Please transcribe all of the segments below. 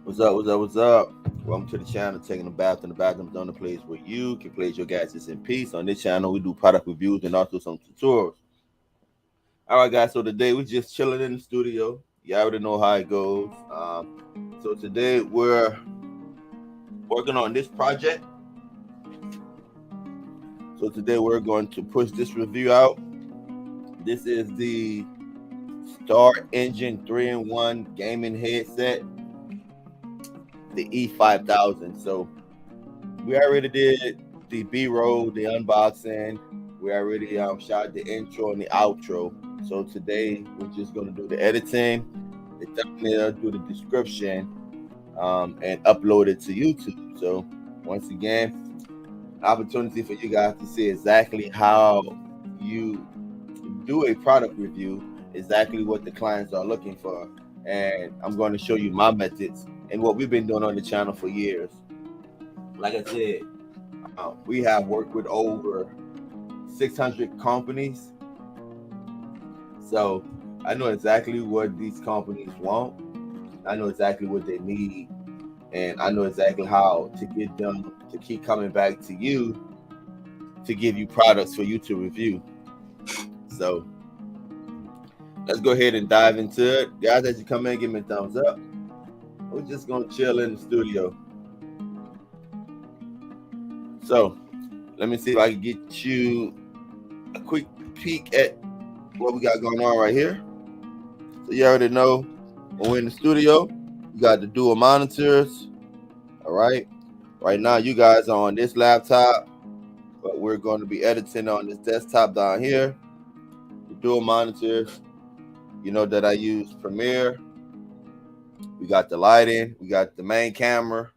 What's up? What's up? What's up? Welcome to the channel, taking a bath in the bathroom zone, the place where you can place your gadgets in peace. On this channel, we do product reviews and also some tutorials. All right, guys. So today we're just chilling in the studio. You already know how it goes. So today we're working on this project. So today we're going to push this review out. This is the Star Engine 3-in-1 gaming headset, the E5000. So we already did the B-roll, the unboxing. We already shot the intro and the outro. So today we're just gonna do the editing, the thumbnail, do the description, and upload it to YouTube. So once again, opportunity for you guys to see exactly how you do a product review, exactly what the clients are looking for, and I'm going to show you my methods and what we've been doing on the channel for years. Like I said, we have worked with over 600 companies. So I know exactly what these companies want. I know exactly what they need. And I know exactly how to get them to keep coming back to you to give you products for you to review. So let's go ahead and dive into it. Guys, as you come in, give me a thumbs up. We're just going to chill in the studio. So let me see if I can get you a quick peek at what we got going on right here. So you already know when we're in the studio, you got the dual monitors. All right. Right now, you guys are on this laptop, but we're going to be editing on this desktop down here. The dual monitors. You know that I use Premiere. We got the lighting. We got the main camera.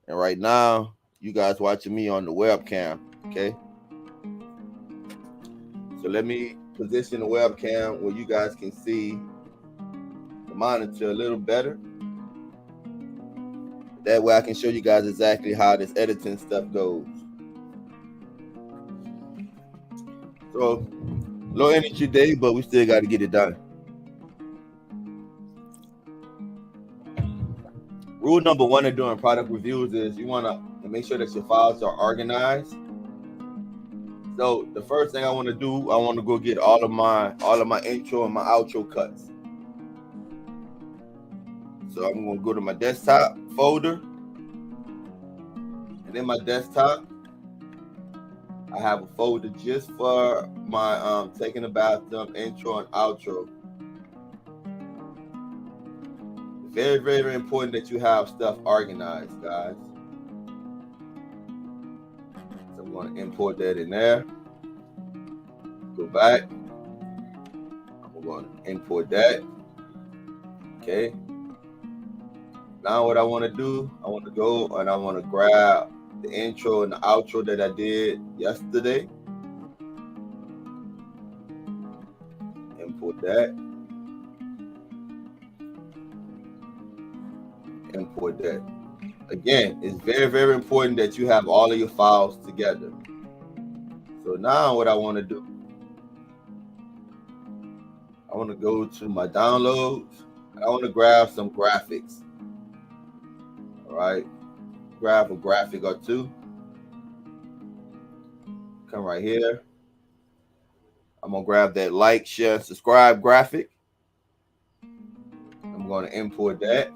And right now, you guys watching me on the webcam. Okay. So let me position the webcam where you guys can see the monitor a little better. That way I can show you guys exactly how this editing stuff goes. So low energy day, but we still got to get it done. Rule number one of doing product reviews is you want to make sure that your files are organized. So the first thing I want to do, I want to go get all of my intro and my outro cuts. So I'm going to go to my desktop folder. And in my desktop, I have a folder just for my taking a bathroom intro and outro. Very, very important that you have stuff organized, guys. So I'm going to import that in there. Go back. I'm going to import that. Okay. Now what I want to do, I want to go and I want to grab the intro and the outro that I did yesterday. Import that. Import that. Again, it's very, very important that you have all of your files together. So now what I want to do, I want to go to my downloads. I want to grab some graphics. All right. Grab a graphic or two. Come right here. I'm going to grab that like, share, subscribe graphic. I'm going to import that.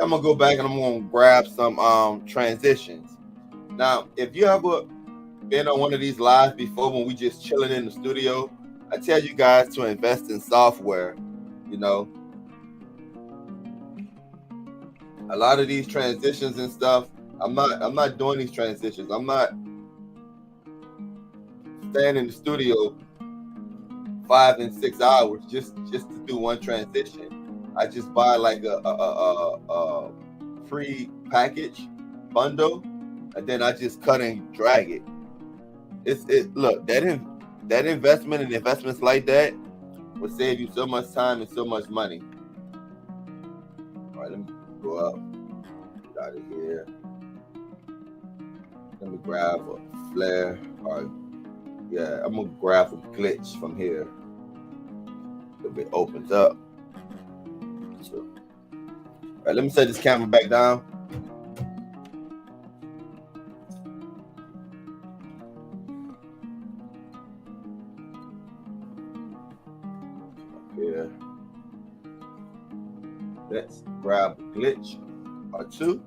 I'm going to go back and I'm going to grab some transitions. Now, if you ever been on one of these lives before when we just chilling in the studio, I tell you guys to invest in software. You know, a lot of these transitions and stuff, I'm not doing these transitions. I'm not staying in the studio 5 and 6 hours just to do one transition. I just buy like a free package bundle, and then I just cut and drag it. Look, that investment and investments like that will save you so much time and so much money. All right, let me go up. Get out of here. Let me grab a flare. All right. Yeah, I'm gonna grab a glitch from here. If it opens up. So All right, let me set this camera back down. Yeah. Let's grab a glitch or two.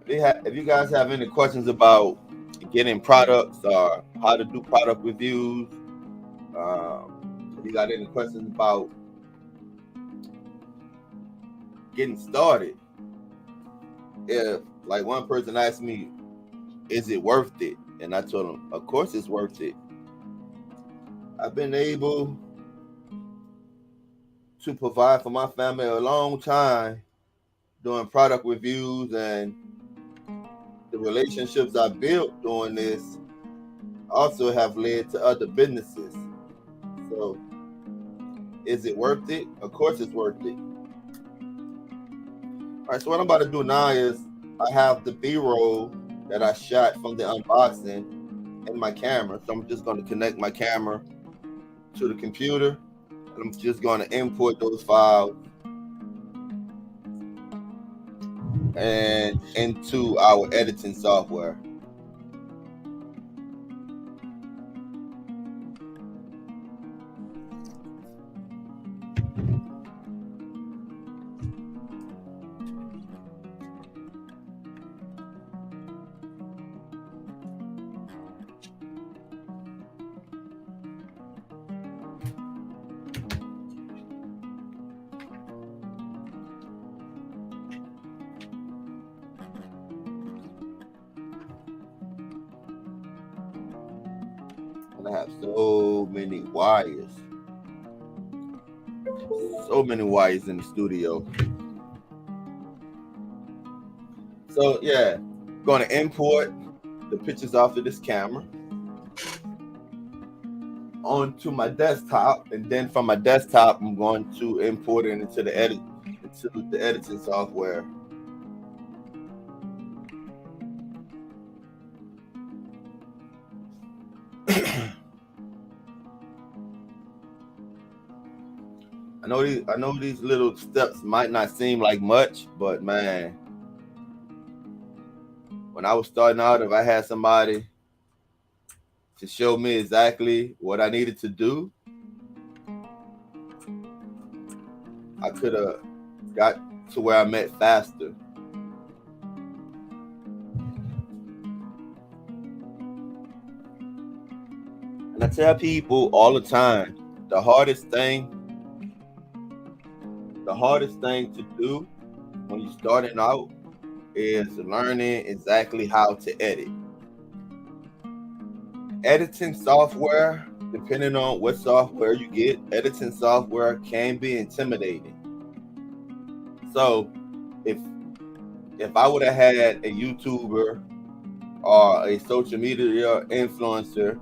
If you guys have any questions about getting products or how to do product reviews, if you got any questions about getting started, if like one person asked me, is it worth it? And I told them, of course it's worth it. I've been able to provide for my family a long time doing product reviews, and the relationships I built doing this also have led to other businesses. So is it worth it? Of course it's worth it. All right, so what I'm about to do now is I have the B-roll that I shot from the unboxing in my camera. So I'm just going to connect my camera to the computer, and I'm just going to import those files and into our editing software. And I have so many wires in the studio. So yeah, I'm going to import the pictures off of this camera onto my desktop, and then from my desktop I'm going to import it into the editing software. I know these little steps might not seem like much, but man, when I was starting out, if I had somebody to show me exactly what I needed to do, I could have got to where I'm at faster. And I tell people all the time, the hardest thing to do when you're starting out is learning exactly how to edit. Editing software, depending on what software you get, editing software can be intimidating. So if I would have had a YouTuber or a social media influencer,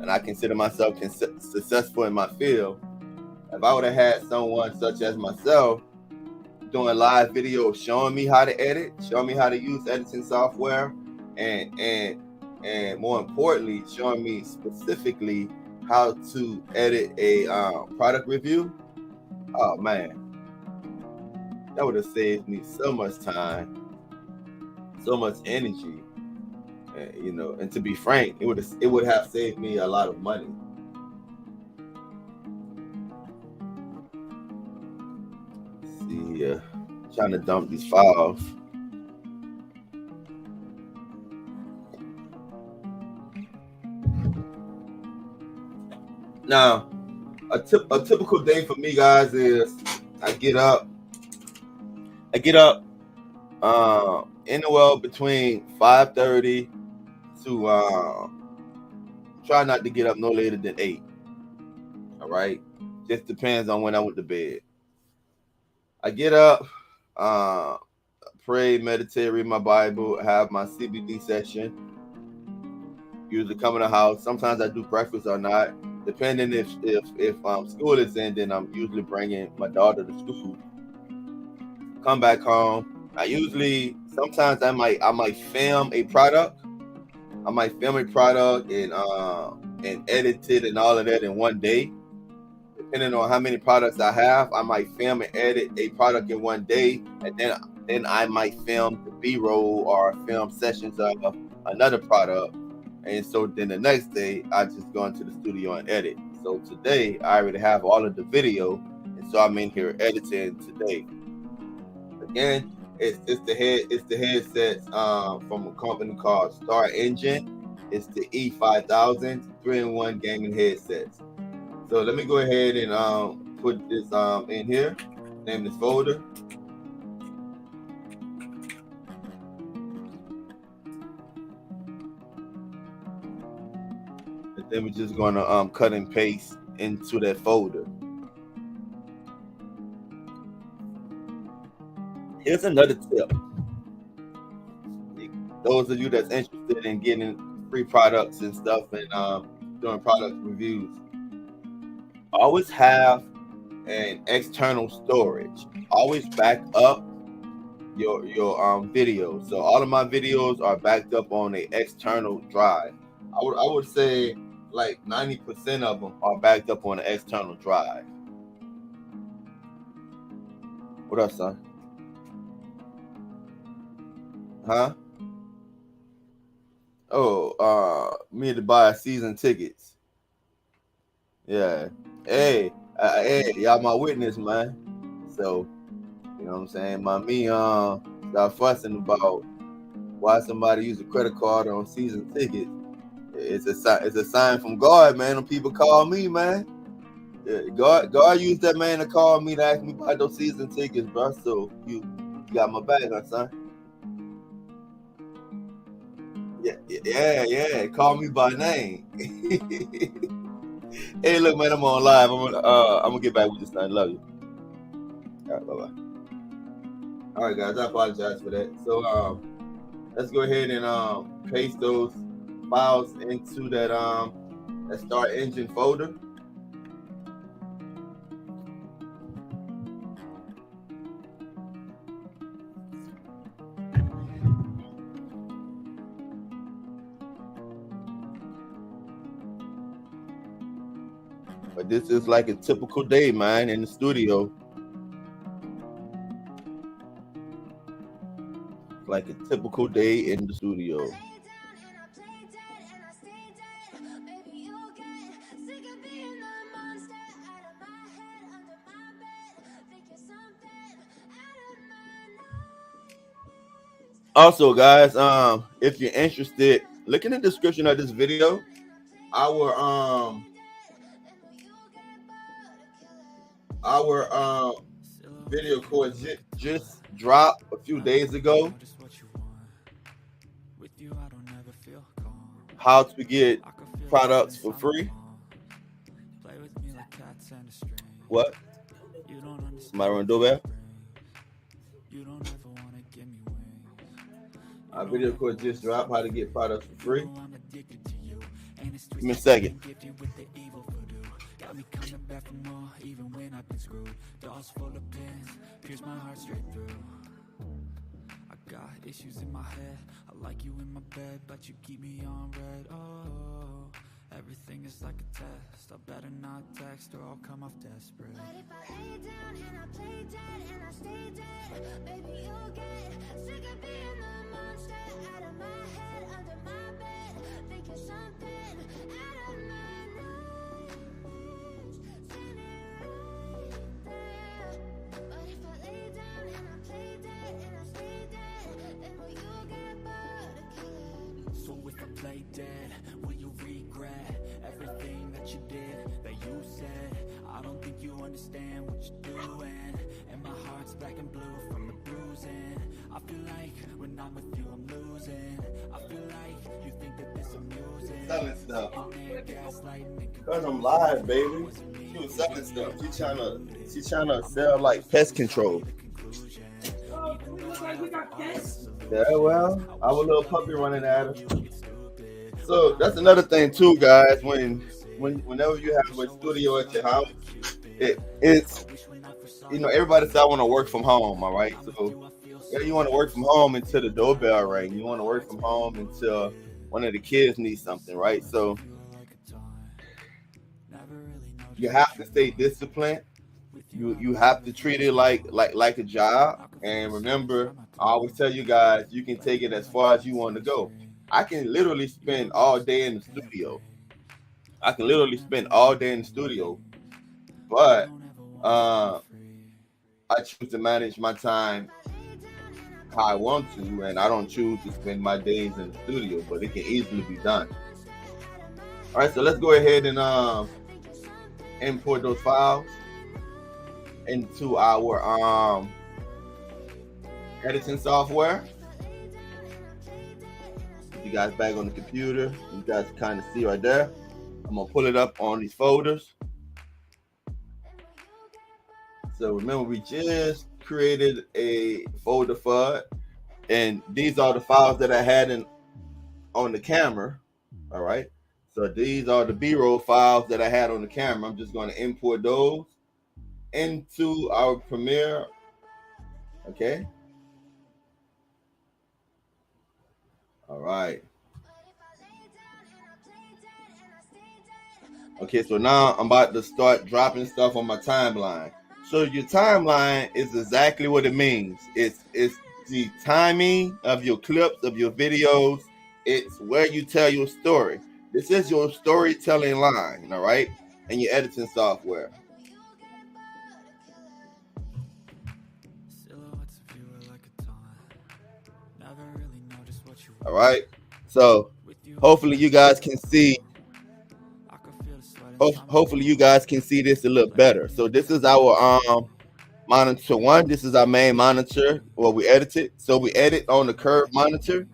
and I consider myself successful in my field, if I would have had someone such as myself doing live videos showing me how to edit, showing me how to use editing software, and more importantly, showing me specifically how to edit a product review, oh man, that would have saved me so much time, so much energy, and to be frank, it would have saved me a lot of money. Let's see, trying to dump these files. Now, a typical day for me, guys, is I get up anywhere between 5:30 to try not to get up no later than 8. All right, just depends on when I went to bed. I get up, pray, meditate, read my Bible, have my CBD session. Usually come in the house. Sometimes I do breakfast or not, depending if school is in. Then I'm usually bringing my daughter to school. Come back home. Sometimes I might film a product. I might film a product and edit it and all of that in one day, depending on how many products I have, I might film and edit a product in one day, and then I might film the B-roll or film sessions of another product. And so then the next day, I just go into the studio and edit. So today, I already have all of the video, and so I'm in here editing today. Again, it's the headsets from a company called Star Engine. It's the E5000 3-in-1 gaming headsets. So let me go ahead and put this in here. Name this folder. And then we're just gonna cut and paste into that folder. Here's another tip. Those of you that's interested in getting free products and stuff and doing product reviews, always have an external storage. Always back up your videos. So all of my videos are backed up on an external drive. I would say like 90% of them are backed up on an external drive. What up, son? Huh? Oh, me to buy season tickets. Yeah. Hey, y'all my witness, man. So, you know what I'm saying? Me start fussing about why somebody use a credit card on season tickets. It's a sign from God, man. When people call me, man. Yeah, God used that man to call me to ask me about those season tickets, bro. So you got my back, huh, son? Yeah. Call me by name. Hey, look, man, I'm on live. I'm gonna get back with you, son. Love you. All right, bye-bye. All right, guys, I apologize for that. So let's go ahead and paste those files into that Star Engine folder. But this is like a typical day, man, in the studio. Like a typical day in the studio. Also, guys, if you're interested, look in the description of this video. Our video course just dropped a few days ago. How to get products for free. What? Somebody run the doorbell? Our video course just dropped. How to get products for free. Give me a second. Got me coming back for more, even when I've been screwed. Dolls full of pins, pierce my heart straight through. I got issues in my head, I like you in my bed, but you keep me on red. Oh, everything is like a test, I better not text or I'll come off desperate. But if I lay down and I play dead and I stay dead, baby you'll get sick of being the monster out of my head, under my bed, thinking something out of my play dead, will you regret everything that you did, that you said? I don't think you understand what you're doing, and my heart's black and blue from the bruising. I feel like when I'm with you I'm losing. I feel like you think that this amusing. Selling stuff. Cause I'm live, baby. She was selling stuff. She trying to sell like pest control. Yeah, well, I was a little puppy running at her. So that's another thing too, guys. Whenever you have a studio at your house, it's everybody says I want to work from home. All right, so yeah, you want to work from home until the doorbell rings. You want to work from home until one of the kids needs something, right? So You have to stay disciplined. You have to treat it like a job. And remember, I always tell you guys, you can take it as far as you want to go. I can literally spend all day in the studio. I can literally spend all day in the studio, but uh, I choose to manage my time how I want to, and I don't choose to spend my days in the studio, but it can easily be done. All right, so let's go ahead and import those files into our editing software. You guys back on the computer, you guys kind of see right there. I'm gonna pull it up on these folders. So remember, we just created a folder for it, and these are the files that I had on the camera. All right, so these are the B-roll files that I had on the camera. I'm just going to import those into our Premiere. Okay. All right. Okay, so now I'm about to start dropping stuff on my timeline. So your timeline is exactly what it means. It's the timing of your clips, of your videos. It's where you tell your story. This is your storytelling line, all right, and your editing software. All right, so hopefully you guys can see. Hopefully you guys can see this a little better. So this is our monitor one. This is our main monitor where we edit it. So we edit on the curved monitor,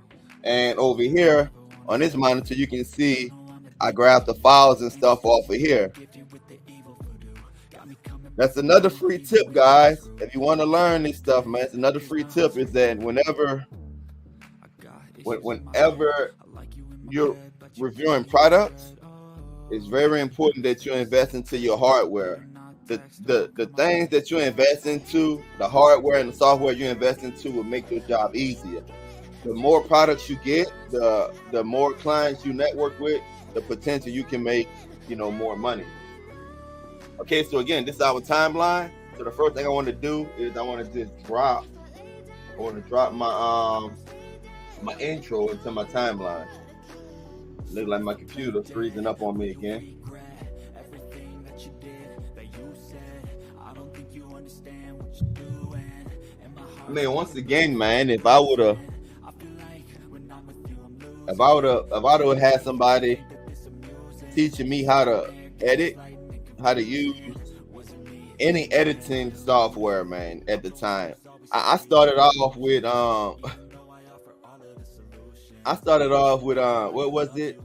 and over here on this monitor you can see I grab the files and stuff off of here. That's another free tip, guys. If you want to learn this stuff, man, it's another free tip is that whenever you're reviewing products, it's very important that you invest into your hardware. The things that you invest into, the hardware and the software you invest into will make your job easier. The more products you get, the more clients you network with, the potential you can make, more money. Okay, so again, this is our timeline. So the first thing I want to do is I want to just drop my my intro into my timeline. Look like my computer freezing up on me again. I mean, once again, man, if I would have had somebody teaching me how to edit, how to use any editing software, man, at the time, I started off with what was it?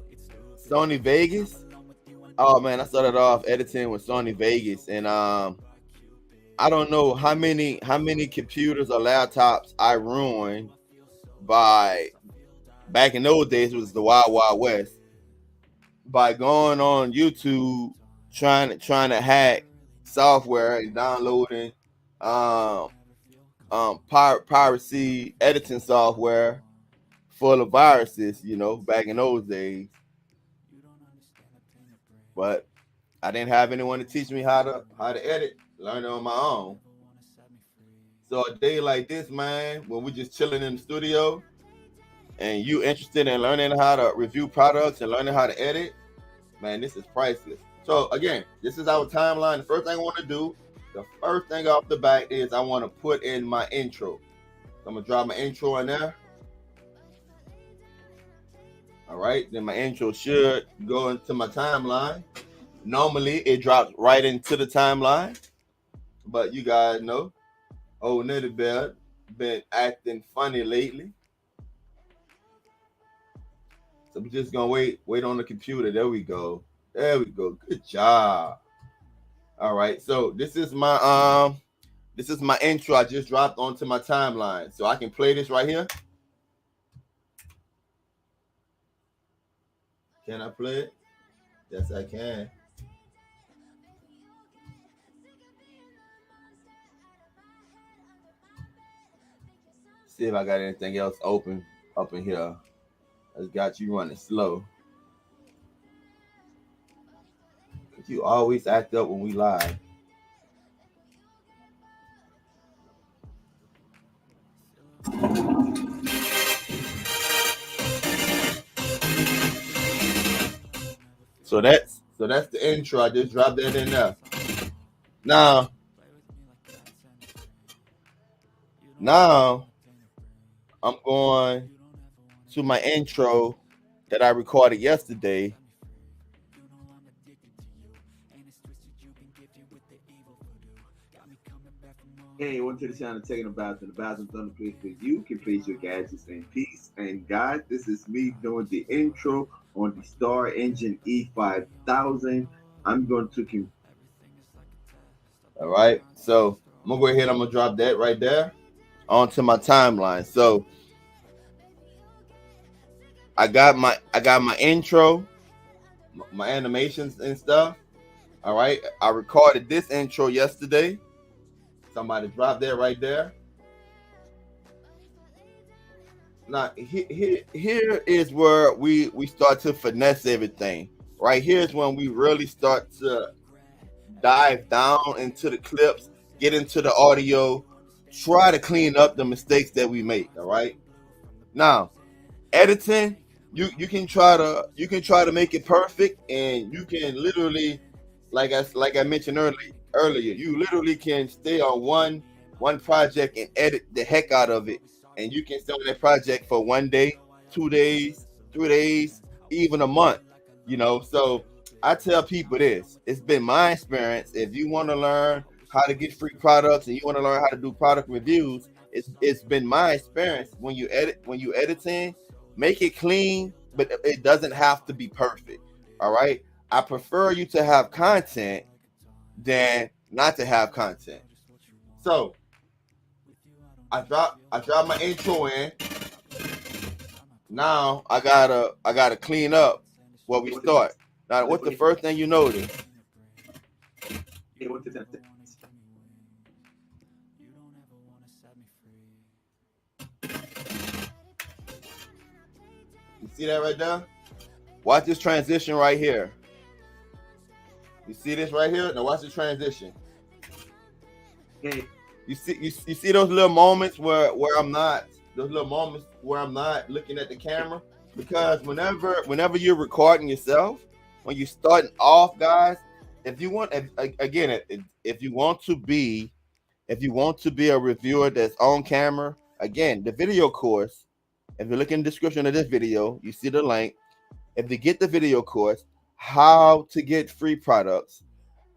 Sony Vegas. Oh man, I started off editing with Sony Vegas, and I don't know how many computers or laptops I ruined by back in those days. It was the Wild Wild West, by going on YouTube trying to hack software and downloading piracy editing software full of viruses, back in those days. But I didn't have anyone to teach me how to edit. Learn it on my own. So a day like this, man, when we're just chilling in the studio and you interested in learning how to review products and learning how to edit, man, this is priceless. So again, this is our timeline. The first thing I want to do, the first thing off the bat is I want to put in my intro. So I'm going to drop my intro in there. All right, then my intro should go into my timeline. Normally, it drops right into the timeline, but you guys know, old Nitty Bear been acting funny lately. So we're just gonna wait on the computer. There we go. Good job. All right, so this is my intro I just dropped onto my timeline. So I can play this right here. Can I play it? Yes, I can. See if I got anything else open up in here. I just got you running slow. You always act up when we live. So that's the intro. I just dropped that in there. Now I'm going to my intro that I recorded yesterday. Hey, welcome to the channel, Taking a Bath, and the bathroom's on the place where you can place your gadgets in peace. And guys, this is me doing the intro on the Star Engine E5000. I'm going to. All right, so I'm gonna go ahead. I'm gonna drop that right there onto my timeline. So I got my intro, my animations and stuff. All right, I recorded this intro yesterday. Somebody dropped that right there. Now here is where we start to finesse everything. Right here's when we really start to dive down into the clips, get into the audio, try to clean up the mistakes that we make. All right. Now, editing, you can try to make it perfect, and you can literally, like I mentioned earlier, you literally can stay on one project and edit the heck out of it, and you can stay on that project for 1 day, 2 days, 3 days, even a month. So I tell people this. It's been my experience. If you want to learn how to get free products and you want to learn how to do product reviews, it's been my experience. When you editing, make it clean, but it doesn't have to be perfect. All right. I prefer you to have content than not to have content. So I drop my intro in. Now I gotta clean up where we start. Now, what's the first thing you notice? You see that right there? Watch this transition right here. You see this right here? Now watch the transition. Hey. You see those little moments where I'm not looking at the camera? Because whenever you're recording yourself, when you're starting off, guys, if you want to be a reviewer that's on camera, again, the video course, if you look in the description of this video, you see the link. If you get the video course, how to get free products,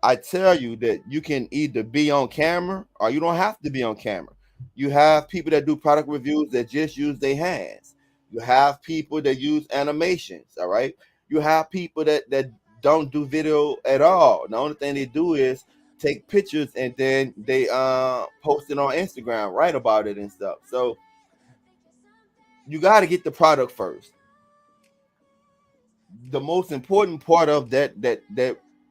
I tell you that you can either be on camera or you don't have to be on camera. You have people that do product reviews that just use their hands. You have people that use animations, all right? You have people that don't do video at all. The only thing they do is take pictures and then they post it on Instagram, write about it and stuff. So you got to get the product first. The most important part of that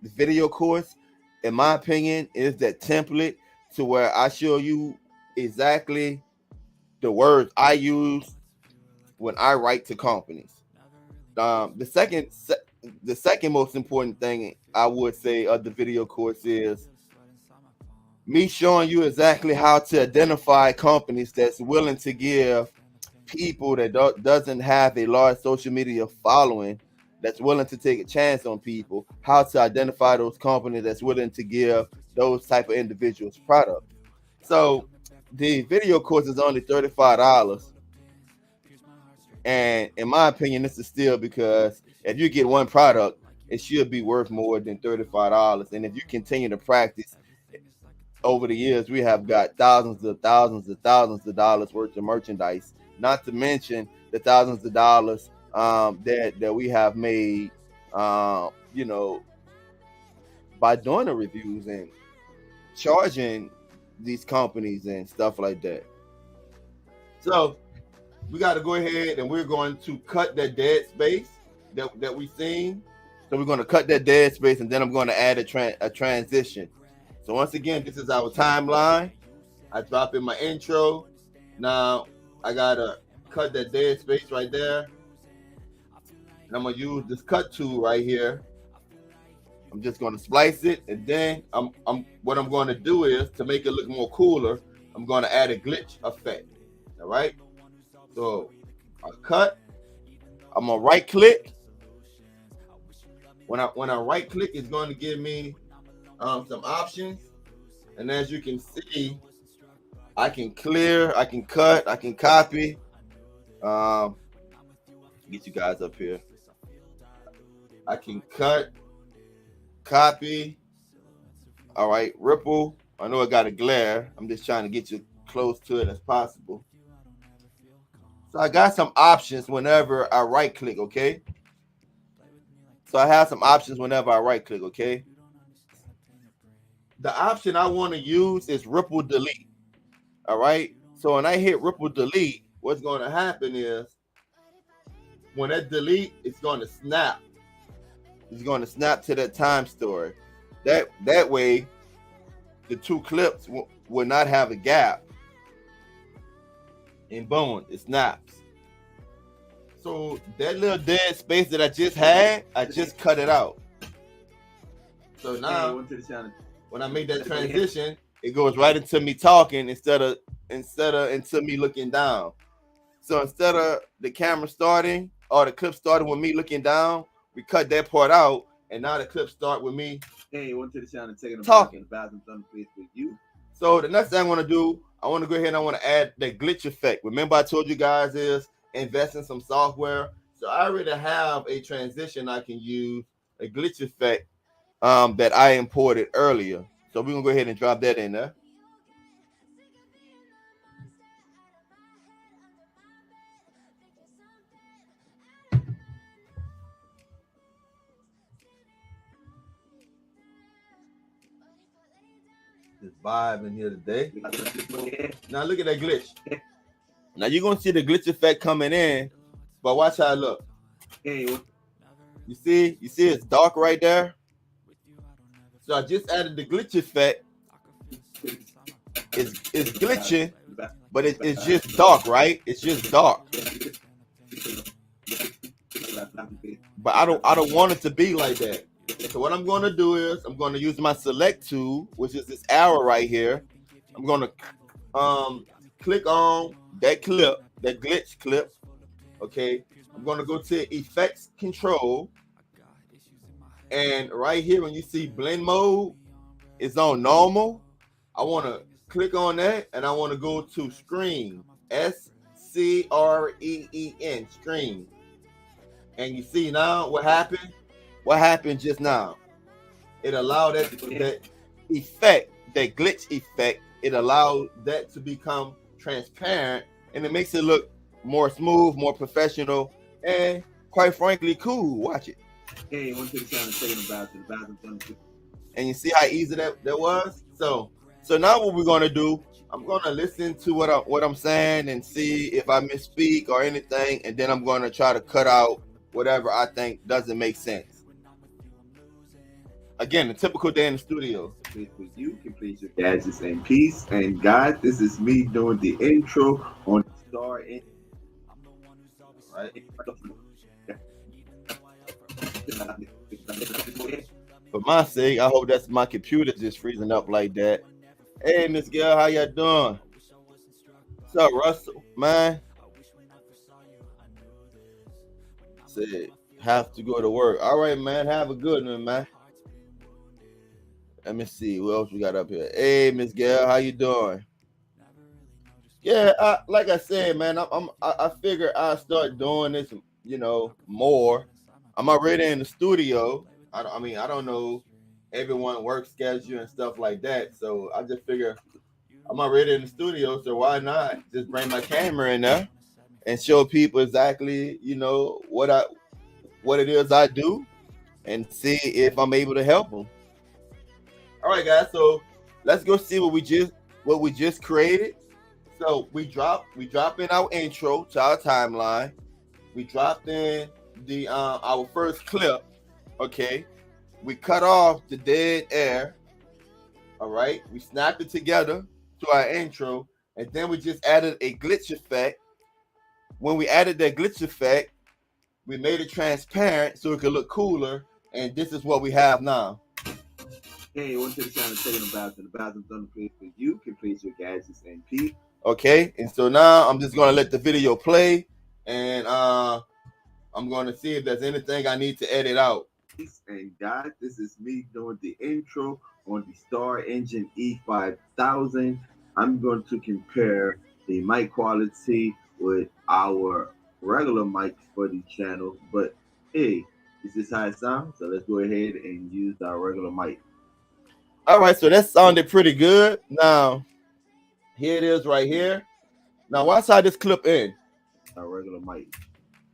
video course, in my opinion, is that template, to where I show you exactly the words I use when I write to companies. The second most important thing I would say of the video course is me showing you exactly how to identify companies that's willing to give people that doesn't have a large social media following, that's willing to take a chance on people, how to identify those companies that's willing to give those type of individuals product. So the video course is only $35. And in my opinion, this is still, because if you get one product, it should be worth more than $35. And if you continue to practice, over the years, we have got thousands of dollars worth of merchandise, not to mention the thousands of dollars that we have made, by doing the reviews and charging these companies and stuff like that. So we got to go ahead and we're going to cut that dead space that we seen. So we're going to cut that dead space, and then I'm going to add a transition. So once again, this is our timeline. I drop in my intro. Now I gotta cut that dead space right there. And I'm gonna use this cut tool right here I'm just going to splice it, and then what I'm going to do is, to make it look more cooler, I'm going to add a glitch effect. All right. So I cut. I'm gonna right click. When I right click, it's going to give me some options, and as you can see, I can clear, I can cut, I can copy. Get you guys up here. I can cut, copy. All right, ripple. I know I got a glare. I'm just trying to get you close to it as possible. So I got some options whenever I right click, okay? So I have some options whenever I right click, okay? The option I want to use is ripple delete. All right. So when I hit ripple delete, what's going to happen is when that delete, it's going to snap. It's going to snap to that time story. That way, the two clips will not have a gap. And boom, it snaps. So that little dead space that I just had, I just cut it out. So now, when I make that transition, it goes right into me talking instead of into me looking down. So instead of the camera starting or the clip starting with me looking down, we cut that part out, and now the clip start with me. Hey, welcome to the channel, taking talking. With you. So the next thing I want to do, I want to go ahead and I want to add that glitch effect. Remember, I told you guys is invest in some software. So I already have a transition I can use, a glitch effect that I imported earlier. So we're gonna go ahead and drop that in there. This vibe in here today. Now look at that glitch. Now you're gonna see the glitch effect coming in, but watch how it look. You see it's dark right there. So I just added the glitch effect. It's glitching, but it's just dark, right? It's just dark. But I don't want it to be like that. So what I'm going to do is I'm going to use my select tool, which is this arrow right here. I'm going to click on that clip, that glitch clip. Okay. I'm going to go to effects control. And right here, when you see blend mode, it's on normal. I want to click on that, and I want to go to screen, SCREEN, screen. And you see now what happened? What happened just now? It allowed that effect, that glitch effect, it allowed that to become transparent, and it makes it look more smooth, more professional, and quite frankly, cool. Watch it. Hey, one to the channel, taking about the bathroom. And you see how easy that was? So now what we're gonna do, I'm gonna listen to what I'm saying and see if I misspeak or anything, and then I'm gonna try to cut out whatever I think doesn't make sense. Again, a typical day in the studio. You can place your gadgets in peace and God. This is me doing the intro on Star Engine. Right. For my sake, I hope that's my computer just freezing up like that. Hey, Miss Gail, how y'all doing? What's up, Russell? Man. Said, have to go to work. All right, man. Have a good one, man. Let me see. What else we got up here? Hey, Miss Gail, how you doing? Yeah, like I said, man, I figure I'll start doing this, more. I'm already in the studio. I don't know everyone's work schedule and stuff like that. So I just figure I'm already in the studio. So why not just bring my camera in there and show people exactly, what it is I do and see if I'm able to help them. All right, guys. So let's go see what we just created. So we drop in our intro to our timeline. We dropped in the our first clip. Okay, we cut off the dead air. All right, we snapped it together to our intro, and then we just added a glitch effect. When we added that glitch effect, we made it transparent so it could look cooler, And this is what we have now. Hey, welcome to the channel Taking a Bath. The bathroom's done the place where you can place your gadgets and peace. Okay, and so now I'm just gonna let the video play, and I'm gonna see if there's anything I need to edit out. And God, this is me doing the intro on the Star Engine E5000. I'm going to compare the mic quality with our regular mics for the channel, but hey, this is how it sounds, so let's go ahead and use our regular mic. All right, so that sounded pretty good. Now, here it is right here. Now, watch how this clip in. Our regular mic.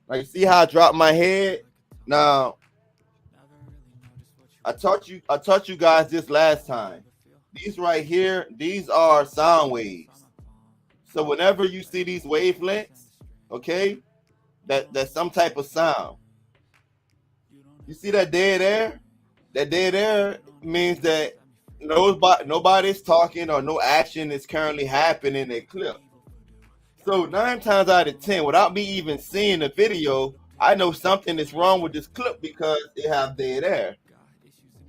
Now, you see how I dropped my head? Now, I taught you guys this last time. These right here, these are sound waves. So whenever you see these wavelengths, okay, that's some type of sound. You see that dead air? That dead air means that nobody's talking or no action is currently happening in a clip. So 9 times out of 10, without me even seeing the video, I know something is wrong with this clip because it has dead air.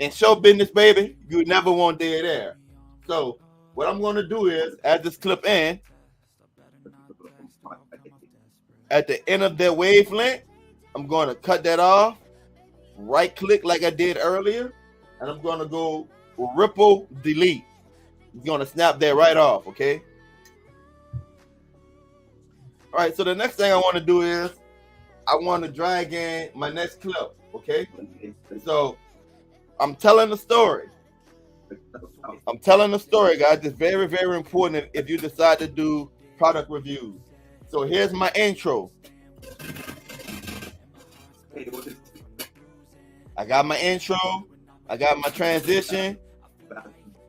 In show business, baby, you never want dead air. So what I'm going to do is, add this clip in, at the end of that wavelength, I'm going to cut that off, right click like I did earlier, and I'm going to go ripple delete. It's going to snap that right off, okay? All right, so the next thing I want to do is I want to drag in my next clip, okay? So I'm telling the story. I'm telling the story, guys. It's very, very important if you decide to do product reviews. So here's my intro. I got my intro. I got my transition.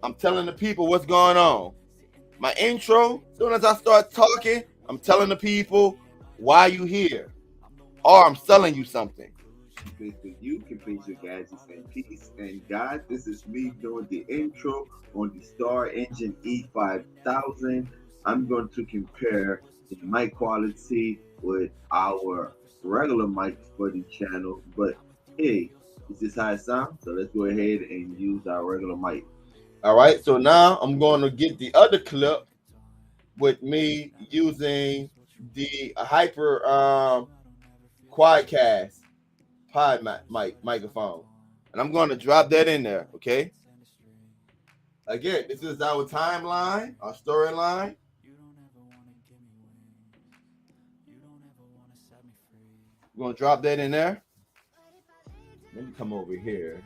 I'm telling the people what's going on. My intro, as soon as I start talking, I'm telling the people why you here. Or I'm selling you something. You can place your gadgets in peace and God. This is me doing the intro on the Star Engine E5000. I'm going to compare the mic quality with our regular mics for the channel, but hey, this is how it sounds, so let's go ahead and use our regular mic. All right, so now I'm going to get the other clip with me using the Hyper Quadcast pod microphone, and I'm going to drop that in there. Okay, again, this is our timeline, our storyline. I'm going to drop that in there. Let me come over here,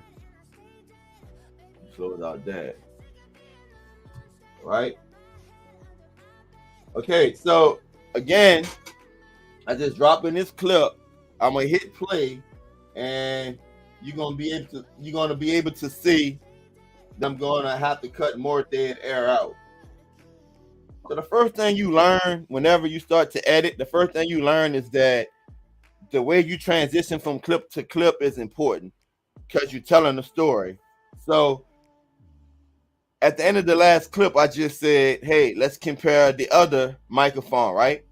close out that. All right, okay, so again, I just drop in this clip. I'm gonna hit play, and you're gonna be able to see that I'm gonna have to cut more dead air out. So the first thing you learn whenever you start to edit, the first thing you learn is that the way you transition from clip to clip is important because you're telling a story. So at the end of the last clip, I just said, hey, let's compare the other microphone, right?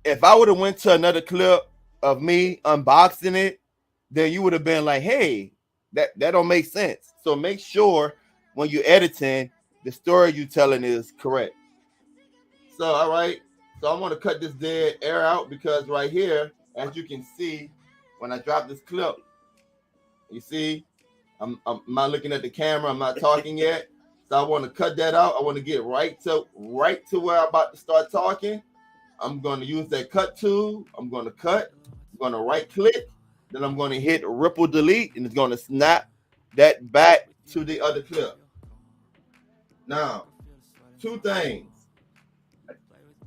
If I would have went to another clip of me unboxing it, then you would have been like, hey, that don't make sense. So make sure when you're editing, the story you're telling is correct. So, all right. So I'm going to cut this dead air out because right here, as you can see, when I drop this clip, you see, I'm not looking at the camera. I'm not talking yet. So I want to cut that out. I want to get right to where I'm about to start talking. I'm going to use that cut tool. I'm going to cut. I'm going to right click. Then I'm going to hit ripple delete, and it's going to snap that back to the other clip. Now, 2 things.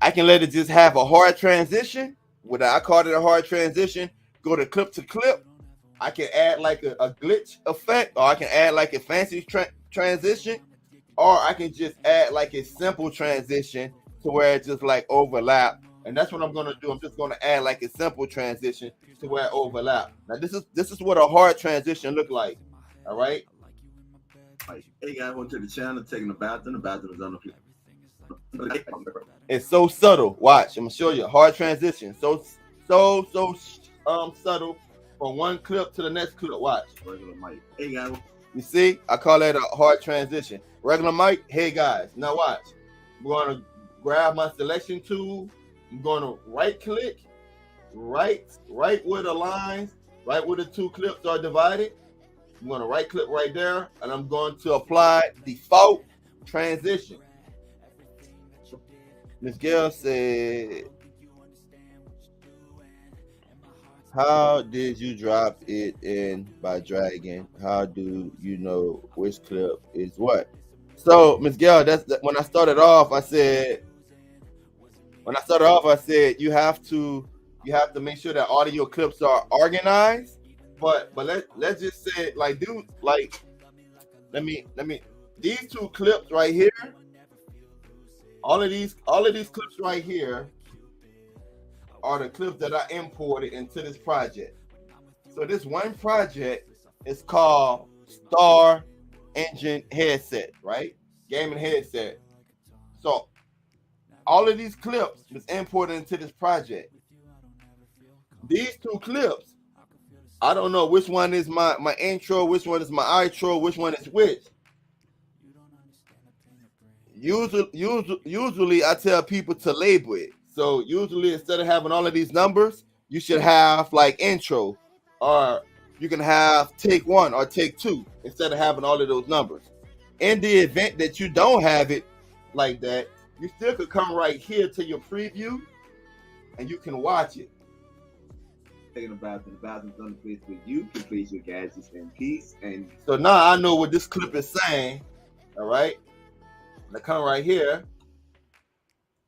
I can let it just have a hard transition. What I call it a hard transition. Go to clip. I can add like a glitch effect, or I can add like a fancy transition, or I can just add like a simple transition to where it just like overlap. And that's what I'm going to do. I'm just going to add like a simple transition to where it overlap. Now this is what a hard transition look like. All right. Hey guys, welcome to the channel Taking a Bath. The bathroom is on the It's so subtle. Watch, I'm gonna show you a hard transition. So subtle, from one clip to the next clip. Watch. Regular mic. Hey guys. You see, I call that a hard transition. Regular mic. Hey guys. Now watch. I'm going to grab my selection tool. I'm going to right click, right where the lines, right where the two clips are divided. I'm going to right click right there, and I'm going to apply default transition. Ms. Gail said, how did you drop it in by dragging? How do you know which clip is what? So, Ms. Gail, when I started off, I said you have to make sure that audio clips are organized. But let's just say let me these two clips right here, all of these clips right here are the clips that I imported into this project. So this one project is called Star Engine Headset, right? Gaming headset. So all of these clips was imported into this project. These two clips, I don't know which one is my intro, which one is my outro, which one is which. Usually I tell people to label it. So usually instead of having all of these numbers, you should have like intro, or you can have take 1 or take 2 instead of having all of those numbers. In the event that you don't have it like that, you still could come right here to your preview and you can watch it. Taking a bath in the bathroom's on the place where you can place your gadgets in peace. And so now I know what this clip is saying. All right. I come right here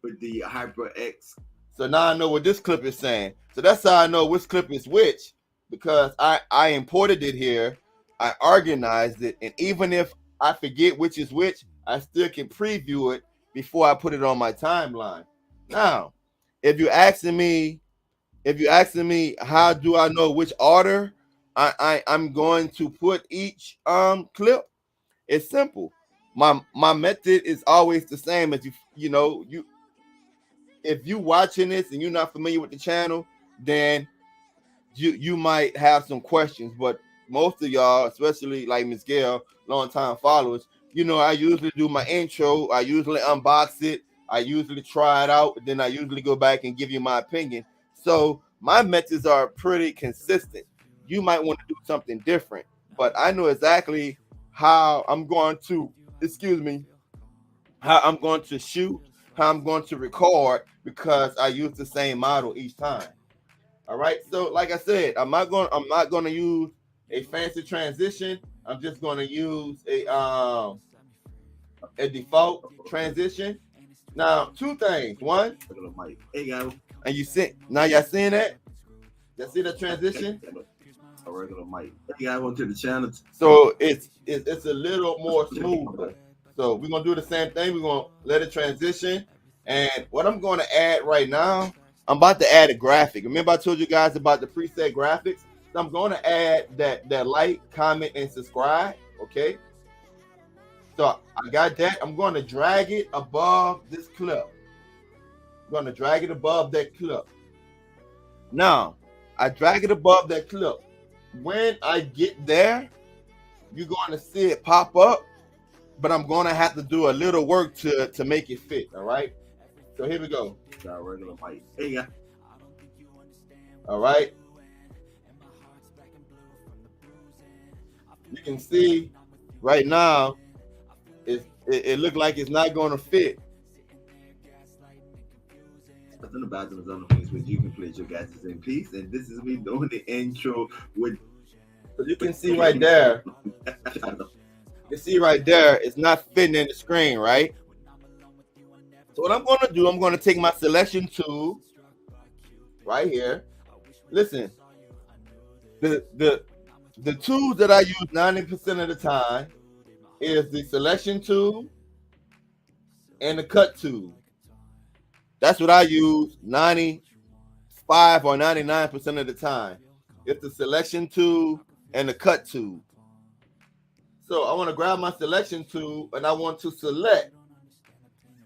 with the HyperX. So now I know what this clip is saying. So that's how I know which clip is which, because I imported it here, I organized it, and even if I forget which is which, I still can preview it before I put it on my timeline. Now, if you're asking me how do I know which order I'm going to put each clip, it's simple. My method is always the same. As if you watching this and you're not familiar with the channel, then you might have some questions. But most of y'all, especially like Ms. Gail, long time followers, I usually do my intro, I usually unbox it, I usually try it out, then I usually go back and give you my opinion. So my methods are pretty consistent. You might want to do something different, but I know exactly how I'm going to shoot, how I'm going to record, because I use the same model each time. All right. So like I said, I'm not going to use a fancy transition. I'm just going to use a default transition. Now, two things. One, hey guys, and y'all seeing that? Y'all see the transition? A regular mic. Hey guys, welcome to the channel. So it's a little more smoother. So we're gonna do the same thing. We're gonna let it transition. And what I'm gonna add right now, I'm about to add a graphic. Remember I told you guys about the preset graphics? So I'm gonna add that like, comment, and subscribe. Okay. So I got that. I'm gonna drag it above this clip. I'm gonna drag it above that clip. Now, I drag it above that clip. When I get there, you're going to see it pop up, but I'm going to have to do a little work to make it fit, all right? So here we go. Regular mic. Hey, yeah. All right. You can see right now, it looked like it's not going to fit. In the bathroom is on the place where you can place your gadgets in peace, and this is me doing the intro with. So you can see right there. You see right there, it's not fitting in the screen, right? So what I'm going to do, I'm going to take my selection tool right here. Listen, the tools that I use 90% of the time is the selection tool and the cut tool. That's what I use 95 or 99% of the time. It's the selection tool and the cut tool. So I want to grab my selection tool and I want to select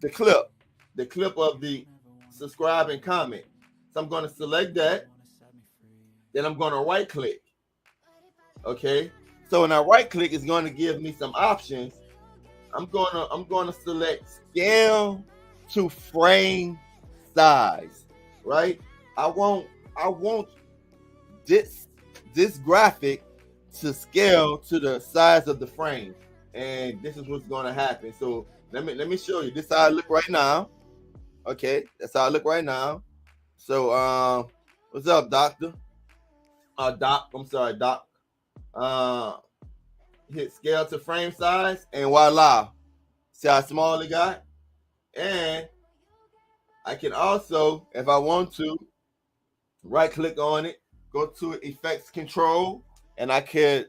the clip of the subscribe and comment. So I'm going to select that. Then I'm going to right click. Okay. So when I right click, it's going to give me some options. I'm gonna select scale to frame size, right? I want this graphic to scale to the size of the frame, and this is what's gonna happen. So let me show you. This is how I look right now. Okay, that's how I look right now. So what's up, doctor? Doc. I'm sorry, Doc. Hit scale to frame size, and voila. See how small it got? And I can also, if I want to, right click on it, go to effects control, and I could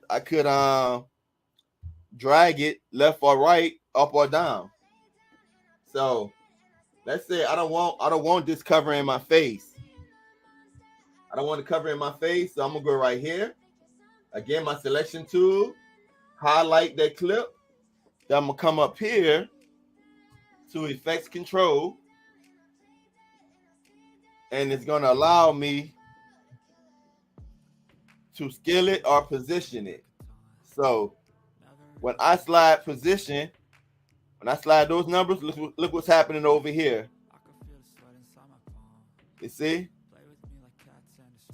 drag it left or right, up or down. So let's say I don't want this covering my face. I don't want to cover in my face, so I'm gonna go right here. Again, my selection tool, highlight that clip. Then I'm gonna come up here to effects control, and it's gonna allow me to scale it or position it. So when I slide position, when I slide those numbers, look what's happening over here. You see?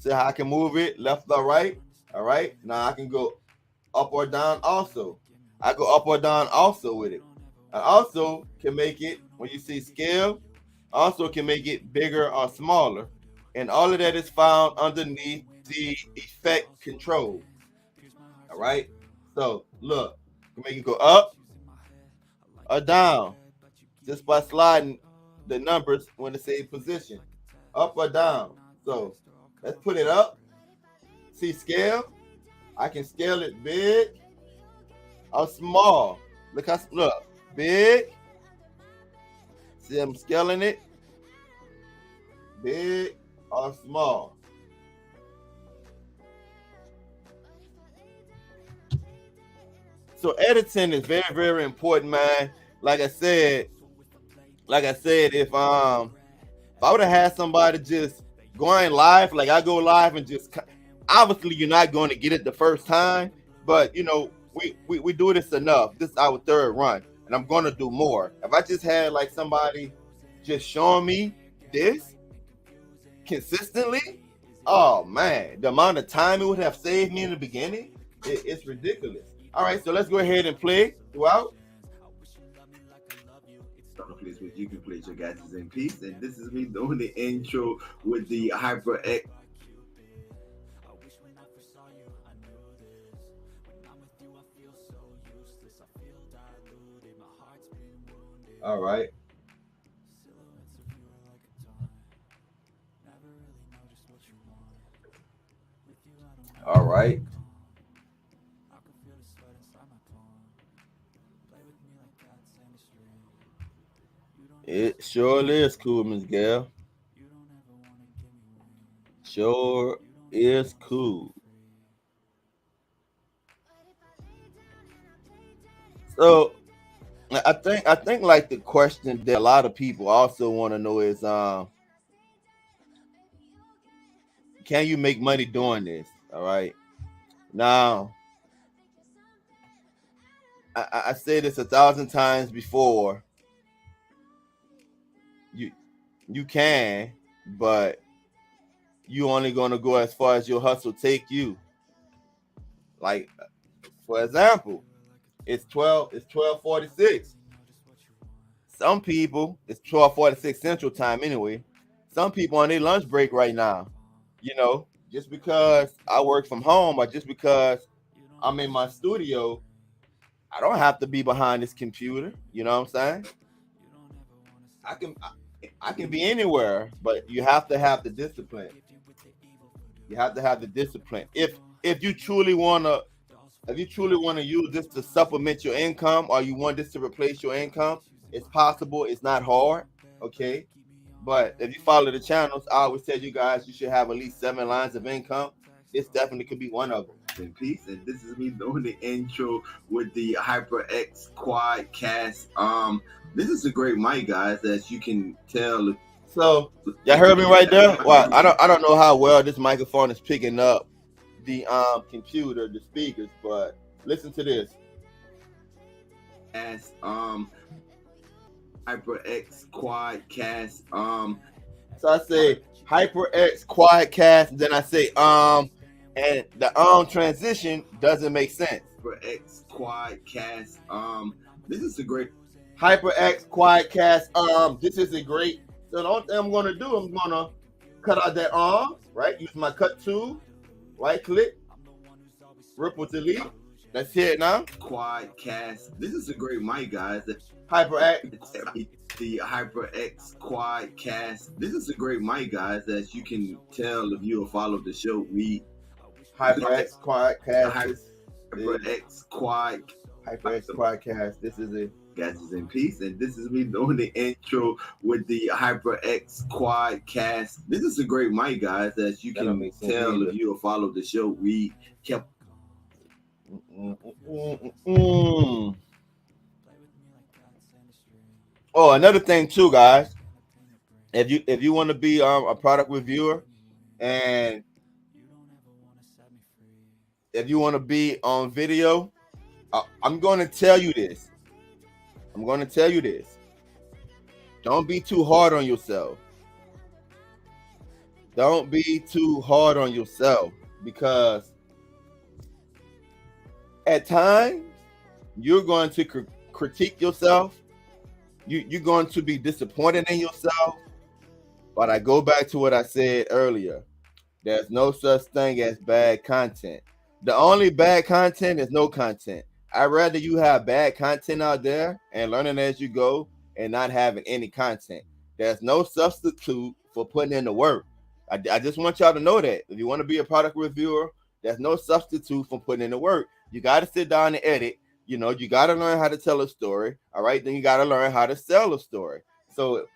See how I can move it left or right? All right. Now I can go up or down also. I go up or down also with it. I also can make it, when you see scale, also can make it bigger or smaller. And all of that is found underneath the effect control. All right. So look, you can make it go up or down just by sliding the numbers when it says position, up or down. So let's put it up. See scale? I can scale it big or small. Look, big. See, I'm scaling it big or small. So editing is very, very important, man. Like I said, if I would have had somebody just going live, like I go live and just, obviously you're not going to get it the first time, but you know, we do this enough. This is our third run, and I'm going to do more. If I just had like somebody just showing me this consistently, oh man, the amount of time it would have saved me in the beginning, it's ridiculous. All right, so let's go ahead and play throughout. Place where you can place your gadgets in peace, and this is me doing the intro with the HyperX. All right. All right. It sure is cool, Miss Gail. Sure is cool. So I think like the question that a lot of people also want to know is can you make money doing this? All right. Now I said this 1,000 times before. You can, but you only gonna go as far as your hustle take you. Like, for example, it's 12:46. Some people, it's 12:46 Central Time anyway. Some people on their lunch break right now. You know, just because I work from home or just because I'm in my studio, I don't have to be behind this computer. You know what I'm saying? I can be anywhere, but you have to have the discipline. You have to have the discipline. If you truly wanna use this to supplement your income, or you want this to replace your income, it's possible. It's not hard. Okay. But if you follow the channels, I always tell you guys you should have at least 7 lines of income. This definitely could be one of them. In peace, and this is me doing the intro with the HyperX Quadcast. This is a great mic, guys, as you can tell. So y'all heard me right there? Well, I don't know how well this microphone is picking up the computer, the speakers, but listen to this. As HyperX Quadcast. So I say HyperX Quadcast, then I say and the transition doesn't make sense. HyperX Quadcast. This is a great HyperX Quadcast. This is a great. So the only thing I'm gonna do, I'm gonna cut out that right? Use my cut tool, right click, ripple delete. That's it now. Quadcast. This is a great mic, guys. HyperX. The HyperX Quadcast. This is a great mic, guys. As you can tell if you follow the show, we HyperX Quadcast. HyperX Quad. HyperX Quadcast. This is it. Guys, is in peace, and this is me doing the intro with the HyperX Quadcast. This is a great mic, guys. As you can tell if you follow the show, we kept. Oh, another thing too, guys. If you want to be a product reviewer, and if you want to be on video, I'm going to tell you this. Don't be too hard on yourself. Don't be too hard on yourself, because at times you're going to critique yourself. You're going to be disappointed in yourself. But I go back to what I said earlier. There's no such thing as bad content. The only bad content is no content. I'd rather you have bad content out there and learning as you go and not having any content. There's no substitute for putting in the work. I just want y'all to know that. If you want to be a product reviewer, there's no substitute for putting in the work. You got to sit down and edit. You know, you got to learn how to tell a story. All right. Then you got to learn how to sell a story. So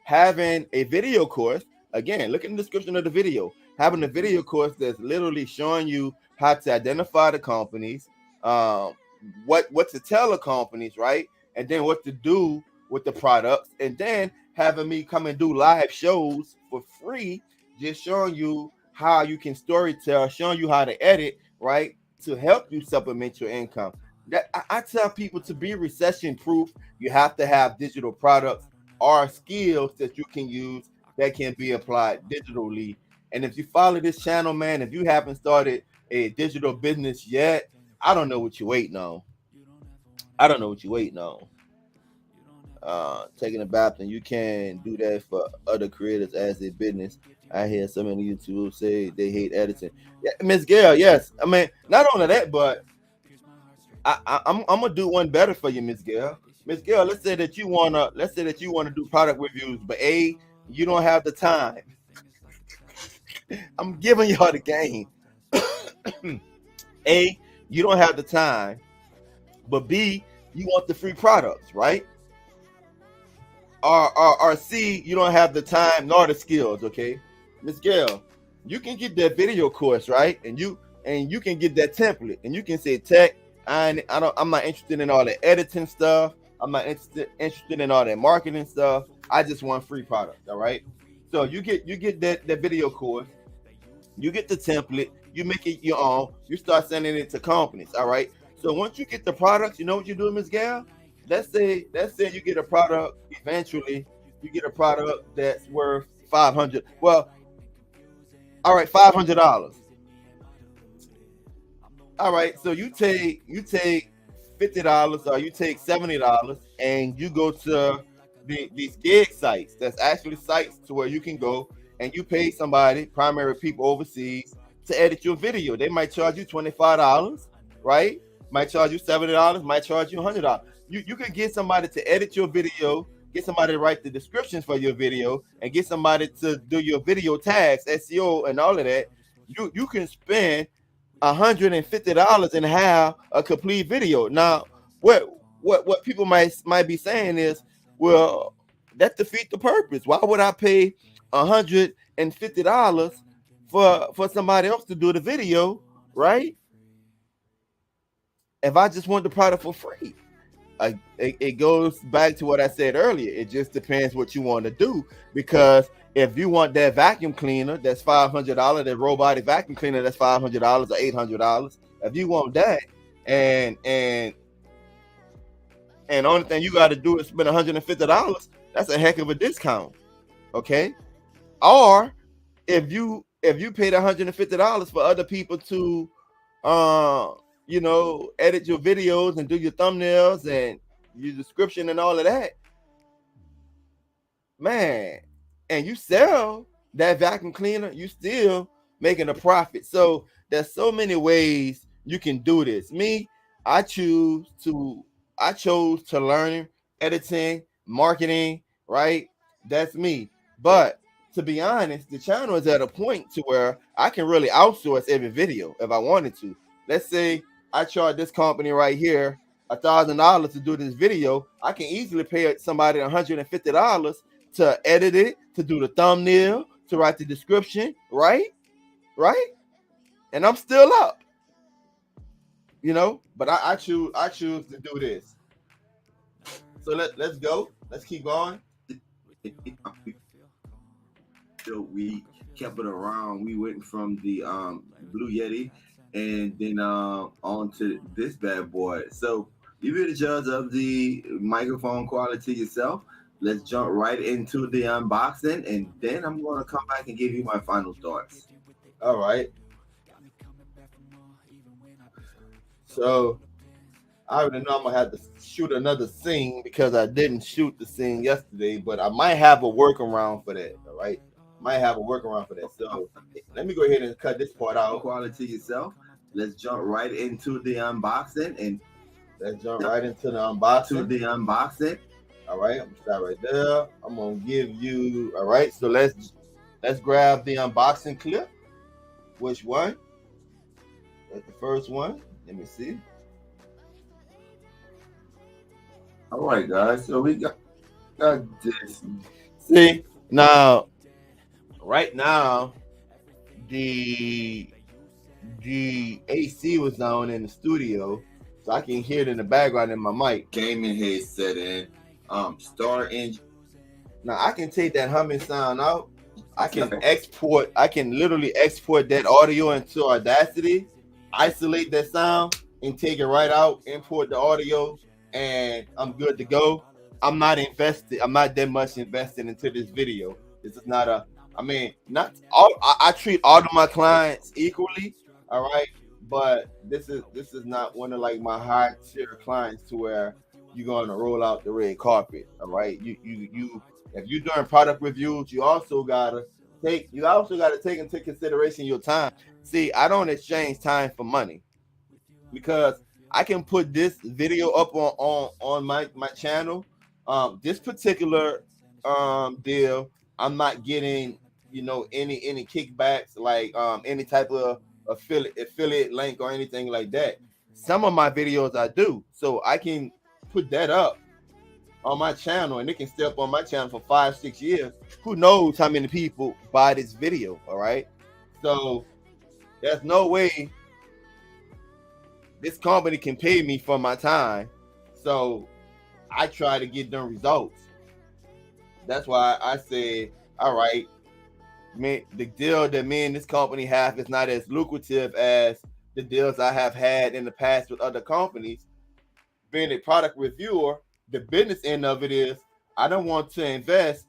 having a video course, again, look in the description of the video, having a video course that's literally showing you how to identify the companies, what to tell the companies, right? And then what to do with the products, and then having me come and do live shows for free, just showing you how you can storytell, showing you how to edit, right? To help you supplement your income. That I tell people, to be recession proof, you have to have digital products or skills that you can use that can be applied digitally. And if you follow this channel, man, if you haven't started a digital business yet, I don't know what you're waiting on. Taking a bath, and you can do that for other creators as a business. I hear some of the YouTubers say they hate editing. Yeah, Miss Gail, yes. I mean, not only that, but I'm gonna do one better for you, Miss Gail. Miss Gail, let's say that you wanna do product reviews, but you don't have the time. I'm giving y'all the game. A, you don't have the time, but B, you want the free products, right? Or C, you don't have the time nor the skills. Okay, Miss Gail, you can get that video course, right? And you can get that template, and you can say, Tech, I'm not interested in all the editing stuff. I'm not interested in all that marketing stuff. I just want free products. All right. So you get that video course, you get the template, you make it your own, you start sending it to companies. All right. So once you get the products, you know what you do, Ms. Gail? Let's say you get a product, eventually you get a product that's worth $500. Well, all right, $500. All right, so you take $50 or you take $70 and you go to these gig sites. That's actually sites to where you can go and you pay somebody, primary people overseas, to edit your video. They might charge you $25, right? Might charge you $70, might charge you $100. You can get somebody to edit your video, get somebody to write the descriptions for your video, and get somebody to do your video tags, SEO, and all of that. You can spend $150 and have a complete video. Now, what people might be saying is, well, that defeats the purpose. Why would I pay $150 for somebody else to do the video, right? If I just want the product for free. it goes back to what I said earlier. It just depends what you want to do, because if you want that vacuum cleaner, that's $500. That robotic vacuum cleaner, that's $500 or $800. If you want that, and only thing you got to do is spend $150, that's a heck of a discount. Okay. Or if you paid $150 for other people to edit your videos and do your thumbnails and your description and all of that, man, and you sell that vacuum cleaner, you still making a profit. So there's so many ways you can do this. Me, I chose to learn editing, marketing, right? That's me. But to be honest, the channel is at a point to where I can really outsource every video if I wanted to. Let's say I charge this company right here $1,000 to do this video. I can easily pay somebody $150 to edit it, to do the thumbnail, to write the description, right? And I'm still up, but I choose to do this. So let's go. Let's keep going. So we kept it around. We went from the Blue Yeti and then on to this bad boy. So you be the judge of the microphone quality yourself. Let's jump right into the unboxing, and then I'm going to come back and give you my final thoughts. All right. So I already know I'm going to have to shoot another scene because I didn't shoot the scene yesterday, but I might have a workaround for that. All right. Might have a workaround for that. So let me go ahead and cut this part out. Quality yourself. Let's jump right into the unboxing, and let's jump right into the unboxing. All right, I'm gonna start right there. I'm gonna give you. All right, so let's grab the unboxing clip. Which one? That's the first one. Let me see. All right, guys. So we got this. See now. Right now, the AC was on in the studio, so I can hear it in the background in my mic. Gaming headset in, Star Engine. Now I can take that humming sound out. I can export. I can literally export that audio into Audacity, isolate that sound, and take it right out. Import the audio, and I'm good to go. I'm not that much invested into this video. This is not a. Not all. I treat all of my clients equally, all right. But this is not one of like my high tier clients to where you're gonna roll out the red carpet, all right. You if you're doing product reviews, you also gotta take into consideration your time. See, I don't exchange time for money because I can put this video up on my channel. This particular deal, I'm not getting any kickbacks, like any type of affiliate link or anything like that. Some of my videos I do, so I can put that up on my channel and it can stay up on my channel for 5-6 years. Who knows how many people buy this video? All right, so there's no way this company can pay me for my time, so I try to get them results. That's why I said, all right, man, the deal that me and this company have is not as lucrative as the deals I have had in the past with other companies. Being a product reviewer, the business end of it is I don't want to invest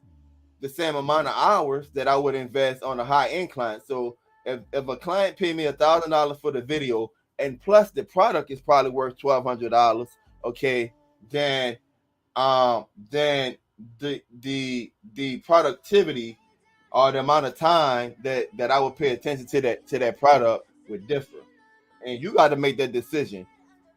the same amount of hours that I would invest on a high-end client. So if a client paid me $1,000 for the video, and plus the product is probably worth $1,200, okay, then the productivity or the amount of time that I would pay attention to that product would differ. And you got to make that decision.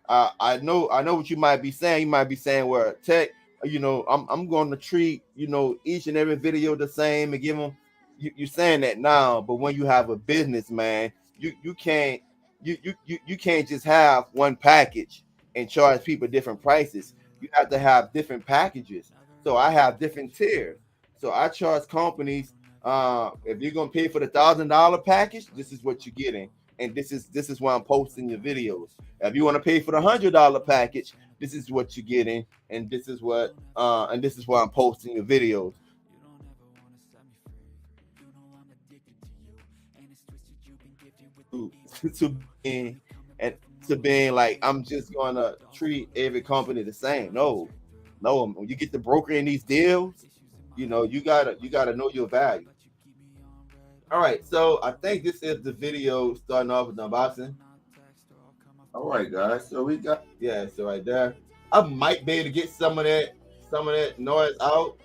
I know what you might be saying. You might be saying, well, Tech, I'm going to treat, each and every video the same and give them, you're saying that now, but when you have a business, man, you can't just have one package and charge people different prices. You have to have different packages. So I have different tiers. So I charge companies, if you're gonna pay for the $1,000 package, this is what you're getting, and this is why I'm posting your videos. If you want to pay for the $100 package, this is what you're getting, and this is what and this is why I'm posting your videos. To being and to being like I'm just gonna treat every company the same. No, no. When you get the broker in these deals, you gotta know your value. All right, so I think this is the video starting off with the unboxing. All right, guys. So we got so right there. I might be able to get some of that noise out.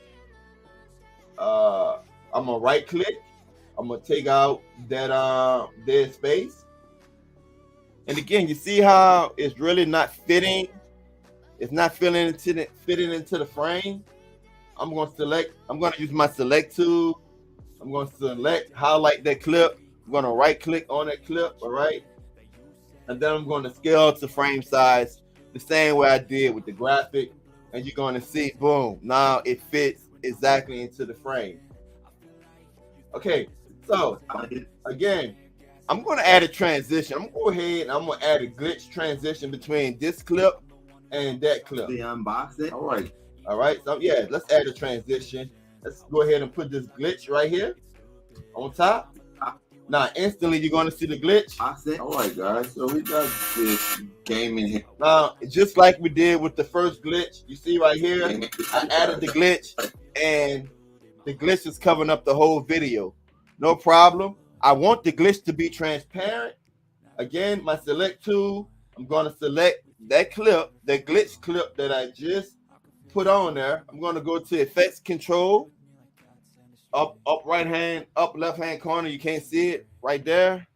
I'm gonna right click. I'm gonna take out that dead space. And again, you see how it's really not fitting. It's not fitting into the frame. I'm gonna use my select tool. I'm gonna highlight that clip. I'm gonna right click on that clip, all right? And then I'm gonna scale to frame size the same way I did with the graphic. And you're gonna see, boom, now it fits exactly into the frame. Okay, so again, I'm going to add a transition. I'm going to go ahead and I'm going to add a glitch transition between this clip and that clip. The unboxing. All right. So yeah, let's add a transition. Let's go ahead and put this glitch right here on top. Now, instantly, you're going to see the glitch. All right, guys. So we got this gaming here. Now, just like we did with the first glitch, you see right here, I added the glitch, and the glitch is covering up the whole video. No problem. I want the glitch to be transparent. Again, my select tool, I'm going to select that clip, that glitch clip that I just put on there. I'm going to go to effects control, up left hand corner. You can't see it right there.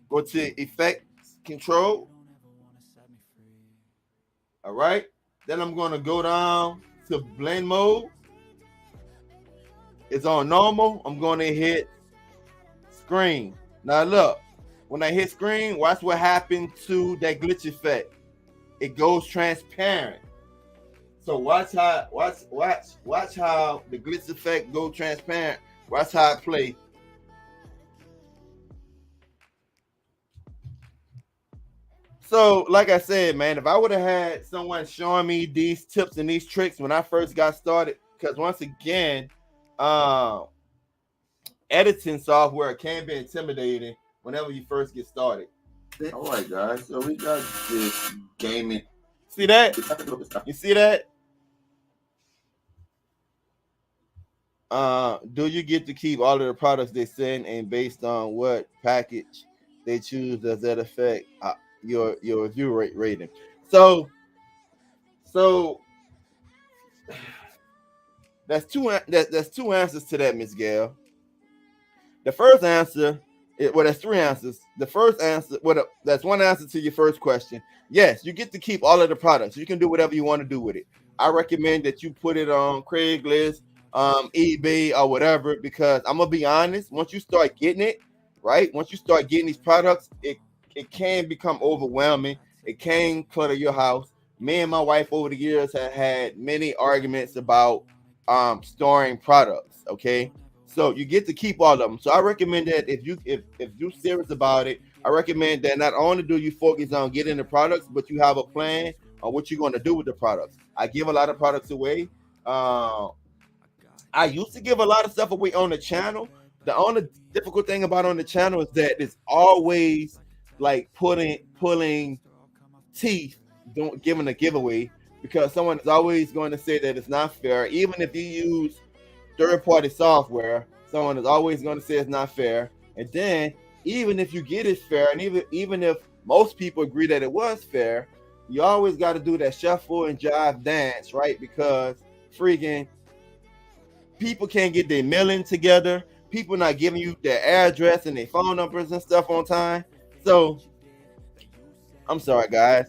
Go to effects control. All right. Then I'm going to go down to blend mode. It's on normal. I'm going to hit screen. Now look, when I hit screen, watch what happened to that glitch effect. It goes transparent. So watch how the glitch effect go transparent. Watch how I play. So like I said, man, if I would have had someone showing me these tips and these tricks when I first got started, because once again, editing software can be intimidating whenever you first get started. All right, guys. So we got this gaming. See that? You see that? Do you get to keep all of the products they send, and based on what package they choose, does that affect your review rating? So that's two answers to that, Miss Gail. The first answer, that's three answers. The first answer, that's one answer to your first question. Yes, you get to keep all of the products. You can do whatever you want to do with it. I recommend that you put it on Craigslist, eBay, or whatever, because I'm gonna be honest. Once you start getting it, right? Once you start getting these products, it can become overwhelming. It can clutter your house. Me and my wife over the years have had many arguments about storing products. Okay. So you get to keep all of them. So I recommend that if you're serious about it, I recommend that not only do you focus on getting the products, but you have a plan on what you're going to do with the products. I give a lot of products away. I used to give a lot of stuff away on the channel. The only difficult thing about on the channel is that it's always like pulling teeth, giving a giveaway, because someone is always going to say that it's not fair. Even if you use third-party software, someone is always going to say it's not fair. And then even if you get it fair, and even if most people agree that it was fair, you always got to do that shuffle and jive dance, right? Because freaking people can't get their mailing together. People not giving you their address and their phone numbers and stuff on time. So I'm sorry, guys.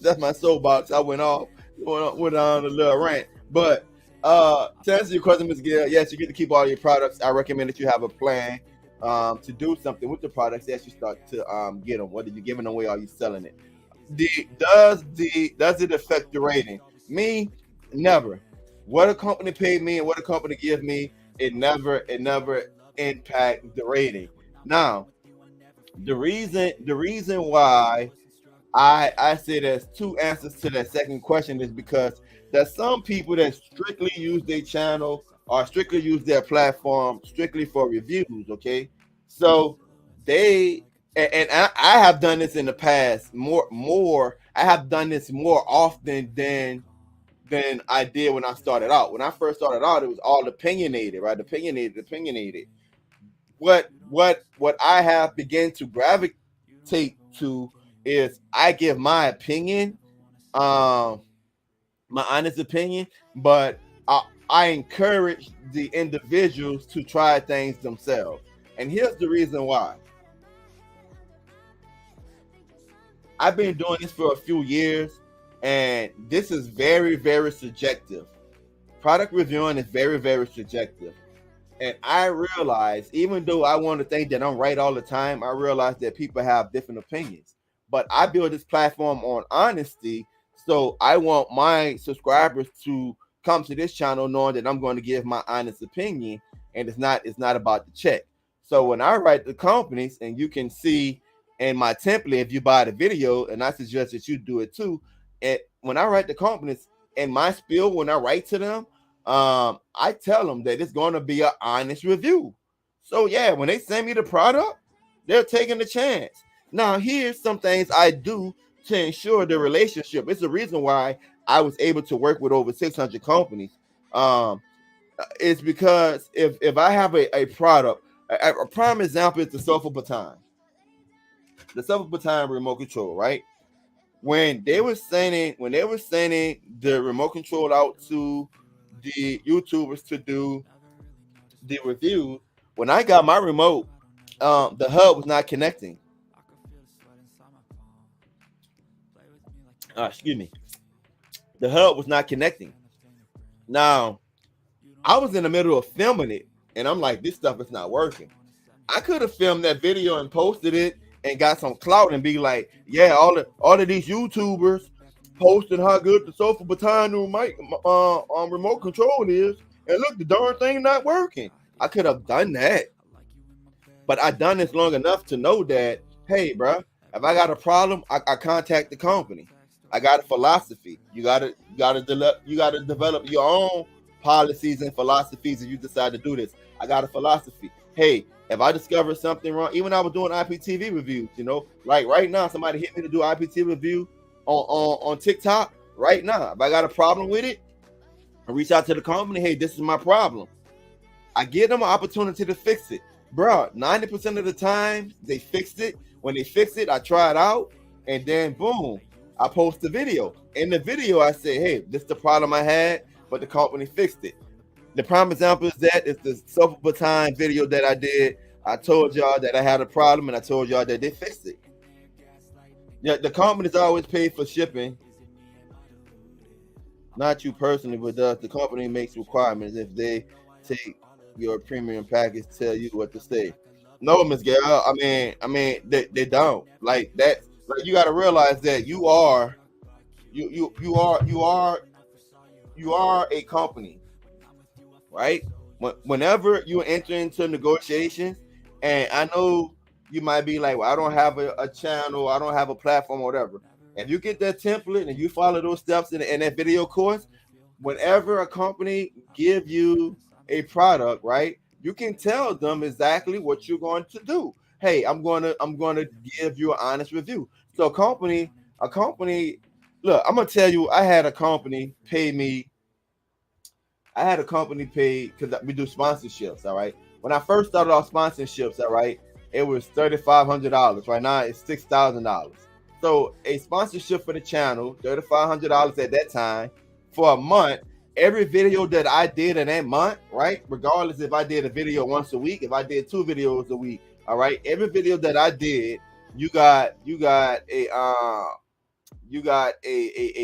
That's my soapbox. I went on a little rant. But to answer your question, Ms. Gill, yes, you get to keep all your products. I recommend that you have a plan to do something with the products as you start to get them, whether you're giving them away or you're selling it. Does it affect the rating? Me, never. What a company paid me and what a company give me, it never impact the rating. Now, the reason why I say there's two answers to that second question is because there's some people that strictly use their channel or strictly use their platform strictly for reviews. Okay, so they and I have done this in the past more. I have done this more often than I did when I started out. When I first started out, it was all opinionated, right? Opinionated. What I have begun to gravitate to is I give my opinion, um, my honest opinion, but I encourage the individuals to try things themselves. And here's the reason why. I've been doing this for a few years, and this is very, very subjective. Product reviewing is very, very subjective. And I realize, even though I want to think that I'm right all the time, I realize that people have different opinions. But I build this platform on honesty, so I want my subscribers to come to this channel knowing that I'm going to give my honest opinion, and it's not about the check. So when I write the companies, and you can see in my template if you buy the video, and I suggest that you do it too. And when I write the companies in my spiel, when I write to them, I tell them that it's going to be an honest review. So yeah, when they send me the product, they're taking the chance. Now, here's some things I do to ensure the relationship. It's the reason why I was able to work with over 600 companies. Um, it's because if I have a product, a prime example is the Sofa Baton. The Sofa Baton remote control, right? When they were sending the remote control out to the YouTubers to do the review, when I got my remote, the hub was not connecting. Excuse me. The hub was not connecting. Now, I was in the middle of filming it, and I'm like, this stuff is not working. I could have filmed that video and posted it and got some clout and be like, yeah, all of these YouTubers posting how good the Sofa Baton remote control is, and look, the darn thing not working. I could have done that, but I done this long enough to know that, hey, bro, if I got a problem, I contact the company. I got a philosophy. You gotta develop your own policies and philosophies if you decide to do this. I got a philosophy. Hey, if I discover something wrong, even I was doing IPTV reviews, like right now, somebody hit me to do IPTV review on TikTok right now. If I got a problem with it, I reach out to the company. Hey, this is my problem. I give them an opportunity to fix it. Bro, 90% of the time they fixed it. When they fix it, I try it out, and then boom, I post the video. In the video, I say, hey, this is the problem I had, but the company fixed it. The prime example is the Sofa Baton video that I did. I told y'all that I had a problem, and I told y'all that they fixed it. Yeah, the company's always paid for shipping. Not you personally, but the company makes requirements if they take your premium package, tell you what to say. No, Miss Gail. I mean, they don't like that. Like, you got to realize that you are a company, right? Whenever you enter into negotiations, and I know you might be like, well, I don't have a channel, I don't have a platform, or whatever. If you get that template and you follow those steps in that video course, whenever a company give you a product, right, you can tell them exactly what you're going to do. Hey, I'm going to give you an honest review. So a company, look, I'm gonna tell you, I had a company pay because we do sponsorships. All right. When I first started off sponsorships, all right, it was $3,500. Right now it's $6,000. So a sponsorship for the channel, $3,500 at that time for a month. Every video that I did in that month, right, regardless if I did a video once a week, if I did 2 videos a week, all right, every video that I did, you got a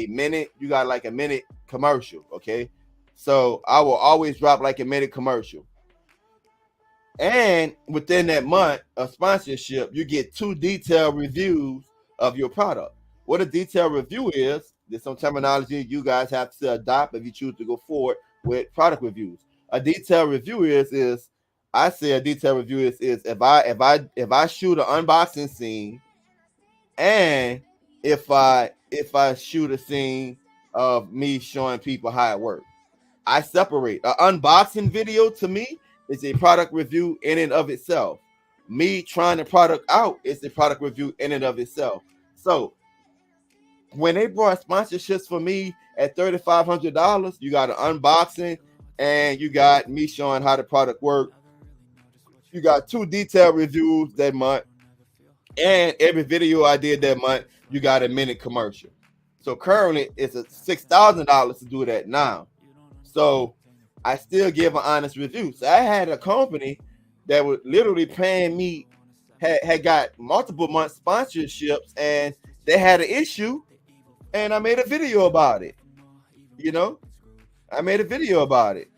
minute, you got like a minute commercial, okay? So I will always drop like a minute commercial. And within that month of sponsorship, you get 2 detailed reviews of your product. What a detailed review is, there's some terminology you guys have to adopt if you choose to go forward with product reviews. A detailed review is I say a detailed review is if I shoot an unboxing scene and if I shoot a scene of me showing people how it works. I separate. An unboxing video to me is a product review in and of itself. Me trying the product out is a product review in and of itself. So when they brought sponsorships for me at $3,500, you got an unboxing and you got me showing how the product works. You got 2 detailed reviews that month, and every video I did that month, you got a minute commercial. So currently it's a $6,000 to do that now. So I still give an honest review. So I had a company that was literally paying me, had got multiple month sponsorships, and they had an issue, and I made a video about it. You know, I made a video about it,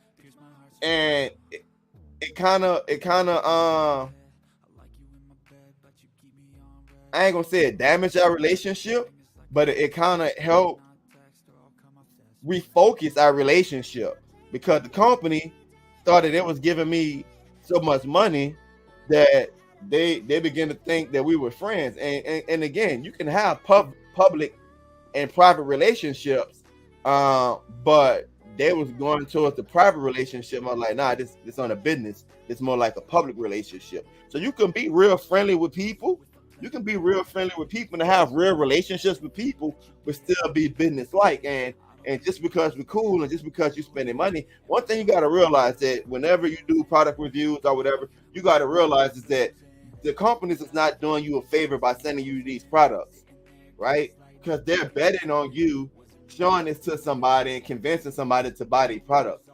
and it kind of I ain't gonna say it damaged our relationship, but it kind of helped refocus our relationship, because the company thought that it was giving me so much money that they began to think that we were friends. And again, you can have public and private relationships, but they was going towards the private relationship. I'm like, nah, this on a business. It's more like a public relationship. So you can be real friendly with people. You can be real friendly with people and have real relationships with people, but still be business-like. And just because we're cool and just because you're spending money, one thing you got to realize that whenever you do product reviews or whatever, you got to realize is that the companies is not doing you a favor by sending you these products, right? Because they're betting on you showing this to somebody and convincing somebody to buy these products.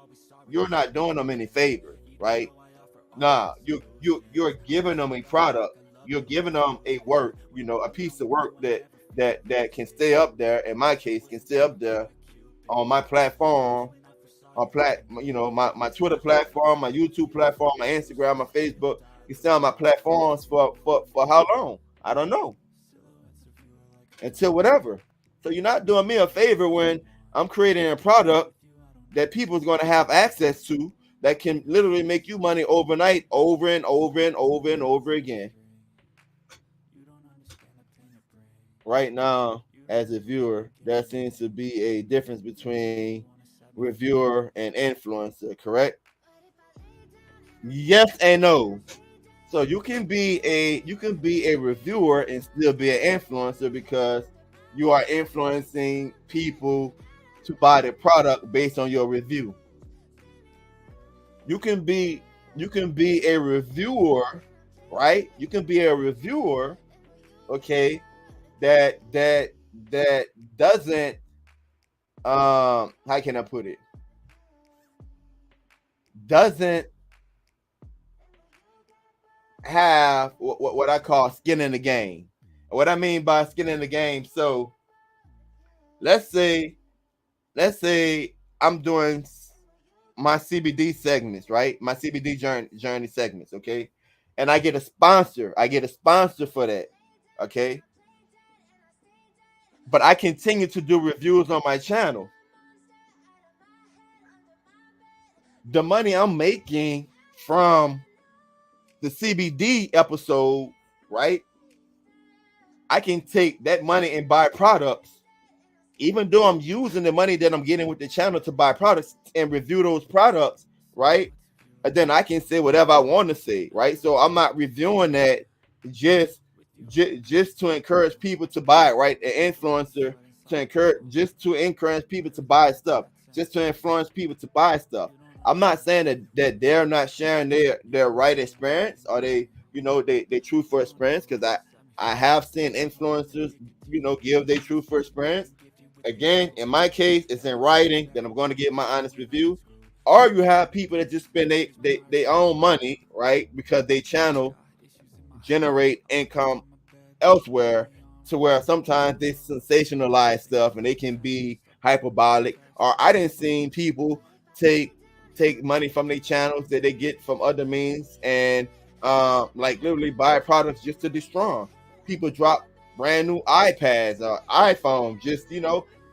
You're not doing them any favors, right? Nah, you're giving them a product. You're giving them a work, a piece of work that can stay up there. In my case, can stay up there on my platform, my Twitter platform, my YouTube platform, my Instagram, my Facebook. You stay on my platforms for how long? I don't know. Until whatever. So you're not doing me a favor when I'm creating a product that people is going to have access to that can literally make you money overnight, over and over and over and over again. Right now, as a viewer, there seems to be a difference between reviewer and influencer, correct? Yes and no. So you can be a reviewer and still be an influencer, because you are influencing people to buy the product based on your review. You can be a reviewer, right? You can be a reviewer, okay, that doesn't how can I put it? Doesn't have what I call skin in the game. What I mean by skin in the game, so let's say I'm doing my CBD segments, right? My CBD journey segments, okay? And I get a sponsor. For that, okay? But I continue to do reviews on my channel. The money I'm making from the CBD episode, right? I can take that money and buy products, even though I'm using the money that I'm getting with the channel to buy products and review those products, right? And then I can say whatever I want to say, right? So I'm not reviewing that just to encourage people to buy it, right? An influencer to encourage people to buy stuff, just to influence people to buy stuff. I'm not saying that they're not sharing their right experience or they truthful experience, because I have seen influencers, give their truthful experience. Again, in my case, it's in writing, then I'm going to get my honest review. Or you have people that just spend their own money, right? Because they channel generate income elsewhere, to where sometimes they sensationalize stuff and they can be hyperbolic. Or I didn't see people take money from their channels that they get from other means and like literally buy products just to destroy them. People drop brand new iPads or iPhones, just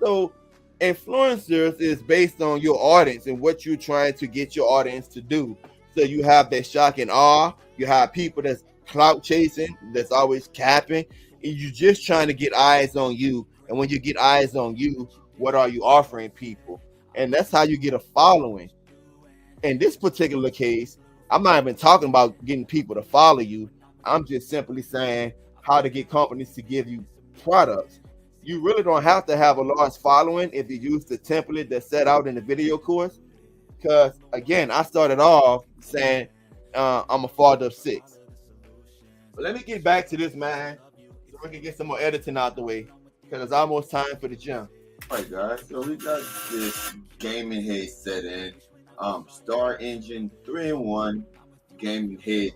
so influencers is based on your audience and what you're trying to get your audience to do. So you have that shock and awe, you have people that's clout chasing, that's always capping, You're just trying to get eyes on you. And when you get eyes on you, what are you offering people? And that's how you get a following. In this particular case, I'm not even talking about getting people to follow you. I'm just simply saying how to get companies to give you products. You really don't have to have a large following if you use the template that's set out in the video course. Because again, I started off saying I'm a father of 6. But let me get back to this, man, so we can get some more editing out the way, because it's almost time for the gym. All right, guys. So we got this gaming headset in. Star Engine 3-in-1 gaming head.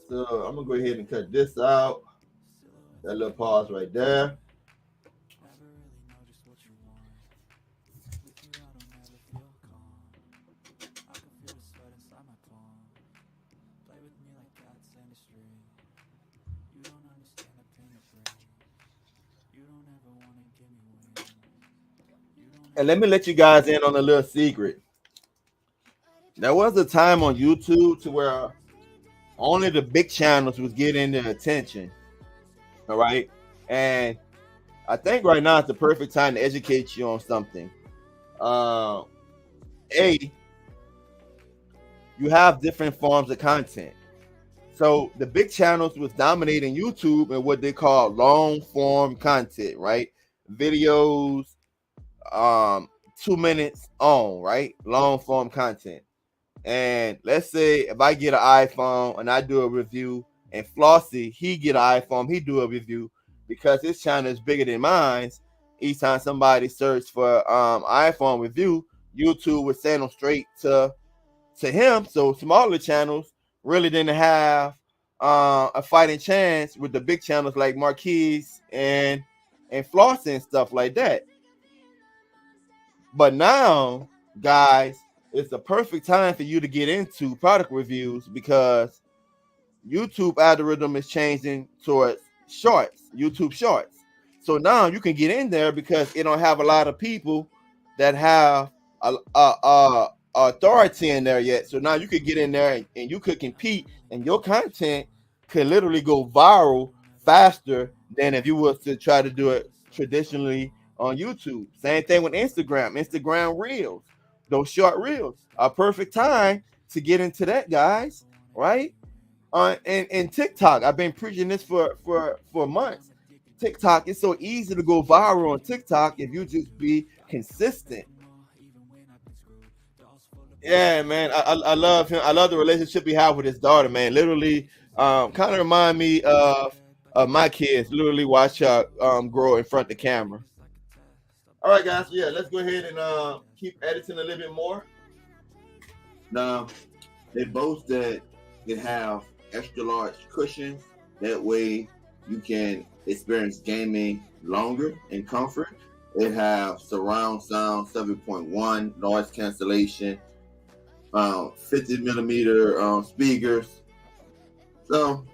So I'm gonna go ahead and cut this out. That little pause right there. And let me let you guys in on a little secret. There was a time on YouTube to where only the big channels was getting the attention. All right. And I think right now it's the perfect time to educate you on something. You have different forms of content. So the big channels was dominating YouTube and what they call long form content, right? Videos, 2 minutes on, right? Long form content. And let's say if I get an iPhone and I do a review, and Flossie, he get an iPhone, he do a review, because his channel is bigger than mine. Each time somebody search for iPhone review, YouTube would send them straight to him. So smaller channels really didn't have a fighting chance with the big channels like Marquise and Flossie and stuff like that. But now, guys, it's the perfect time for you to get into product reviews, because YouTube algorithm is changing towards shorts, YouTube shorts. So now you can get in there because it don't have a lot of people that have a authority in there yet. So now you could get in there and you could compete, and your content could literally go viral faster than if you was to try to do it traditionally on YouTube. Same thing with Instagram Reels. Those short reels, a perfect time to get into that, guys, right? And TikTok, I've been preaching this for months. TikTok, it's so easy to go viral on TikTok if you just be consistent. Yeah, man, I love him. I love the relationship he have with his daughter, man. Literally, kind of remind me of my kids. Literally watch her grow in front of the camera. All right, guys. Yeah, let's go ahead and keep editing a little bit more. Now, they boast that they have extra large cushions. That way, you can experience gaming longer in comfort. They have surround sound 7.1, noise cancellation, 50 millimeter speakers. So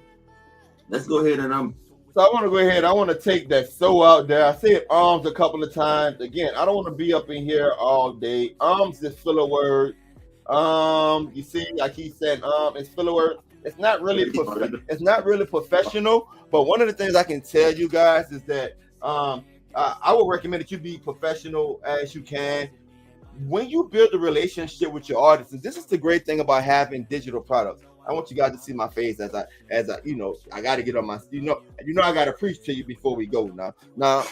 let's go ahead and So I want to go ahead. I want to take that "so" out there. I said arms a couple of times. Again, I don't want to be up in here all day. Arms is filler word. You see, I keep saying it's filler word. It's not really professional. But one of the things I can tell you guys is that I would recommend that you be professional as you can. When you build a relationship with your audience, and this is the great thing about having digital products. I want you guys to see my face as I I got to get on my I got to preach to you before we go now. Now,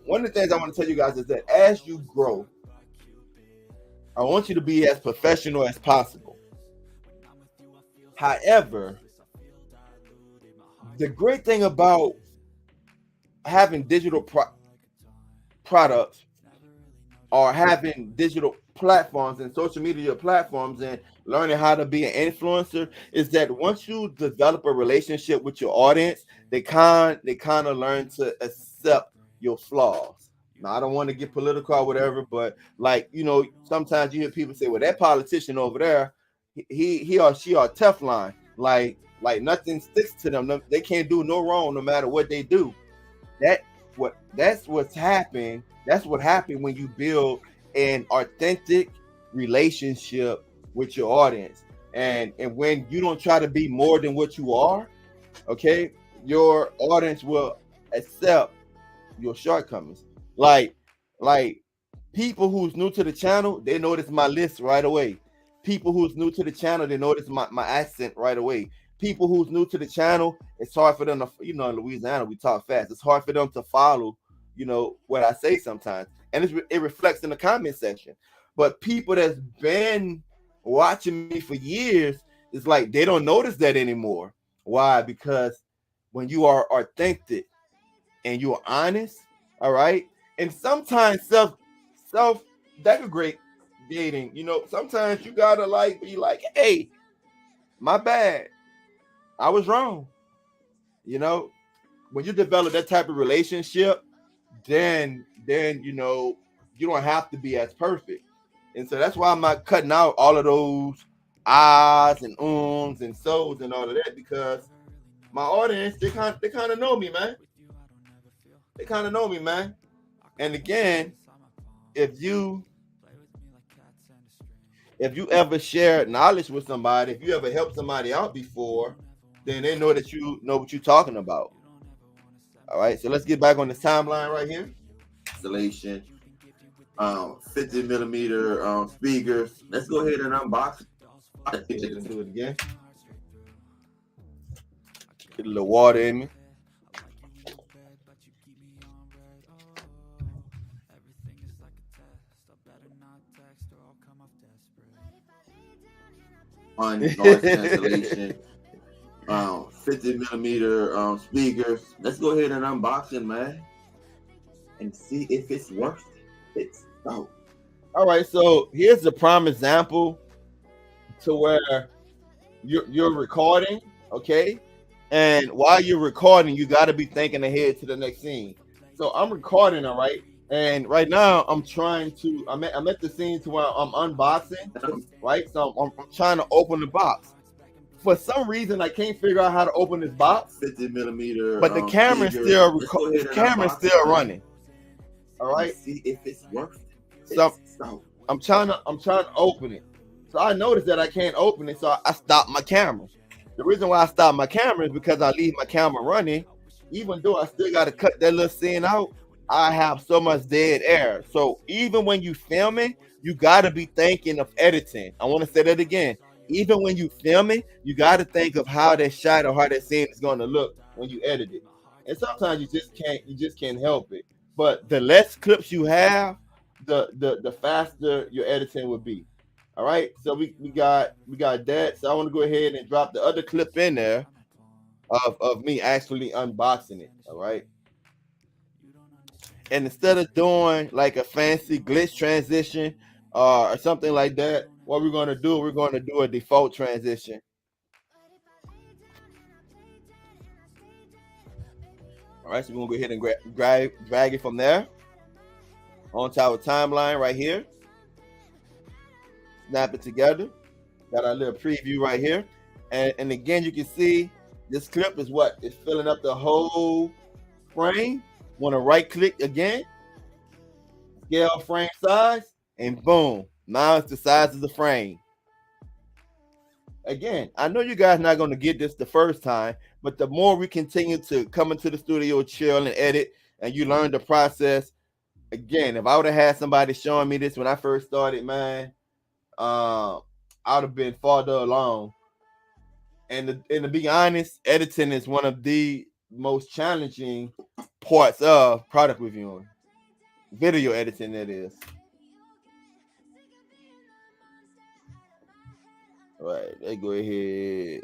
one of the things I want to tell you guys is that as you grow, I want you to be as professional as possible. However, the great thing about having digital products or having digital platforms and social media platforms and learning how to be an influencer is that once you develop a relationship with your audience, they kind of learn to accept your flaws. Now, I don't want to get political or whatever, but sometimes you hear people say, well, that politician over there, he or she are Teflon, like nothing sticks to them. They can't do no wrong no matter what they do. That's what's happened. That's what happened when you build an authentic relationship with your audience, and when you don't try to be more than what you are. Okay, your audience will accept your shortcomings. Like people who's new to the channel, they notice my list right away. People who's new to the channel, they notice my accent right away. People who's new to the channel, it's hard for them to, in Louisiana, we talk fast. It's hard for them to follow, what I say sometimes. And it reflects in the comment section. But people that's been watching me for years, it's like they don't notice that anymore. Why? Because when you are authentic and you are honest, all right, and sometimes self degradating, sometimes you gotta be like, hey, my bad, I was wrong. When you develop that type of relationship, then you don't have to be as perfect. And so that's why I'm not cutting out all of those ahs and ums and so's and all of that, because my audience, they kind of know me, man. They kind of know me, man. And again, if you ever share knowledge with somebody, if you ever helped somebody out before, then they know that you know what you're talking about. All right, so let's get back on this timeline right here. Installation, 50 millimeter speakers. Let's go ahead and unbox it. Let's do it again. Get a little water in me. On noise cancellation, 50 millimeter speakers. Let's go ahead and unbox it, man, and see if it's worth it. All right, so here's the prime example to where you're recording, okay? And while you're recording, you got to be thinking ahead to the next scene. So I'm recording, all right? And right now I'm at the scene to where I'm unboxing, right? So I'm trying to open the box. For some reason, I can't figure out how to open this box. 50 millimeter, but the camera's still running. All right. See if it's worth it. So I'm trying to open it. So I noticed that I can't open it, so I stopped my camera. The reason why I stopped my camera is because I leave my camera running, even though I still got to cut that little scene out. I have so much dead air. So even when you filming, you got to be thinking of editing. I want to say that again. Even when you filming, you got to think of how that shot or how that scene is going to look when you edit it. And sometimes you just can't help it. But the less clips you have, the faster your editing would be. All right. So we got that. So I want to go ahead and drop the other clip in there of me actually unboxing it. All right. And instead of doing like a fancy glitch transition or something like that, what we're going to do a default transition. All right, so we're going to go ahead and drag it from there onto our timeline right here. Snap it together. Got our little preview right here. And again, you can see this clip is what? It's filling up the whole frame. Want to right click again, scale frame size, and boom, now it's the size of the frame. Again, I know you guys not going to get this the first time, but the more we continue to come into the studio, chill and edit, and you learn the process. Again, if I would have had somebody showing me this when I first started, man, I would have been farther along. And to be honest, editing is one of the most challenging parts of product reviewing, video editing, that is. All right, let's go ahead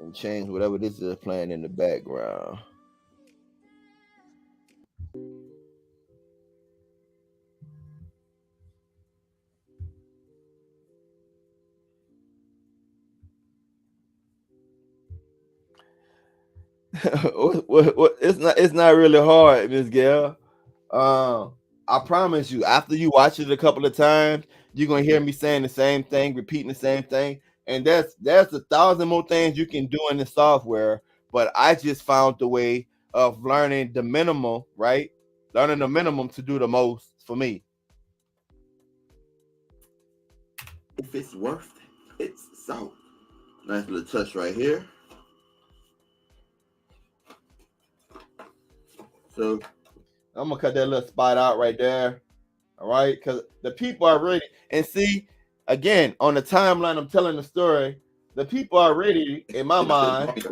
and change whatever this is playing in the background. It's not really hard, Miss Gail. I promise you, after you watch it a couple of times, you're gonna hear me saying the same thing, repeating the same thing. And there's 1,000 more things you can do in the software, but I just found the way of learning the minimum, right? Learning the minimum to do the most for me. If it's worth it, it's so. Nice little touch right here. So I'm gonna cut that little spot out right there. All right, because the people are ready. And see, again, on the timeline, I'm telling the story. The people are ready in my mind.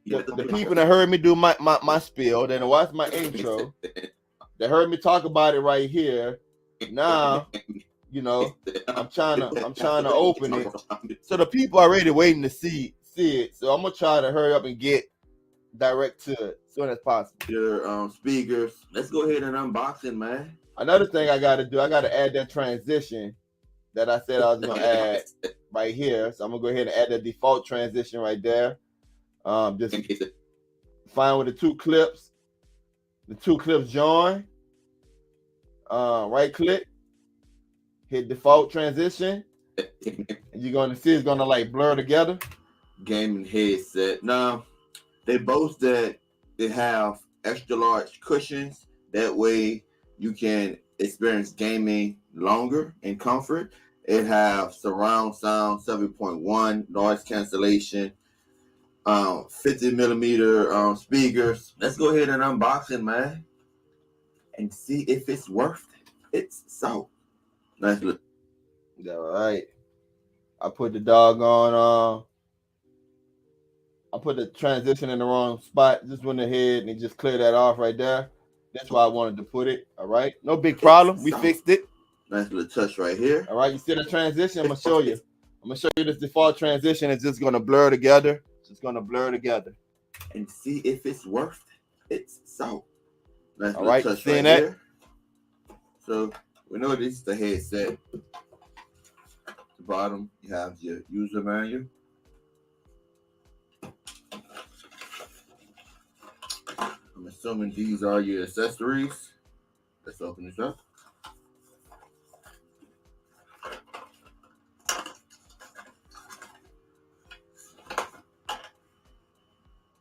The people that heard me do my spiel, then watched my intro, they heard me talk about it right here. Now, I'm trying to open it. So the people are already waiting to see it. So I'm gonna try to hurry up and get direct to it as soon as possible. Your speakers. Let's go ahead and unbox it, man. Another thing I gotta do, I gotta add that transition that I said I was gonna add right here. So I'm gonna go ahead and add the default transition right there. Just find with the two clips join. Right click, hit default transition, and you're gonna see it's gonna like blur together. Gaming headset. Now they boast that they have extra large cushions. That way you can experience gaming longer in comfort. It have surround sound 7.1, noise cancellation, 50 millimeter speakers. Let's go ahead and unbox it, man, and see if it's worth it. It's so. Let's look. All right. I put the doggone I put the transition in the wrong spot. Just went ahead and just clear that off right there. That's why I wanted to put it. All right. No big problem. We fixed it. Nice little touch right here. All right. You see the transition? I'm gonna show you. This default transition. It's just gonna blur together. And see if it's worth it. It's so. Nice all right. Touch seeing right that? Here. So we know this is the headset. At the bottom, you have your user manual. I'm assuming these are your accessories. Let's open this up.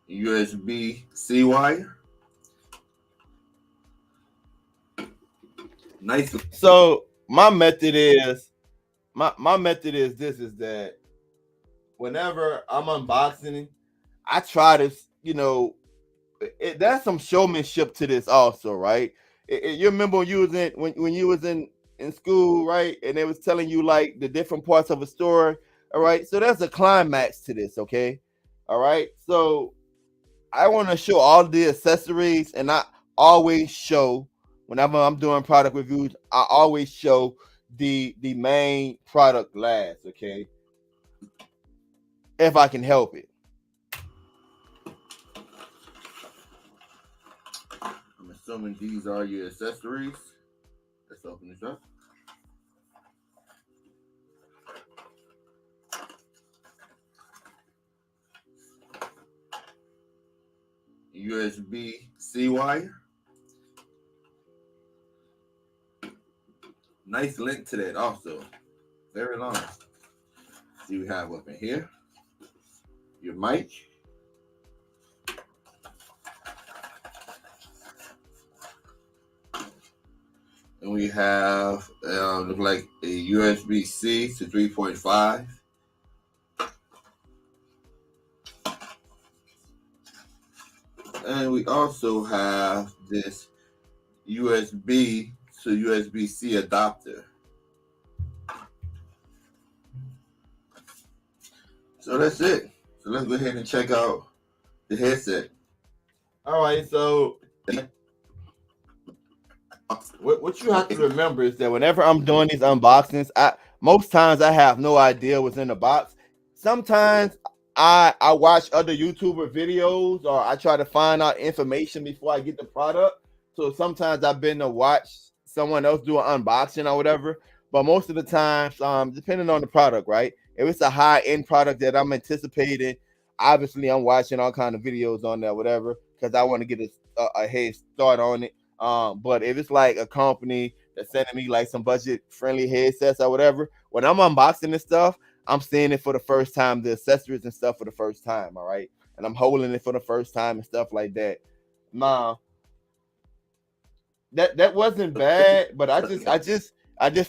USB-C wire. Nice. So my method is this is that whenever I'm unboxing, I try to, there's some showmanship to this also, right? You remember when you was in school, right? And they was telling you like the different parts of a story, all right? So there's a climax to this, okay? All right. So I want to show all the accessories, and I always show whenever I'm doing product reviews, I always show the main product last, okay? If I can help it. I'm assuming these are your accessories. Let's open this up. USB-C wire. Nice link to that also. Very long. See, we have up in here your mic. And we have look like a USB-C to 3.5. And we also have this USB to USB-C adapter. So that's it. So let's go ahead and check out the headset. All right, so what you have to remember is that whenever I'm doing these unboxings, most times I have no idea what's in the box. Sometimes I watch other YouTuber videos, or I try to find out information before I get the product. So sometimes I've been to watch someone else do an unboxing or whatever. But most of the times, depending on the product, right? If it's a high-end product that I'm anticipating, obviously I'm watching all kind of videos on that, whatever, because I want to get a head start on it. But if it's like a company that's sending me like some budget-friendly headsets or whatever, when I'm unboxing this stuff, I'm seeing it for the first time, the accessories and stuff for the first time, all right? And I'm holding it for the first time and stuff like that. Now, that wasn't bad, but I just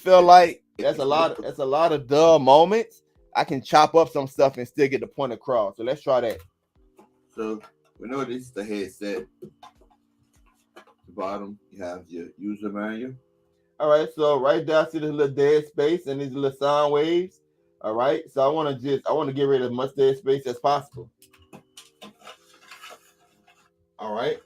feel like that's a lot of dull moments. I can chop up some stuff and still get the point across. So let's try that. So we know this is the headset. the bottom, you have your user manual. All right, so right there, I see this little dead space and these little sound waves. All right, so I want to get rid of as much dead space as possible. All right.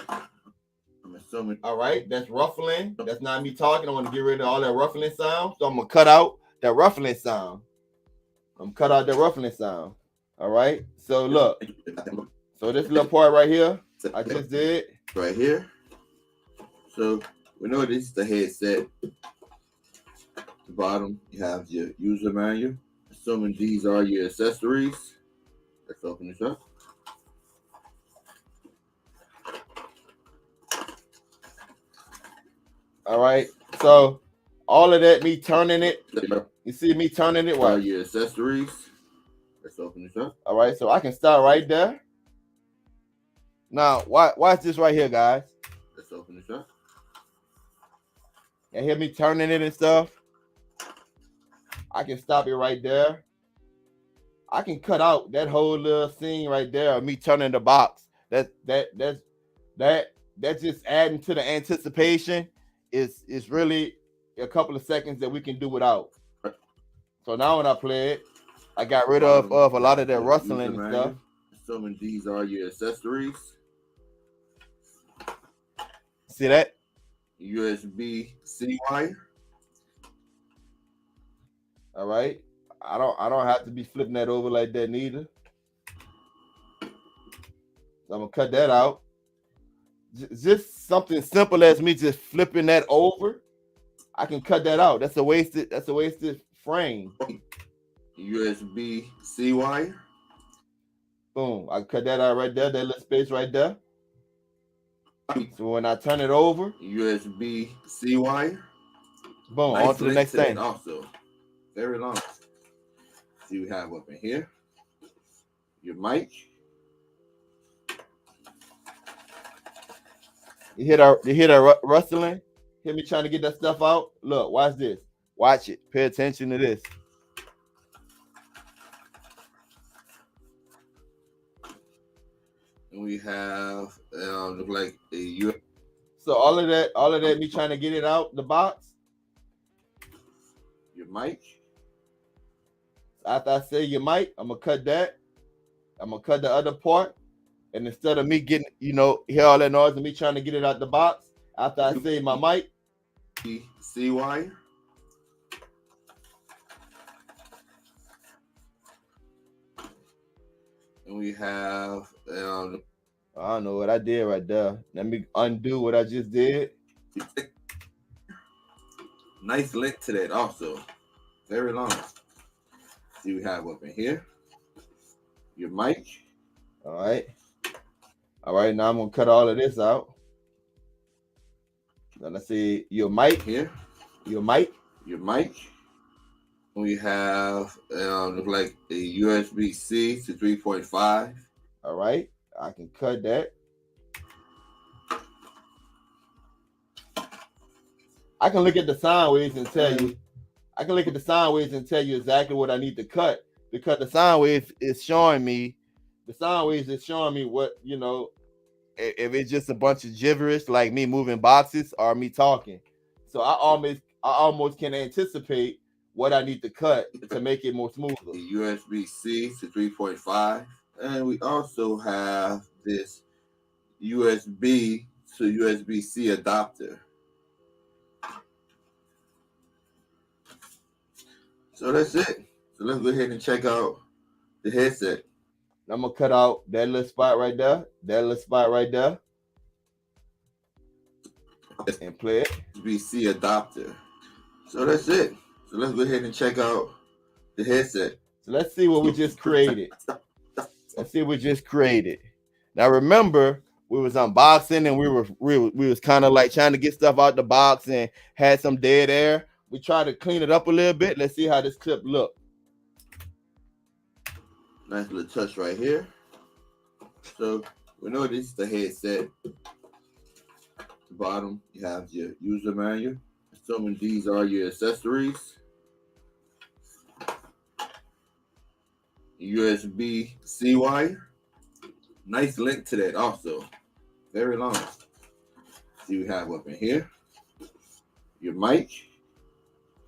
I'm assuming. All right, that's ruffling. That's not me talking. I want to get rid of all that ruffling sound. So I'm gonna cut out that ruffling sound. All right. So look. So this little part right here, I just did. Right here. So we know this is the headset. The bottom, you have your user manual. Assuming these are your accessories. Let's open this up. All right. So all of that, me turning it. You see me turning it? What are your accessories? Let's open this up. All right. So I can start right there. Now, watch this right here, guys. Let's open this up. You hear me turning it and stuff? I can stop it right there. I can cut out that whole little scene right there of me turning the box. That's just adding to the anticipation. It's really a couple of seconds that we can do without. So now when I play it, I got rid of a lot of that rustling and stuff. Assuming these are your accessories. See that? USB-C wire. All right. I don't have to be flipping that over like that neither. So I'm gonna cut that out. Just something simple as me just flipping that over. I can cut that out. That's a wasted frame. USB-C wire. Boom. I cut that out right there. That little space right there. So when I turn it over, USB-C wire. Boom. Nice, on to the next thing. Also, very long. See, we have up in here your mic. You hear that rustling? Hear me trying to get that stuff out? Look, watch this. Watch it. Pay attention to this. And we have look like a U. So all of that, me trying to get it out the box. Your mic. After I say your mic, I'm gonna cut that. I'm gonna cut the other part, and instead of me getting, hear all that noise and me trying to get it out the box, after I say my mic, C wire. And we have I don't know what I did right there. Let me undo what I just did. Nice link to that also. Very long. See, we have up in here your mic. All right. Now I'm gonna cut all of this out. Then I see your mic here. Your mic. We have look like a USB-C to 3.5. All right. I can cut that. I can look at the sound waves and tell you. Exactly what I need to cut, because the sound wave is showing me. What, if it's just a bunch of gibberish like me moving boxes or me talking. So I almost can anticipate what I need to cut to make it more smoother. The USB-C to 3.5. And we also have this USB to USB-C adapter. So that's it. So let's go ahead and check out the headset. I'm going to cut out that little spot right there. And play it. USB-C adapter. So that's it. So let's go ahead and check out the headset. So let's see what we just created. Now remember, we was unboxing and we was kind of like trying to get stuff out the box and had some dead air. We tried to clean it up a little bit. Let's see how this clip look. Nice little touch right here. So we know this is the headset. At the bottom, you have your user manual. Assuming these are your accessories. USB-C wire. Nice link to that also. Very long. See, we have up in here your mic.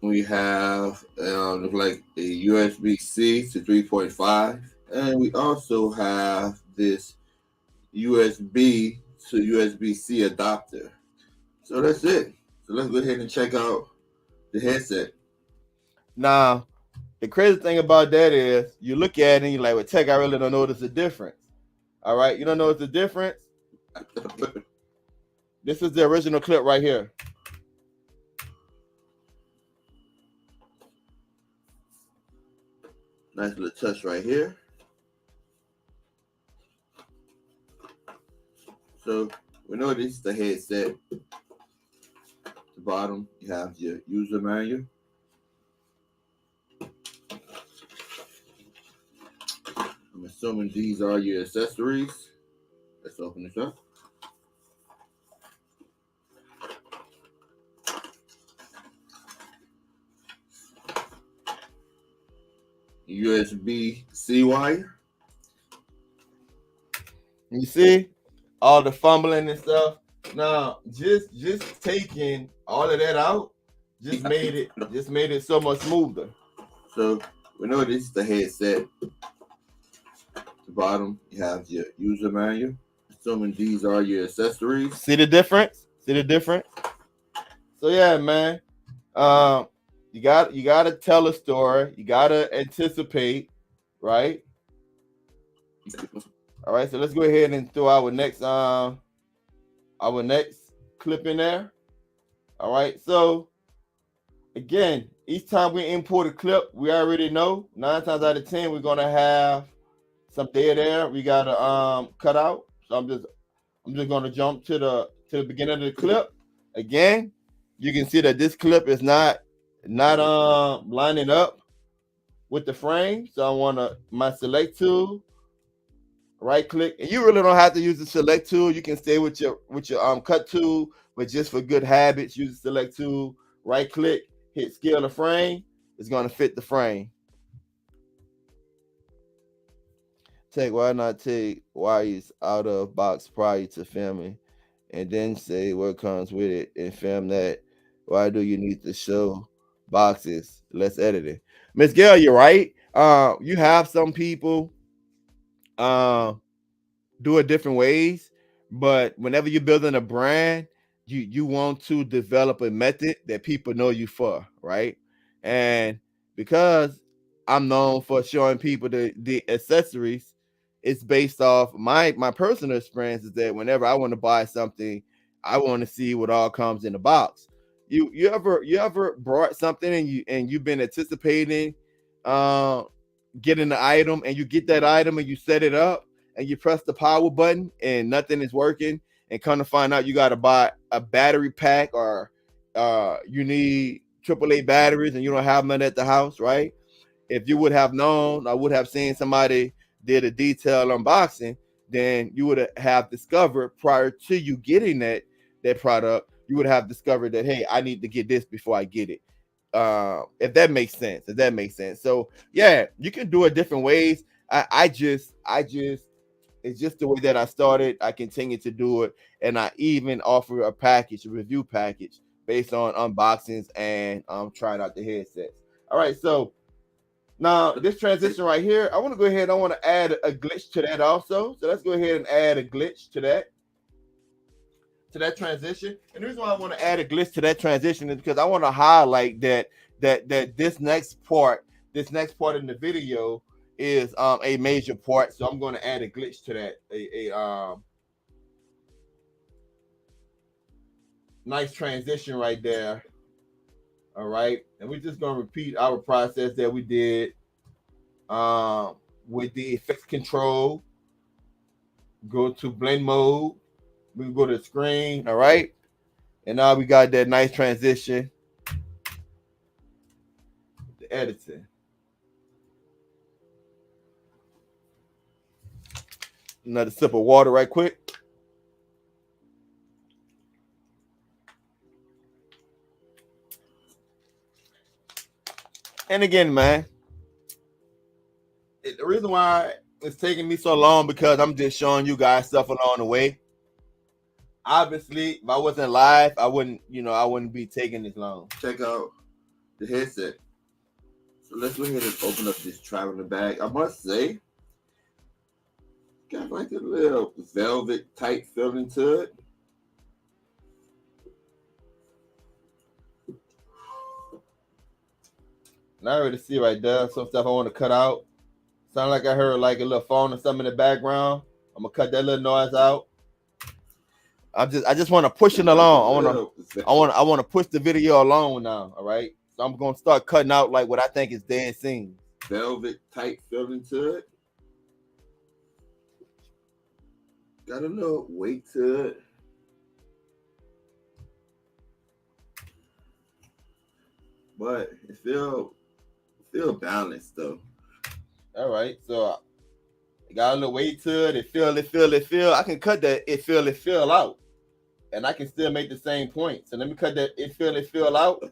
We have look like a USB-C to 3.5, and we also have this USB to USB-C adapter. So that's it. So let's go ahead and check out the headset. Now, the crazy thing about that is you look at it and you're like, well, Tech, I really don't notice the difference. All right, you don't notice the difference? This is the original clip right here. Nice little touch right here. So we know this is the headset. At the bottom, you have your user manual. I'm assuming these are your accessories. Let's open this up. USB-C wire. You see all the fumbling and stuff. Now, just taking all of that out just made it so much smoother. So we know this is the headset. At the bottom, you have your user manual. Assuming these are your accessories. See the difference? See the difference? So yeah, man. You gotta tell a story. You gotta anticipate, right? All right, so let's go ahead and throw our next clip in there. All right, so again, each time we import a clip, we already know 9 times out of 10 we're gonna have some dead air we gotta cut out. So I'm just gonna jump to the beginning of the clip. Again, you can see that this clip is not lining up with the frame. So I want my select tool, right click, and you really don't have to use the select tool. You can stay with your cut tool, but just for good habits, use the select tool, right click, hit scale the frame. It's gonna fit the frame. Why not take wires out of box prior to filming and then say what comes with it and film that? Why do you need to show boxes? Let's edit it. Miss Gail, you're right. You have some people do it different ways, but whenever you're building a brand, you want to develop a method that people know you for, right? And because I'm known for showing people the accessories, it's based off my personal experience is that whenever I want to buy something, I want to see what all comes in the box. You ever brought something and you've been anticipating getting the item, and you get that item and you set it up and you press the power button and nothing is working, and come to find out you got to buy a battery pack, or you need AAA batteries and you don't have them at the house, right? If you would have known, I would have seen somebody did a detailed unboxing, then you would have discovered prior to you getting that product, you would have discovered that, hey, I need to get this before I get it. If that makes sense. So yeah, you can do it different ways. I just it's just the way that I started. I continue to do it, and I even offer a review package based on unboxings and trying out the headsets. All right, so now this transition right here, I want to go ahead. I want to add a glitch to that also. So let's go ahead and add a glitch to that transition. And the reason why I want to add a glitch to that transition is because I want to highlight that this next part in the video is a major part. So I'm going to add a glitch to that. A nice transition right there. All right, and we're just gonna repeat our process that we did with the effects control. Go to blend mode. We go to screen. All right, and now we got that nice transition. The editing. Another sip of water, right quick. And again, man, the reason why it's taking me so long because I'm just showing you guys stuff along the way. obviously, if I wasn't live, I wouldn't be taking this long. Check out the headset. So let's go ahead and open up this traveling bag. I must say, got like a little velvet type feeling to it. And I already see right there some stuff I want to cut out. Sound like I heard like a little phone or something in the background. I'm gonna cut that little noise out. I just want to push it along. I want to push the video along now. All right. So I'm gonna start cutting out like what I think is dead scenes. Velvet type feeling to it. Got a little weight to it. But it feel balanced though. All right. So it got a little weight to it. It feel. I can cut that it feel out. And I can still make the same point. So let me cut that it feel out.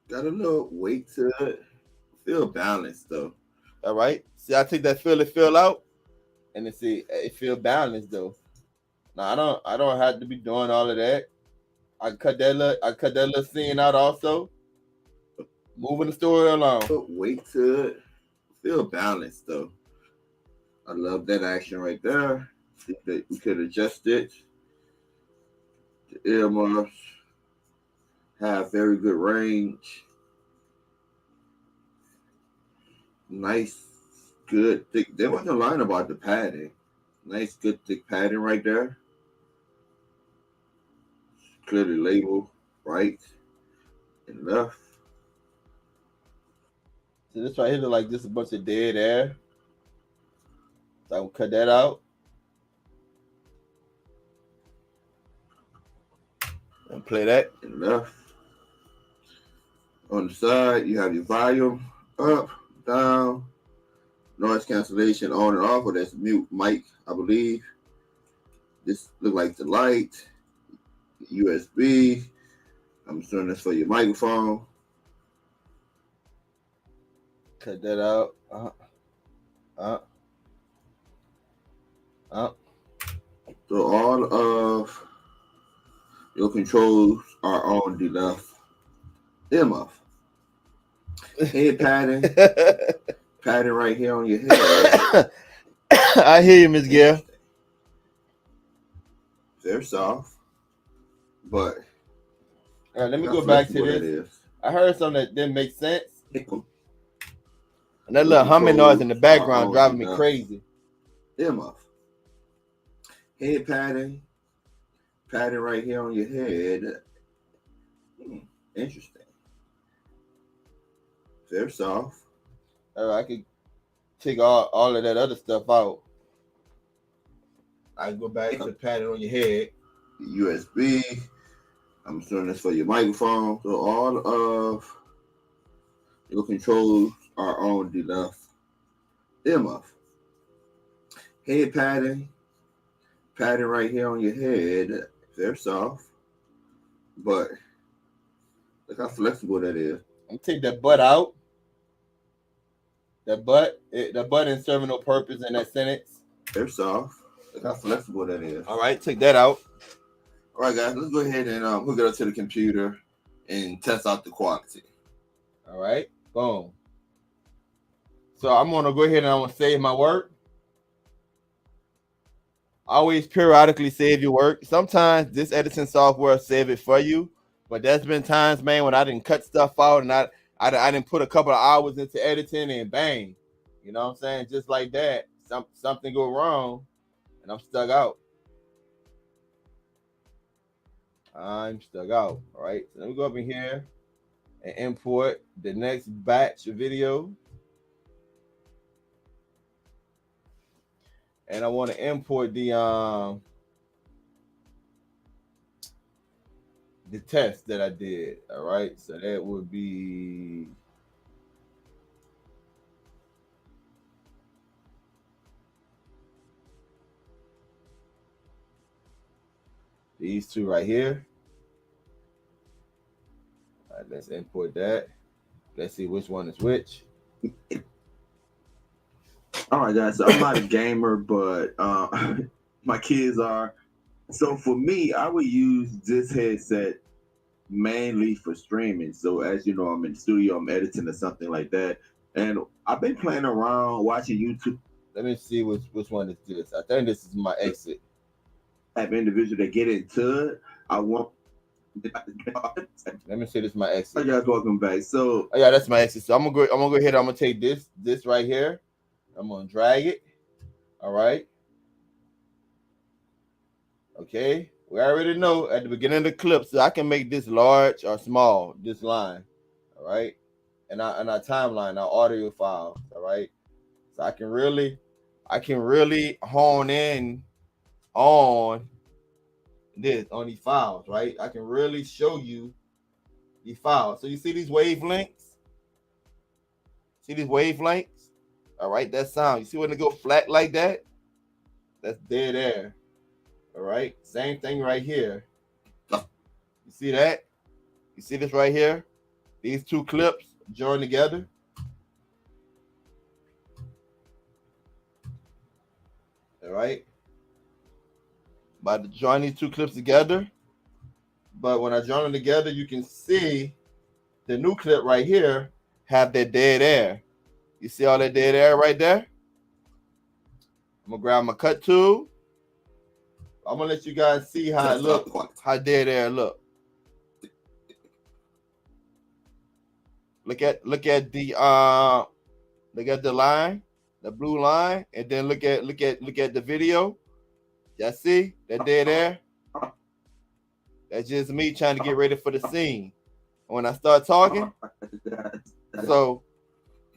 Got a little weight to it. Feel balanced though. All right. See, I take that feel out, and then see it feel balanced though. Now I don't have to be doing all of that. I cut that little scene out also. Moving the story along. Weight to it. Feel balanced though. I love that action right there. Think that we could adjust it. The earmuffs have very good range. Nice, good, thick. There wasn't a line about the padding. Nice, good, thick padding right there. Clearly labeled right and left. So this right here look like just a bunch of dead air. So I'm gonna cut that out. And play that. And left. On the side, you have your volume up, down, noise cancellation on and off, or that's mute mic, I believe. This look like the light, USB. I'm assuming that's for your microphone. Cut that out. So all of your controls are on the left earmuff. Head padding. Padding right here on your head. I hear you, Miss Gail. They're soft, but all right, let me go back to this. I heard something that didn't make sense. And that little humming noise in the background driving me crazy. Earmuff. Head padding. Padding right here on your head. Interesting. They're soft. All right, I could take all of that other stuff out. I can go back to the padding on your head. USB. I'm assuming that's for your microphone. So all of your controls are on the left earmuff. Head padding. Padding right here on your head. They're soft. But look how flexible that is. I'm take that butt out. The butt ain't serving no purpose in that sentence. They're soft. Look how flexible that is. All right, take that out. All right, guys, let's go ahead and hook it up to the computer and test out the quality. All right, boom. So I'm gonna go ahead and I'm gonna save my work. Always periodically save your work. Sometimes this editing software save it for you, but there's been times, man, when I didn't cut stuff out and I didn't put a couple of hours into editing and bang, you know what I'm saying? Just like that, something go wrong, and I'm stuck out. I'm stuck out. All right, so let me go up in here and import the next batch of video. And I want to import the test that I did. All right, so that would be these two right here. All right, let's import that. Let's see which one is which. All right, guys. So I'm not a gamer, but my kids are. So for me, I would use this headset mainly for streaming. So as you know, I'm in the studio, I'm editing or something like that, and I've been playing around watching YouTube. Let me see which one is this. I think this is my exit. Have individuals that get into it. I want. Let me see, this is my exit. Hey guys, welcome back. So Oh yeah, that's my exit. So I'm gonna go ahead. I'm gonna take this right here. I'm gonna drag it. All right. Okay. We already know at the beginning of the clip, so I can make this large or small. This line. All right. And our timeline, our audio files. All right. So I can really hone in on this, on these files, right? I can really show you the files. So you see these wavelengths? See these wavelengths? All right, that sound. You see when it go flat like that? That's dead air. All right, same thing right here. You see that? You see this right here? These two clips join together. All right. By join these two clips together. But when I join them together, you can see the new clip right here have that dead air. You see all that dead air right there? I'm gonna grab my cut tool. I'm gonna let you guys see how it looks, how dead air look. Look at the line, the blue line, and then look at the video. Y'all see that dead air? That's just me trying to get ready for the scene. When I start talking, so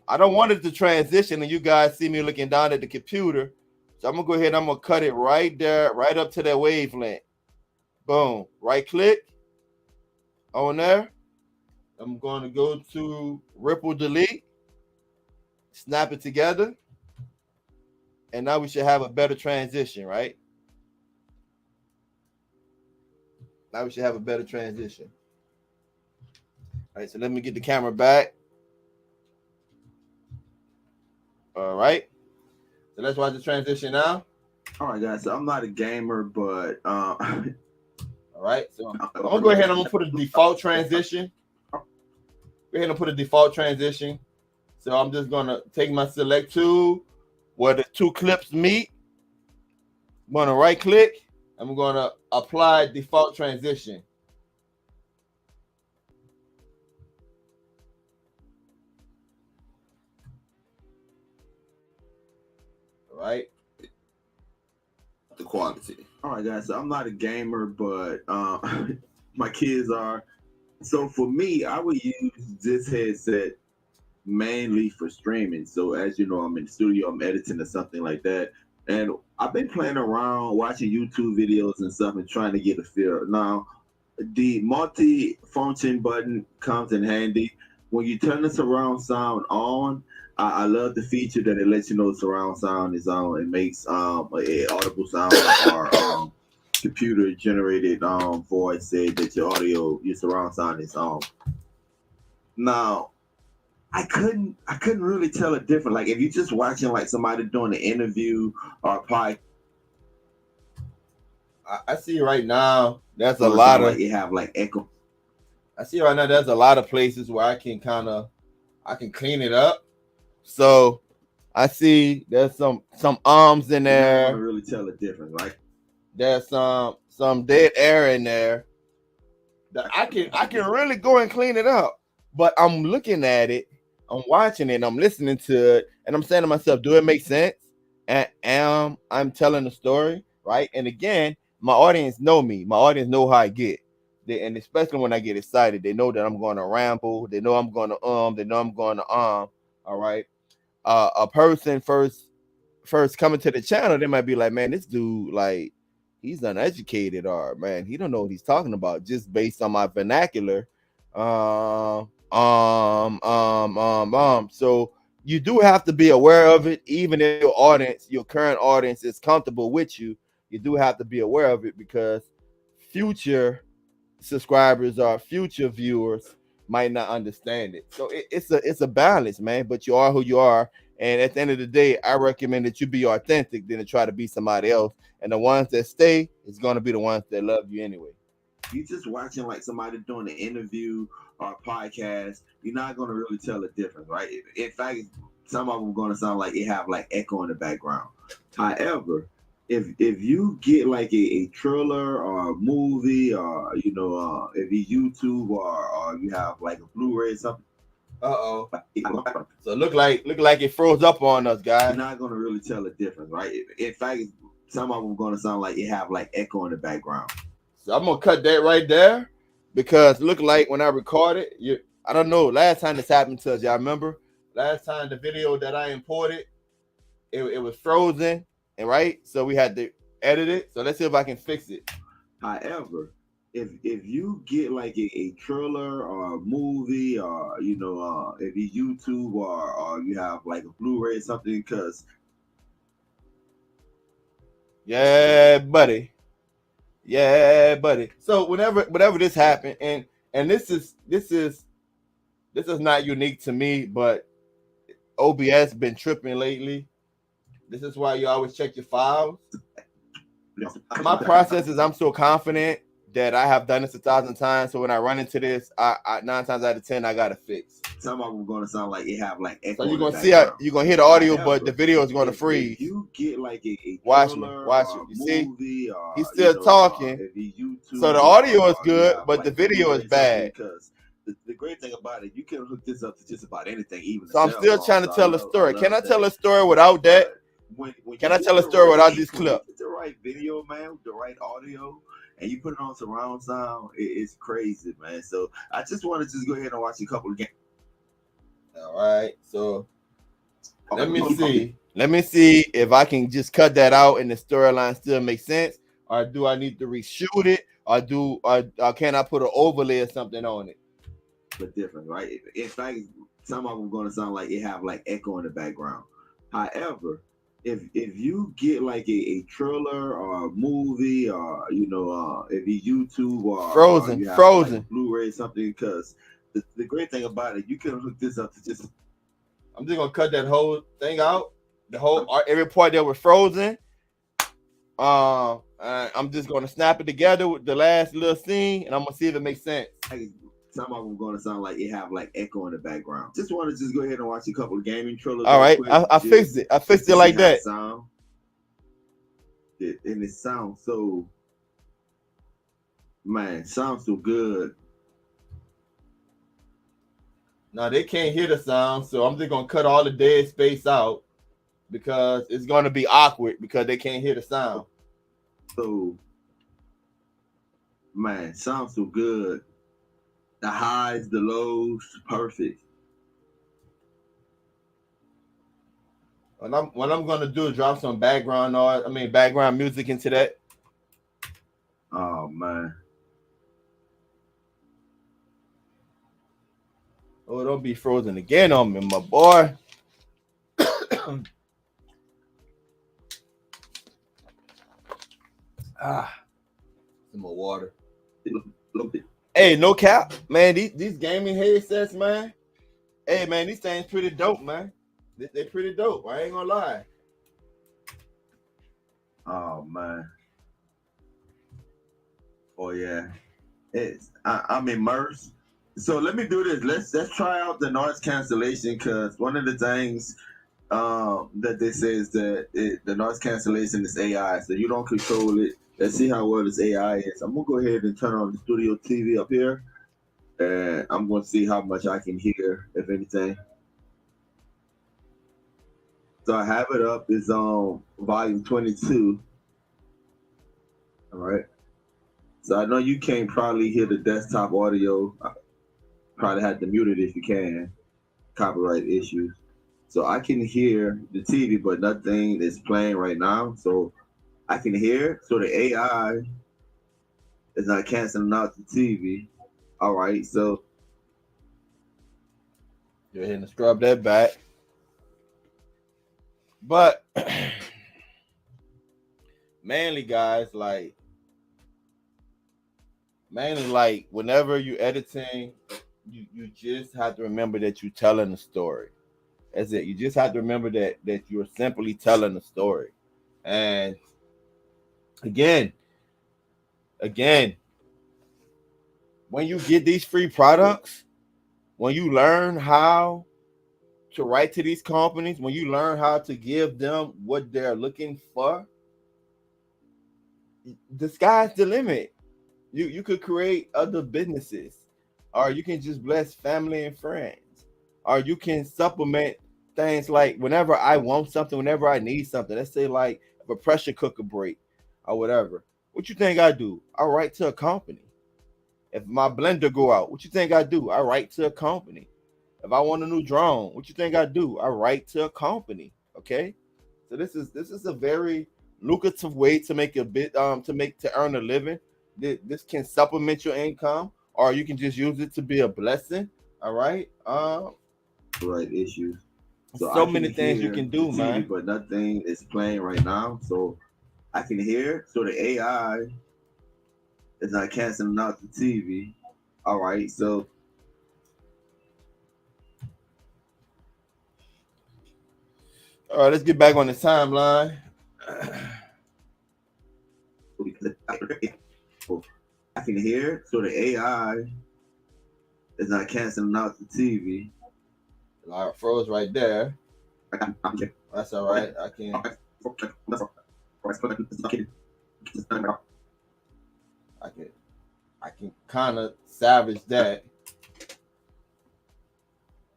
I don't want it to transition and you guys see me looking down at the computer. So I'm gonna go ahead and I'm gonna cut it right there, right up to that wavelength. Boom. Right click on there. I'm gonna go to ripple delete, snap it together, and now we should have a better transition, right? Now we should have a better transition. All right, so let me get the camera back. All right. So let's watch the transition now. All right, guys. So I'm not a gamer, but all right. So I'm gonna go ahead and I'm gonna put a default transition. Go ahead and put a default transition. So I'm just gonna take my select tool where the two clips meet. I'm gonna right click. I'm gonna apply default transition. All right. The quality. All right, guys. So I'm not a gamer, but my kids are. So for me, I would use this headset mainly for streaming. So as you know, I'm in the studio, I'm editing or something like that. And I've been playing around, watching YouTube videos and stuff and trying to get a feel. Now, the multi-function button comes in handy. When you turn the surround sound on, I love the feature that it lets you know surround sound is on. It makes a audible sound or computer generated voice say that your surround sound is on. Now, I couldn't really tell it different. Like if you're just watching like somebody doing an interview or a podcast. I see right now there's a lot of like you have like echo. I see right now there's a lot of places where I can clean it up. So I see there's some arms in there. I don't really tell it different. Like there's some dead air in there that I can really go and clean it up. But I'm looking at it, I'm watching it, I'm listening to it, and I'm saying to myself, do it make sense? And I'm telling a story, right? And again, my audience know me. My audience know how I get. And especially when I get excited, they know that I'm going to ramble. They know I'm going to They know I'm going to All right. A person first coming to the channel, they might be like, man, this dude, like, he's uneducated, or man, he don't know what he's talking about, just based on my vernacular. So you do have to be aware of it, even if your current audience is comfortable with you. You do have to be aware of it because future subscribers or future viewers might not understand it. So it's a balance, man. But you are who you are, And at the end of the day, I recommend that you be authentic than to try to be somebody else. And the ones that stay is going to be the ones that love you anyway. You just watching like somebody doing an interview or a podcast, you're not gonna really tell the difference, right? In fact, some of them gonna sound like it have like echo in the background. However, if you get like a trailer or a movie or if you YouTube or you have like a Blu-ray or something, Uh-oh. So look like it froze up on us, guys. you're not gonna really tell the difference, right? In fact, some of them gonna sound like it have like echo in the background. So I'm gonna cut that right there because look like when I recorded, I don't know. Last time this happened to us, y'all remember? Last time the video that I imported, it was frozen, and right, so we had to edit it. So let's see if I can fix it. However, if you get like a trailer or a movie or if you YouTube or you have like a Blu-ray or something, because yeah, buddy. So whenever this happened, and this is not unique to me, but OBS been tripping lately. This is why you always check your files. My process is I'm so confident that I have done this 1,000 times. So when I run into this, I 9 times out of 10 I gotta fix. Some of them gonna sound like it have like echo. So you're gonna see you're gonna hear the audio, but the video is gonna freeze. If you get like a watch it. You see, he's still talking. So the audio is good, but the video is bad. Because the great thing about it, you can hook this up to just about anything, even. So I'm still trying to tell a story. Can I tell a story without that? Can I tell a story without this clip? The right video, man, the right audio, and you put it on surround sound, it's crazy, man. So I just want to go ahead and watch a couple of games. All right, so let me see if I can just cut that out and the storyline still makes sense, or do I need to reshoot it, or can I put an overlay or something on it? But different, right? In fact, some of them gonna sound like it have like echo in the background. However, if you get like a trailer or a movie or if you YouTube or frozen like Blu-ray or something, because the great thing about it, you can hook this up to just. I'm just gonna cut that whole thing out, every part that was frozen. I'm just gonna snap it together with the last little scene, and I'm gonna see if it makes sense. Some of them gonna sound like it have like echo in the background. Just want to go ahead and watch a couple of gaming trailers. All right, I fixed it. I fixed it like that. And it sounds so, man, sounds so good. Now they can't hear the sound, so I'm just gonna cut all the dead space out because it's gonna be awkward because they can't hear the sound. So, man, sounds so good. The highs, the lows, perfect. What I'm gonna do is drop some background music into that. Oh man. Oh, don't be frozen again on me, my boy. Some more water. Hey, no cap, man. These gaming headsets, man. Hey, man, these things pretty dope, man. They pretty dope. I ain't gonna lie. Oh man. Oh yeah. I'm immersed. So let me do this. Let's try out the noise cancellation, because one of the things that they say is that the noise cancellation is AI, so you don't control it. Let's see how well this AI is. I'm gonna go ahead and turn on the studio TV up here, and I'm gonna see how much I can hear, if anything. So I have it up. It's on volume 22. All right. So I know you can't probably hear the desktop audio. Probably have to mute it if you can. Copyright issues. So I can hear the TV, but nothing is playing right now. So I can hear. So the AI is not canceling out the TV. All right. So go ahead and scrub that back. But mainly, guys, whenever you're editing, you just have to remember that you're telling a story. That's it. You just have to remember that you're simply telling a story. And again, when you get these free products, when you learn how to write to these companies, when you learn how to give them what they're looking for, the sky's the limit. You could create other businesses, or you can just bless family and friends, or you can supplement things like whenever I want something, whenever I need something. Let's say like if a pressure cooker break or whatever. What you think I do? I write to a company. If my blender go out, what you think I do? I write to a company. If I want a new drone, what you think I do? I write to a company. Okay, so this is a very lucrative way to make a bit to earn a living. This can supplement your income, or you can just use it to be a blessing. All right. Right issues. So So I can many things you hear can the do, TV, man. but nothing is playing right now. So I can hear. So the AI is not canceling out the TV. All right. So All right, let's get back on the timeline. I can hear. So the AI is not canceling out the TV. All right, froze right there. That's all right. I can I can kind of salvage that.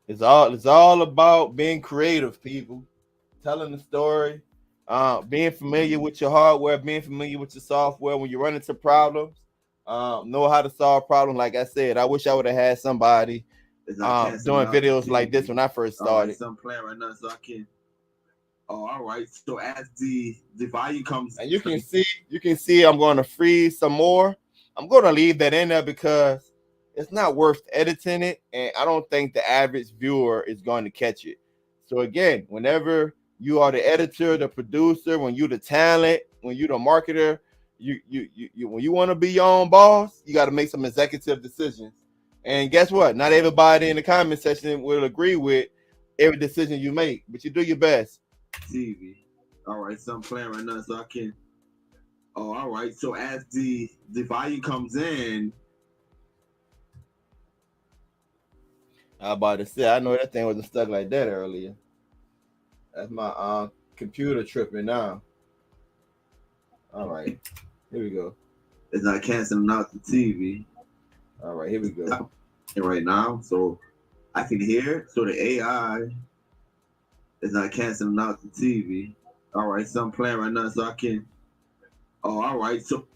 It's all about being creative, people. Telling the story, being familiar with your hardware, being familiar with your software when you run into problems, know how to solve problems. Like I said, I wish I would have had somebody It's not canceling doing out the videos like this TV. when I first All right. started. So I'm playing right now, so I can. Oh, all right. So as the volume comes, And you can see I'm going to freeze some more. I'm going to leave that in there because it's not worth editing it, and I don't think the average viewer is going to catch it. So again, whenever you are the editor, the producer, when you the talent, when you the marketer, you when you want to be your own boss, you got to make some executive decisions. And guess what? Not everybody in the comment section will agree with every decision you make, but you do your best. TV. All right. So I'm playing right now, so I can. Oh, all right. So as the volume comes in, I about to say, I know that thing wasn't stuck like that earlier. That's my computer tripping now. All right, here we go. it's not canceling out the TV. All right, here we go. Right now, so I can hear. So the AI is not canceling out the TV. All right. So I'm playing right now, so I can. Oh, all right. So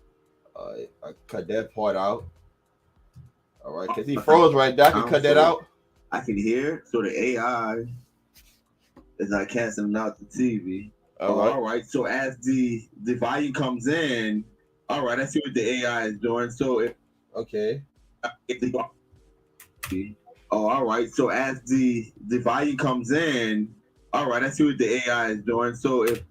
I cut that part out. All right, because he froze right there. I can cut that out. I can hear. So the AI is not canceling out the TV. All right. So as the volume comes in, all right, I see what the AI is doing. So Okay. Oh, all right. So as the volume comes in, all right, I see what the AI is doing. So if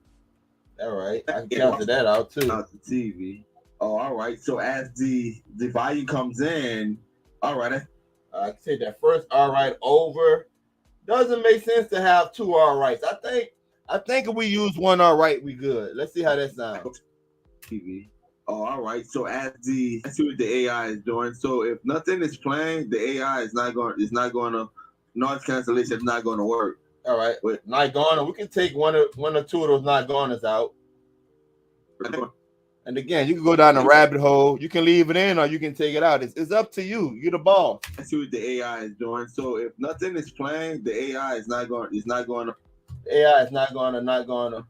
All right, I can cancel that out too. out the TV. Oh, all right. So as the volume comes in, all right, I can take that first all right over. Doesn't make sense to have two all rights. I think if we use one all right, we good. Let's see how that sounds. TV. Oh, all right. So as I see what the AI is doing. So if nothing is playing, the AI is not going. It's not going to. Noise cancellation is not going to work. All right, with not gone, we can take one or two of those not goners out. And again, you can go down the rabbit hole. You can leave it in or you can take it out. It's up to you. You're the boss. I see what the AI is doing. So if nothing is playing, the AI is not going. It's not going to. The AI is not going to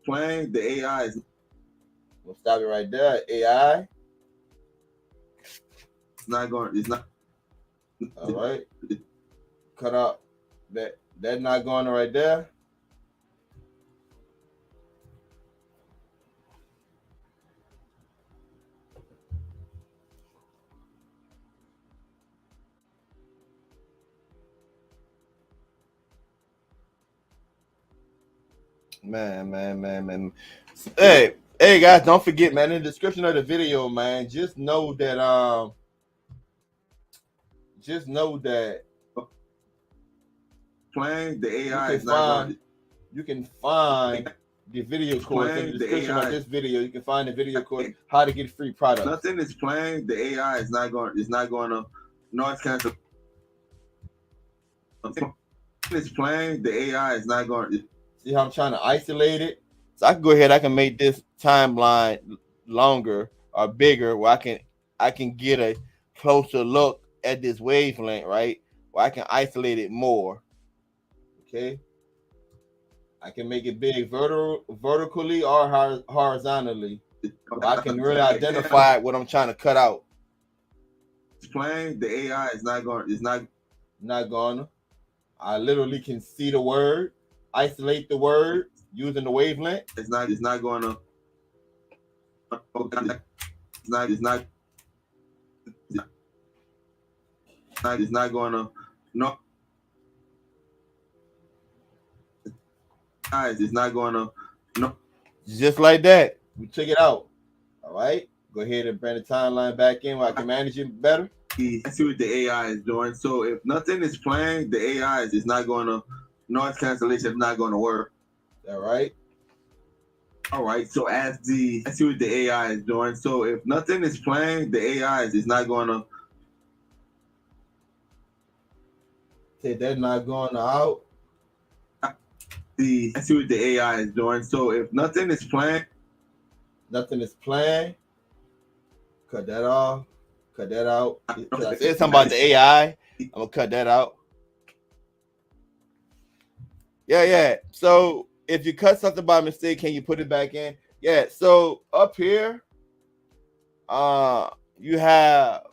playing. The AI is. We'll stop it right there. AI. It's not going. It's not. All right. Cut out that not going right there. Man. Hey guys, don't forget, man, in the description of the video, man, just know that playing, the AI is not going to. You can find the video course in the description of this video. You can find the video course how to get free products. Nothing is playing. The AI is not going. It's not going to noise cancel. It's playing. The AI is not going to. See how I'm trying to isolate it? So I can go ahead. I can make this timeline longer or bigger, where I can get a closer look at this wavelength, right? Where I can isolate it more. Okay. I can make it big vertically or horizontally. I can really identify what I'm trying to cut out. It's playing. The AI is not going. It's not going to. I literally can see the word, isolate the word using the wavelength. It's not going to. It's not going to. No. Guys, it's not going to. No. Just like that. We took it out. All right. Go ahead and bring the timeline back in where I can manage it better. See what the AI is doing. So if nothing is playing, the AI is not going to. Noise cancellation is not going to work. All right. All right. So see what the AI is doing. So if nothing is playing, the AI is not going to. Say they're not going out. See what the AI is doing. So if nothing is playing, cut that off, cut that out. I said something about the AI. I'm gonna cut that out. Yeah. So if you cut something by mistake, can you put it back in? Yeah. So up here, you have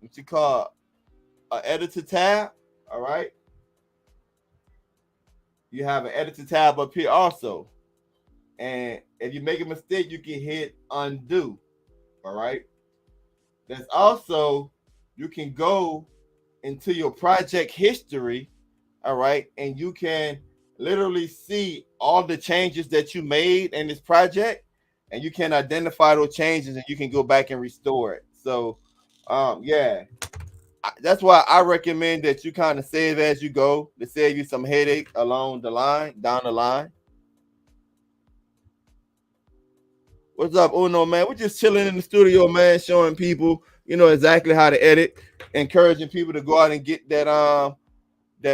what you call an editor tab. All right. You have an editor tab up here also. And if you make a mistake, you can hit undo. All right. There's also, you can go into your project history. All right. And you can literally see all the changes that you made in this project. And you can identify those changes and you can go back and restore it. So, yeah. That's why I recommend that you kind of save as you go to save you some headache down the line. What's up, Uno, man? We're just chilling in the studio, man, showing people, exactly how to edit, encouraging people to go out and get that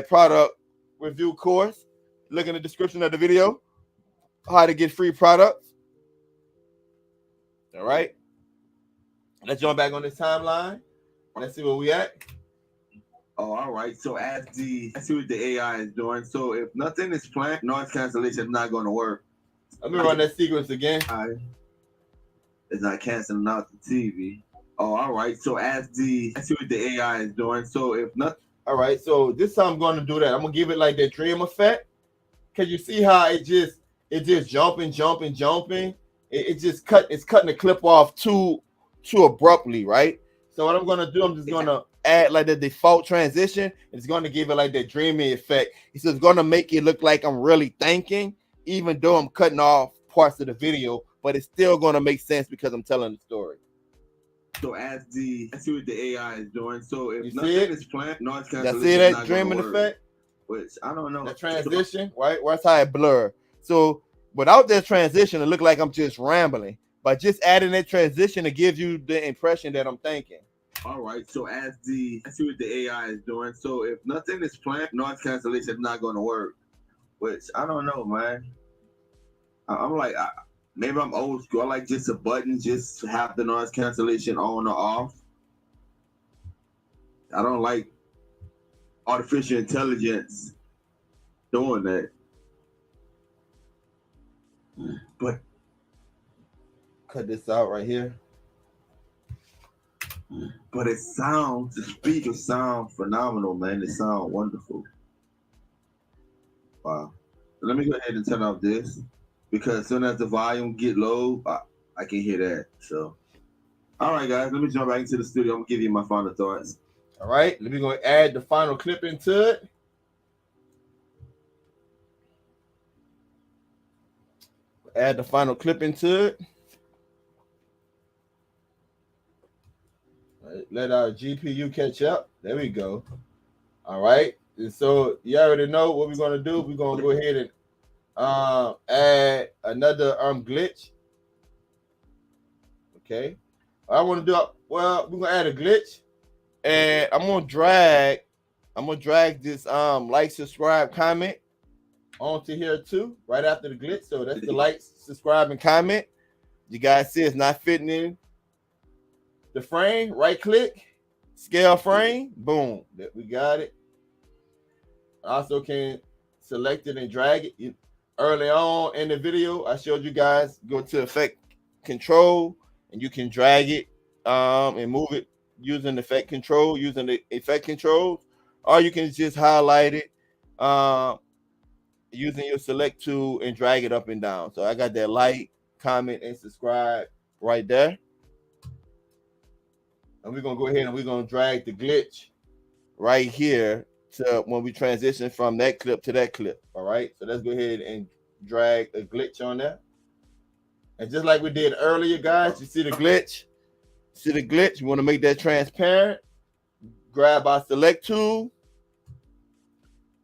product review course. Look in the description of the video, how to get free products. All right. Let's jump back on this timeline. Let's see where we at. Oh, all right. So see what the AI is doing. So if nothing is playing, noise cancellation is not going to work. Let me run that sequence again. It's not canceling out the TV. Oh, all right. So see what the AI is doing. So if not. All right. So this time I'm going to do that. I'm going to give it like that dream effect. Can you see how it just jumping? It's cutting the clip off too abruptly, right? So what I'm going to do, I'm just going to add like the default transition. It's going to give it like that dreamy effect. It's just going to make it look like I'm really thinking, even though I'm cutting off parts of the video, but it's still going to make sense because I'm telling the story. So see what the AI is doing. So if nothing is planned, noise cancellation. See that dreaming effect? Which I don't know. The transition, right? That's how it blur. So without that transition, it look like I'm just rambling. But just adding that transition, it gives you the impression that I'm thinking. All right. So see what the AI is doing. So if nothing is planned, noise cancellation is not going to work. Which I don't know, man. I'm like, maybe I'm old school. I like just a button, just have the noise cancellation on or off. I don't like artificial intelligence doing that. But cut this out right here. But the speakers sound phenomenal, man. They sound wonderful. Wow. Let me go ahead and turn off this because as soon as the volume get low, I can hear that. So, all right, guys, let me jump back into the studio. I'm gonna give you my final thoughts. All right, let me go add the final clip into it. Add the final clip into it. Let our GPU catch up. There we go. All right. So you already know what we're gonna do. We're gonna go ahead and add another glitch. Okay. I want to do well, we're gonna add a glitch, and I'm gonna drag this like, subscribe, comment onto here too, right after the glitch. So that's the like, subscribe, and comment. You guys see it's not fitting in the frame. Right click, scale frame, boom. That we got it. Also can select it and drag it. Early on in the video, I showed you guys go to effect control and you can drag it and move it using effect control, using the effect controls, or you can just highlight it using your select tool and drag it up and down. So I got that like, comment, and subscribe right there. And we're gonna go ahead and we're gonna drag the glitch right here to when we transition from that clip to that clip. All right, so let's go ahead and drag a glitch on there. And just like we did earlier, guys, you see the glitch? See the glitch? You want to make that transparent. Grab our select tool.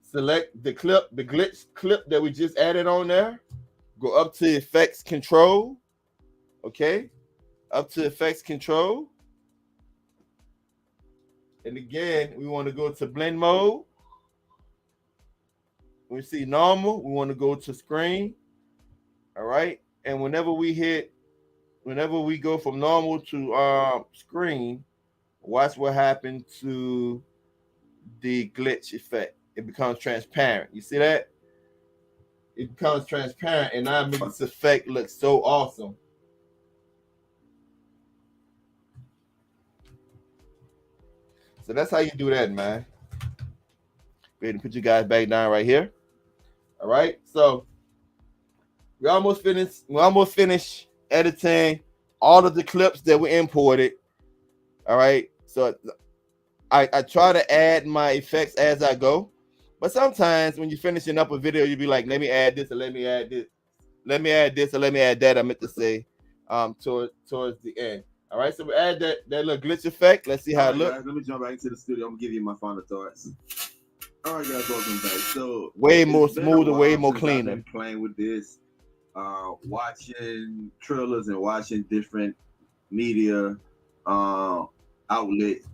Select the clip, the glitch clip that we just added on there. Go up to effects control. Okay. Up to effects control. And again, we want to go to blend mode. We see normal, we want to go to screen. All right. And whenever we go from normal to screen, watch what happened to the glitch effect. It becomes transparent. You see that? It becomes transparent, and now it makes this effect look so awesome. So that's how you do that, man. Go ahead and put you guys back down right here. All right. So we almost finished editing all of the clips that we imported. All right. So I try to add my effects as I go. But sometimes when you're finishing up a video, you'll be like, let me add this, or let me add this. Let me add this, or let me add that. I meant to say towards the end. All right, so we add that little glitch effect. Let's see how it looks. Let me jump back into the studio. I'm gonna give you my final thoughts. All right, guys, welcome back. So way more smoother, way more cleaner. I've been playing with this, watching trailers and watching different media outlets.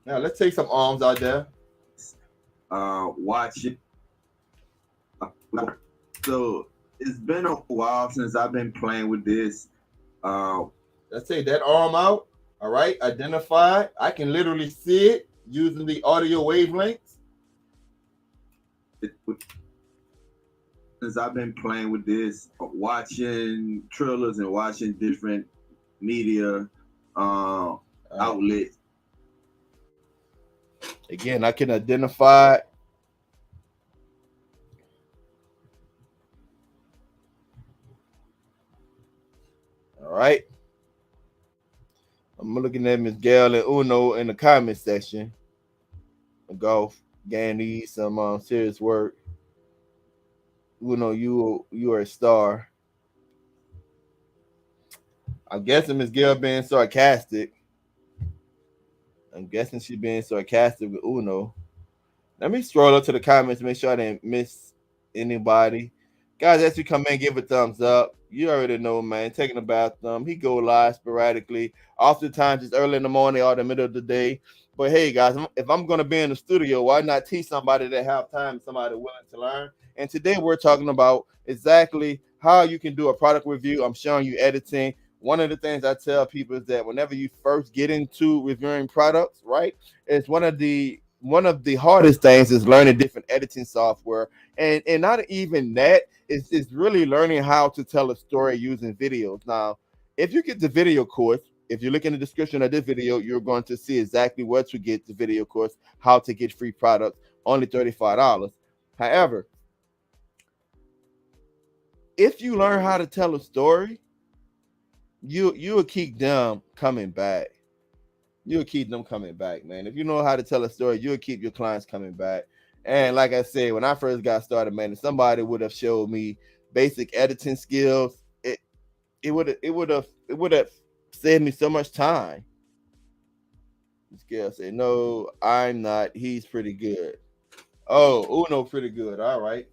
Now let's take some arms out there. Watching. So it's been a while since I've been playing with this. Let's take that arm out. All right, identify. I can literally see it using the audio wavelengths. Since I've been playing with this, watching trailers and watching different media outlets. Again, I can identify. All right. I'm looking at Miss Gail and Uno in the comment section. Golf, Gandy, some serious work. Uno, you are a star. I'm guessing Miss Gail being sarcastic. I'm guessing she's being sarcastic with Uno. Let me scroll up to the comments, make sure I didn't miss anybody. Guys, as you come in, give a thumbs up. You already know, man. Taking a bath. He go live sporadically. Oftentimes it's early in the morning or the middle of the day. But hey, guys, if I'm going to be in the studio, why not teach somebody that have time, somebody willing to learn? And today we're talking about exactly how you can do a product review. I'm showing you editing. One of the things I tell people is that whenever you first get into reviewing products, right, it's one of the hardest things is learning different editing software, and not even that, it's really learning how to tell a story using videos. Now, if you get the video course, if you look in the description of this video, you're going to see exactly where to get the video course, how to get free products, only $35. However, if you learn how to tell a story, you'll keep them coming back. You'll keep them coming back, man. If you know how to tell a story, you'll keep your clients coming back. And like I said, when I first got started, man, if somebody would have showed me basic editing skills, it would have saved me so much time. Scale say no, I'm not. He's pretty good. Oh, Uno pretty good. All right,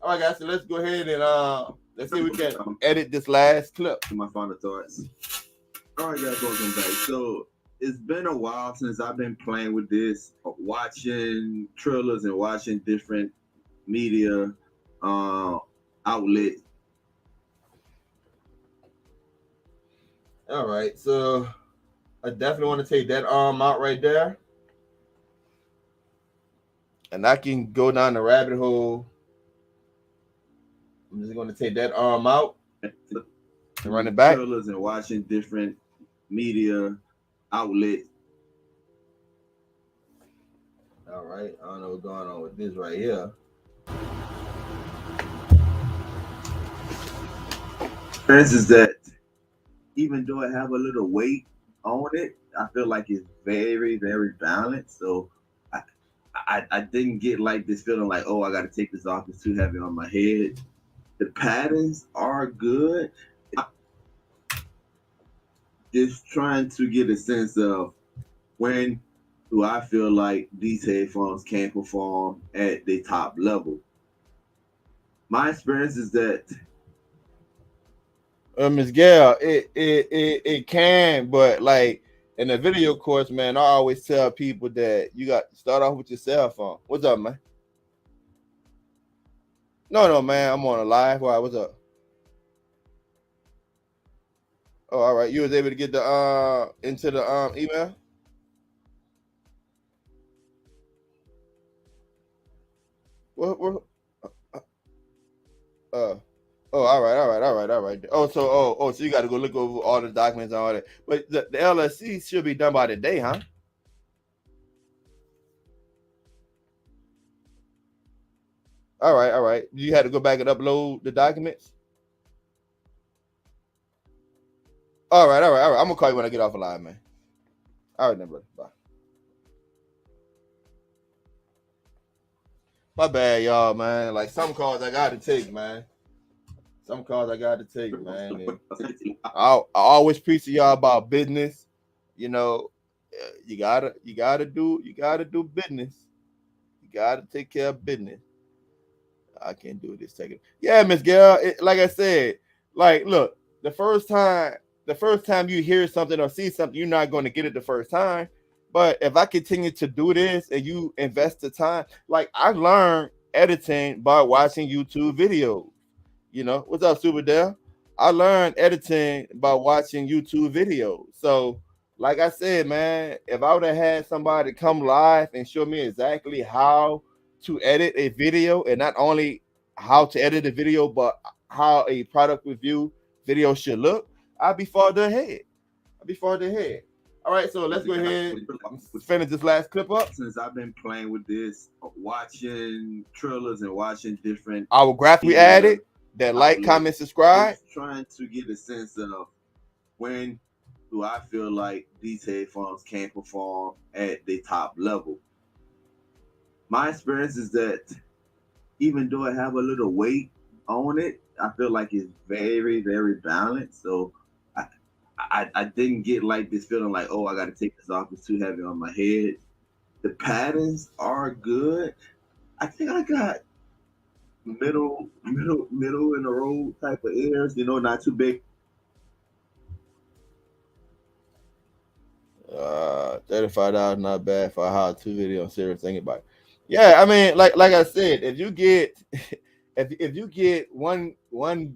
guys. So let's go ahead and let's see if we can edit this last clip. My final thoughts. All right, guys, welcome back. So it's been a while since I've been playing with this, watching trailers and watching different media outlets. All right, so I definitely want to take that arm out right there, and I can go down the rabbit hole. I'm just going to take that arm out and run it back. Trailers and watching different media outlets. All right, I don't know what's going on with this right here. Friends, is that even though I have a little weight on it, I feel like it's very, very balanced. So I didn't get like this feeling like, oh, I got to take this off. It's too heavy on my head. The patterns are good. Just trying to get a sense of when do I feel like these headphones can perform at the top level. My experience is that Ms. Gail, it can, but like in the video course, man, I always tell people that you got to start off with your cell phone. What's up, man? No, man, I'm on a live. Why? What's up? Oh, all right. You was able to get the into the email? What? Oh, all right. Oh, so you got to go look over all the documents and all that. But the LLC should be done by today, huh? All right. You had to go back and upload the documents. All right. I'm gonna call you when I get off the line, man. All right, then, brother. Bye. My bad, y'all, man. Like some calls I gotta take, man. Some calls I gotta take, man. And I always preach to y'all about business. You know, you gotta do business. You gotta take care of business. I can't do this. Take it. Yeah, Miss Gail. Like I said, like look, the first time you hear something or see something, you're not going to get it the first time. But if I continue to do this and you invest the time, like I learned editing by watching YouTube videos. You know, what's up, Super Dale? I learned editing by watching YouTube videos. So, like I said, man, if I would have had somebody come live and show me exactly how to edit a video, and not only how to edit a video, but how a product review video should look, I'd be farther ahead. All right, so let's go ahead and finish this last clip up. Since I've been playing with this, watching trailers and watching different our graphic we added, that like, comment, subscribe. Trying to get a sense of when do I feel like these headphones can perform at the top level. My experience is that even though I have a little weight on it, I feel like it's very, very balanced. So I didn't get like this feeling like, oh, I got to take this off. It's too heavy on my head. The patterns are good. I think I got middle in the road type of ears, you know, not too big. $35 not bad for a how-to video. Serious thing about it. Yeah, I mean, like I said, if you get if you get one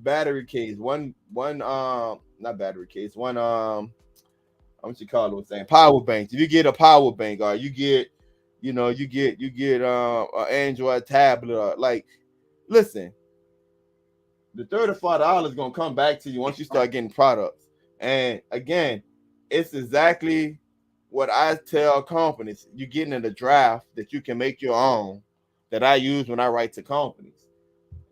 battery case, one not battery case, one what you call it, saying power bank. If you get a power bank, or you get an Android tablet, or like, listen, the $35 is gonna come back to you once you start getting products. And again, it's exactly what I tell companies. You're getting in the draft that you can make your own, that I use when I write to companies.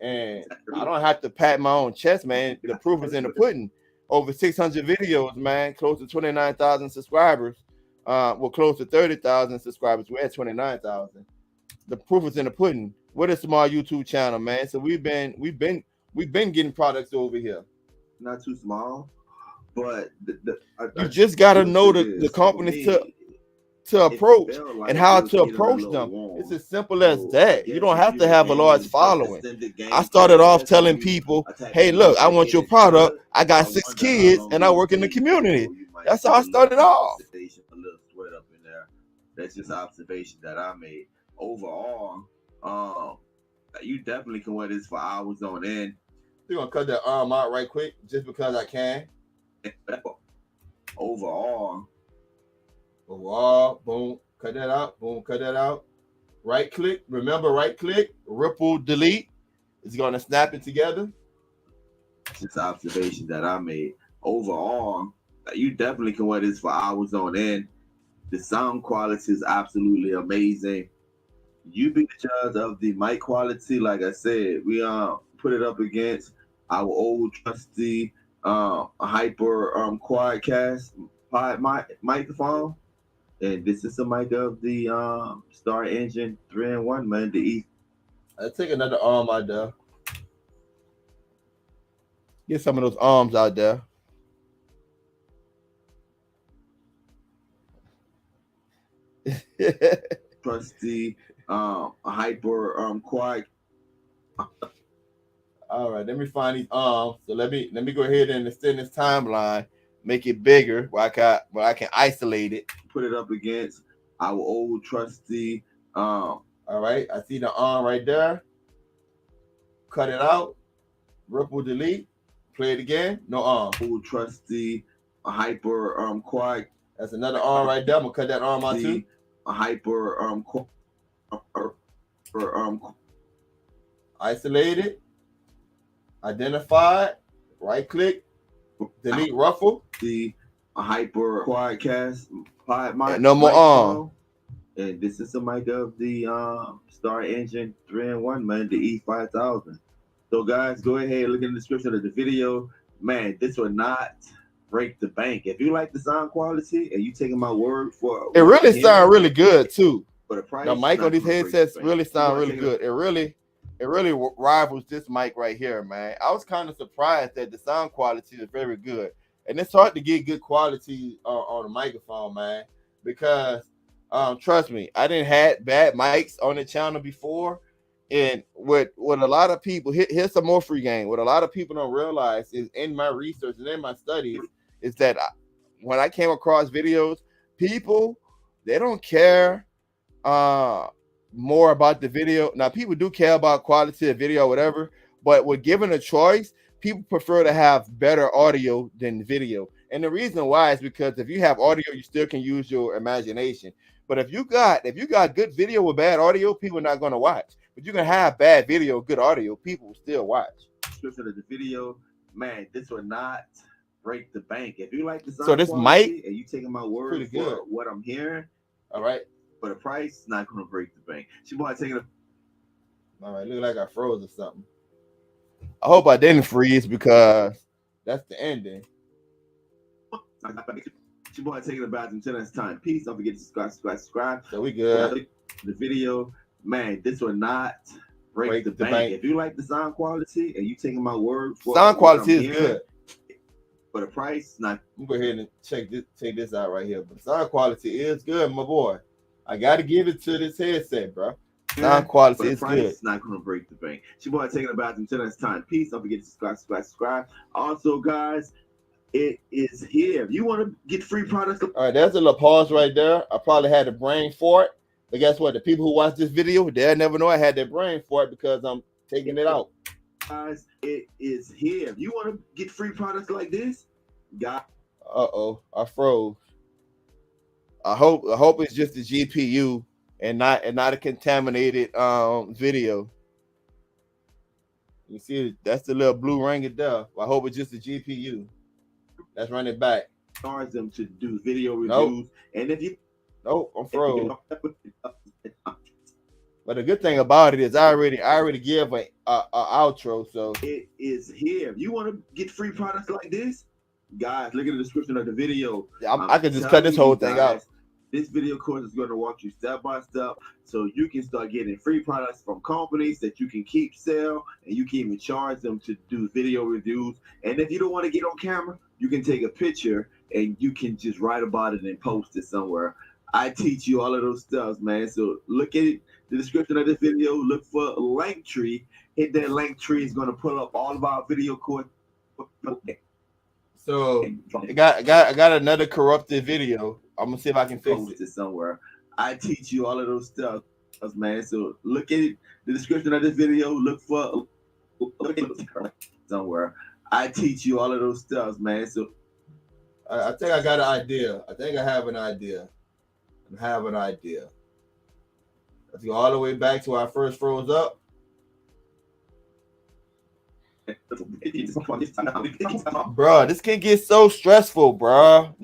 And I don't have to pat my own chest, man. The proof is in the pudding. Over 600 videos, man. Close to 29,000 subscribers. Well, close to 30,000 subscribers. We're at 29,000. The proof is in the pudding. We're a small YouTube channel, man. So we've been getting products over here. Not too small, but you just gotta know the companies to. to if you approach feel and like how it was to getting a approach little them. It's warm. as simple as So I that. You guess don't if have you're to a have a large gaming plus following. extended I game started player, off telling especially people, a type hey, of look, I gamer want that your is product. good, I got I 6 wonder how kids long and it I will work in the take community. before you might That's see how a I little started off. conversation, a little sweat up in there. That's just observation that I made. Overall, you definitely can wear this for hours on end. We're going to cut that arm out right quick just because I can. Overall, Boom, cut that out. Boom, cut that out. Right click. Remember, right click, ripple, delete. It's going to snap it together. just observation that I made. Overall, you definitely can wear this for hours on end. The sound quality is absolutely amazing. You be the judge of the mic quality. Like I said, we put it up against our old trusty hyper quadcast microphone. And this is the mic of the Star Engine 3-in-1, man. The E. Let's take another arm out there. Get some of those arms out there. Trusty hyper quad. All right, let me find these arms. So let me go ahead and extend this timeline, make it bigger where I can isolate it. Put it up against our old trusty. All right, I see the arm right there. Cut it out. Ripple, delete. Play it again. No arm. Old trusty hyper quad. That's another arm right there. I'm gonna cut that arm out too. Hyper isolate it. Identify it. Right click. Delete ruffle. The hyper quadcast. No more arm. And this is the mic of the Star Engine 3-in-1, man, the E5000. So guys, go ahead and look in the description of the video. Man, this will not break the bank. If you like the sound quality and you taking my word for it, really sound really good too. For the price, the mic on these headsets really sound really good. It really rivals this mic right here, man. I was kind of surprised that the sound quality is very good, and it's hard to get good quality on a microphone, man, because trust me, I didn't had bad mics on the channel before. And what a lot of people, here's some more free game. What a lot of people don't realize is, in my research and in my studies, is that when I came across videos, people, they don't care more about the video. Now, people do care about quality of video or whatever, but when given a choice, people prefer to have better audio than video. And the reason why is because if you have audio, you still can use your imagination. But if you got good video with bad audio, people are not going to watch. But you can have bad video, good audio, people will still watch. Description of the video, man, this will not break the bank. If you like the sound so this mic, and you taking my word for what I'm hearing, all right, for the price, it's not going to break the bank. She might taking a. All right, look like I froze or something. I hope I didn't freeze because that's the ending. She might taking a bathroom until next time. Peace. Don't forget to subscribe. So we good. The video, man, this will not break the bank. If you like the sound quality and you taking my word for sound quality is good, for the price, not. I'm go ahead and check this out right here. But sound quality is good, my boy. I got to give it to this headset, bro. Sound quality is good. It's not going to break the bank. She might taking a bathroom until next time. Peace. Don't forget to subscribe. Also, guys, it is here. If you want to get free products. All right, there's a little pause right there. I probably had a brain fart. But guess what? The people who watch this video, they'll never know I had that brain fart because I'm taking it out. Guys, it is here. If you want to get free products like this, guys. I froze. I hope it's just the GPU and not a contaminated video. You see, that's the little blue ring it there. I hope it's just the GPU. Let's run it back. Charge them to do video reviews, nope. And if you I'm froze. But the good thing about it is I already give a outro, so it is here. If you want to get free products like this, guys, look at the description of the video. I can just cut this whole thing out. This video course is going to walk you step by step so you can start getting free products from companies that you can keep, sell, and you can even charge them to do video reviews. And if you don't want to get on camera, you can take a picture and you can just write about it and post it somewhere. I teach you all of those stuff, man. So look at it, the description of this video. Look for Linktree. Hit that Linktree. It's gonna pull up all of our video courses. So I got another corrupted video. I'm gonna see if I can fix it somewhere. I teach you all of those stuff, man. So look at it, the description of this video. Look for somewhere. I teach you all of those stuff, man. So I think I got an idea. I think I have an idea. Let's go all the way back to when I first froze up. Bro, this can get so stressful, bro.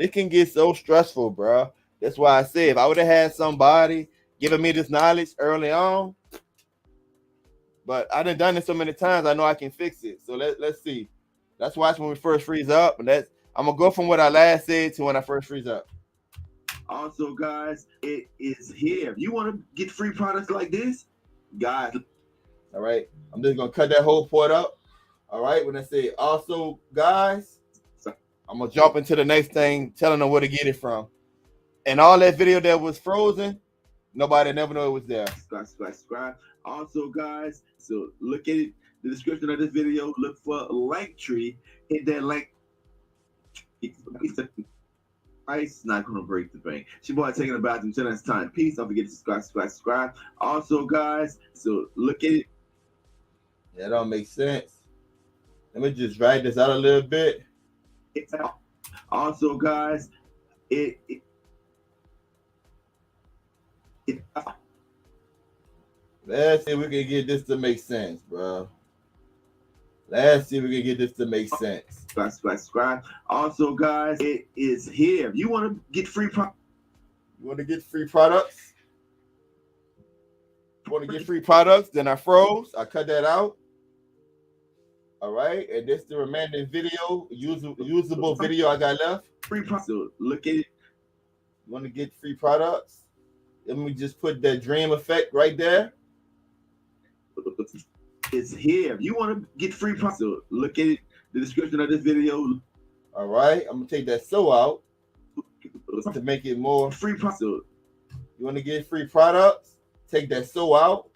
That's why I say if I would have had somebody giving me this knowledge early on, but I done it so many times, I know I can fix it. So let's see. Let's watch when we first freeze up, and I'm gonna go from what I last said to when I first freeze up. Also, guys, it is here. If you want to get free products like this, guys. All right, I'm just gonna cut that whole part up. All right, when I say also, guys, I'm gonna jump into the next thing, telling them where to get it from. And all that video that was frozen, nobody never know it was there. Subscribe. Also, guys, so look at it, the description of this video. Look for Linktree. Hit that link. It's not gonna break the bank. It's your boy taking a bathroom until next time. Peace. Don't forget to subscribe. Also, guys, so look at it. That don't make sense. Let me just drag this out a little bit. Also, guys, let's see if we can get this to make sense, bro. Let's see if we can get this to make sense. Subscribe. Also, guys, it is here. You want to get free products? You want to get free products? Then I froze. I cut that out. All right, and this is the remaining video, usable video I got left. Free products. So look at it. You want to get free products? Let me just put that dream effect right there. It's here. You want to get free products? So look at it, the description of this video. All right, I'm gonna take that so out to make it more free products. So you want to get free products? Take that so out,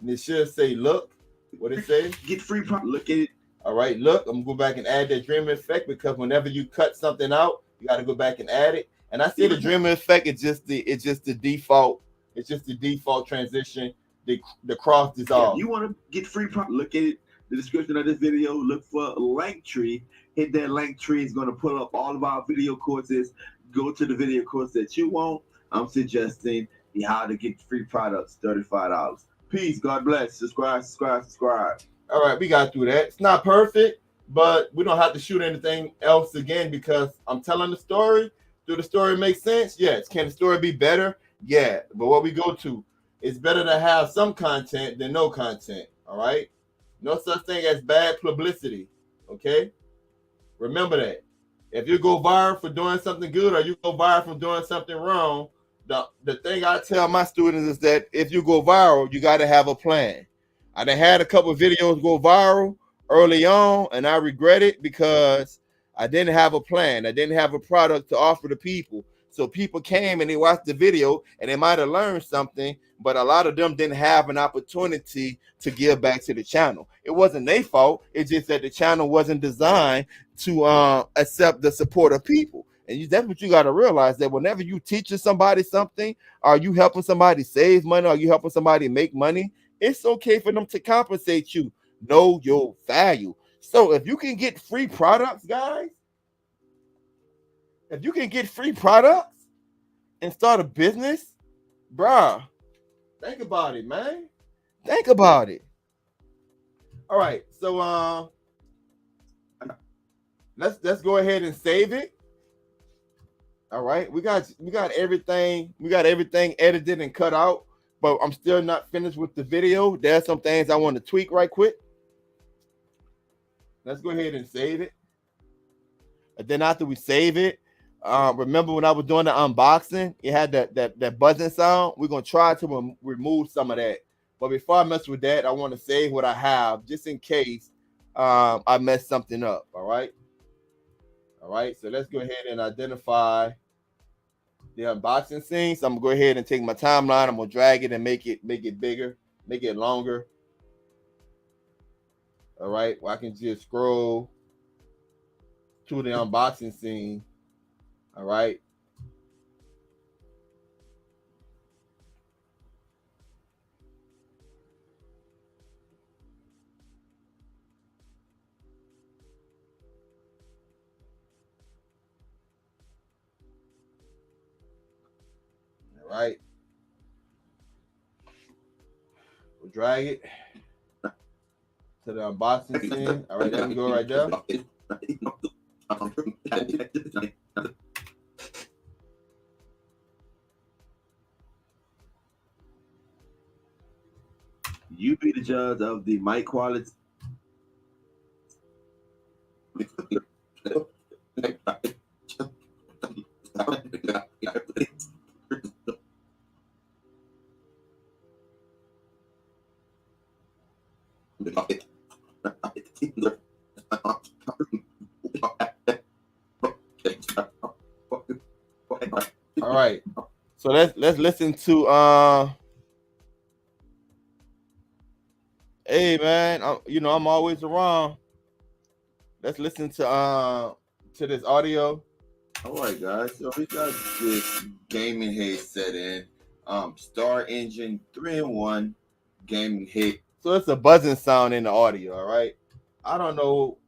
and it should say look. What it say? Get free products. Look at it. All right, look, I'm gonna go back and add that dream effect because whenever you cut something out, you got to go back and add it. And I see the dream effect. It's just the default. It's just the default transition. The cross dissolve. You want to get free products? Look at it, the description of this video. Look for Linktree. Hit that Linktree. It's going to pull up all of our video courses. Go to the video course that you want. I'm suggesting the how to get free products, $35. Peace. God bless. Subscribe. All right, we got through that. It's not perfect, but we don't have to shoot anything else again because I'm telling the story. Do the story make sense? Yes. Can the story be better? Yeah. But what we go to, it's better to have some content than no content. All right. No such thing as bad publicity. Okay. Remember that. If you go viral for doing something good or you go viral for doing something wrong, the thing I tell my students is that if you go viral, you got to have a plan. I done had a couple of videos go viral early on, and I regret it because I didn't have a plan. I didn't have a product to offer to people. So people came and they watched the video and they might have learned something, but a lot of them didn't have an opportunity to give back to the channel. It wasn't their fault. It's just that the channel wasn't designed to accept the support of people. And that's what you got to realize, that whenever you teaching somebody something, are you helping somebody save money? Are you helping somebody make money? It's okay for them to compensate you. Know your value. So if you can get free products, guys, if you can get free products and start a business, bruh, think about it, man. Think about it. All right, so let's go ahead and save it. All right, we got everything edited and cut out, but I'm still not finished with the video. There's some things I want to tweak right quick. Let's go ahead and save it. And then after we save it, remember when I was doing the unboxing, it had that buzzing sound. We're gonna try to remove some of that. But before I mess with that, I want to save what I have just in case I mess something up. All right. So let's go ahead and identify the unboxing scene. So I'm gonna go ahead and take my timeline. I'm gonna drag it and make it bigger, make it longer. All right, well, I can just scroll to the unboxing scene. All right. All right. We'll drag it to the unboxing scene. All right, there we go right there. You be the judge of the mic quality. All right. So let's listen to hey man, I'm always around. Let's listen to this audio. All right, guys. So we got this gaming headset in, Star Engine 3-in-1 gaming head. So it's a buzzing sound in the audio. All right. I don't know.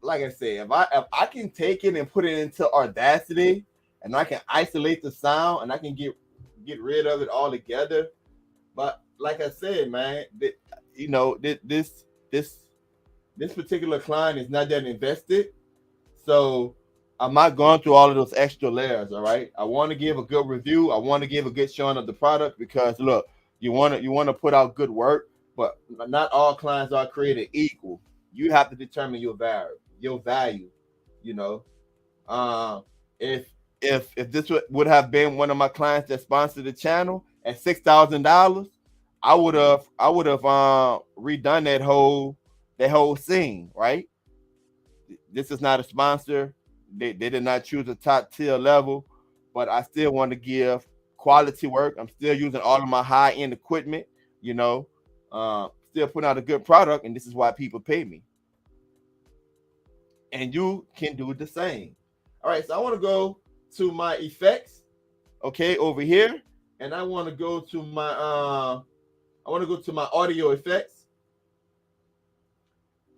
Like I said, if I can take it and put it into Audacity, and I can isolate the sound, and I can get rid of it altogether. But like I said, man, this particular client is not that invested, so I'm not going through all of those extra layers. All right, I want to give a good review. I want to give a good showing of the product because look, you want to put out good work, but not all clients are created equal. You have to determine your value. You know, if this would have been one of my clients that sponsored the channel at $6,000, I would have redone that whole scene, right? This is not a sponsor. They did not choose a top tier level, but I still want to give quality work. I'm still using all of my high end equipment, still putting out a good product, and this is why people pay me. And you can do the same. All right, so I want to go to my effects, okay, over here, and I want to go to my audio effects,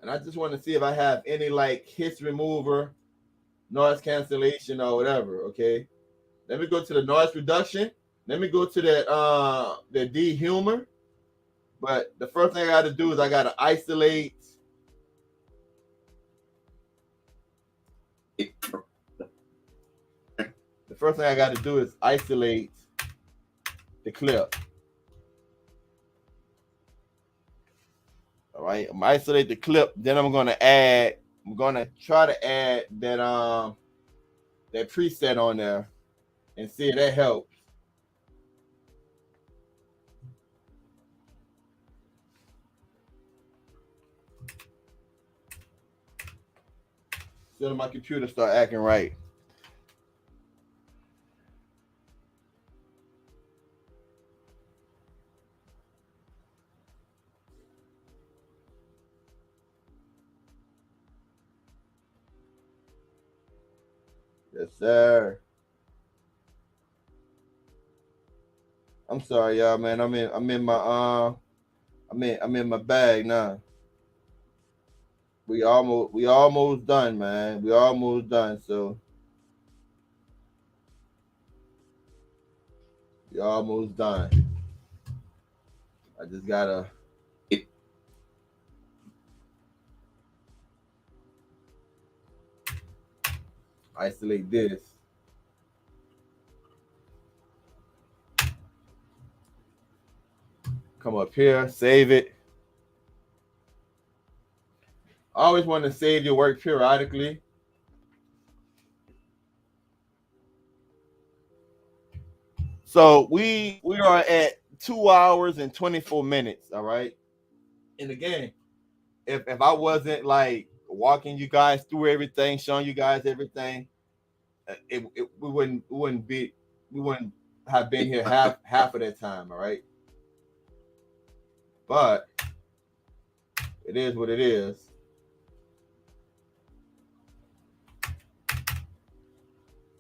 and I just want to see if I have any like hiss remover, noise cancellation, or whatever. Okay, let me go to the noise reduction. Let me go to that the dehumor. But the first thing I got to do is I got to isolate. The first thing I got to do is isolate the clip. All right, I'm gonna isolate the clip. Then I'm gonna try to add that preset on there and see if that helps. Until my computer start acting right. Yes, sir. I'm sorry, y'all, man. I'm in my bag now. We almost done, man. We almost done. So we almost done. I just gotta isolate this. Come up here, save it. I always want to save your work periodically. So we are at 2 hours and 24 minutes. All right. And again, if I wasn't like walking you guys through everything, showing you guys everything, we wouldn't have been here half of that time, all right? But it is what it is.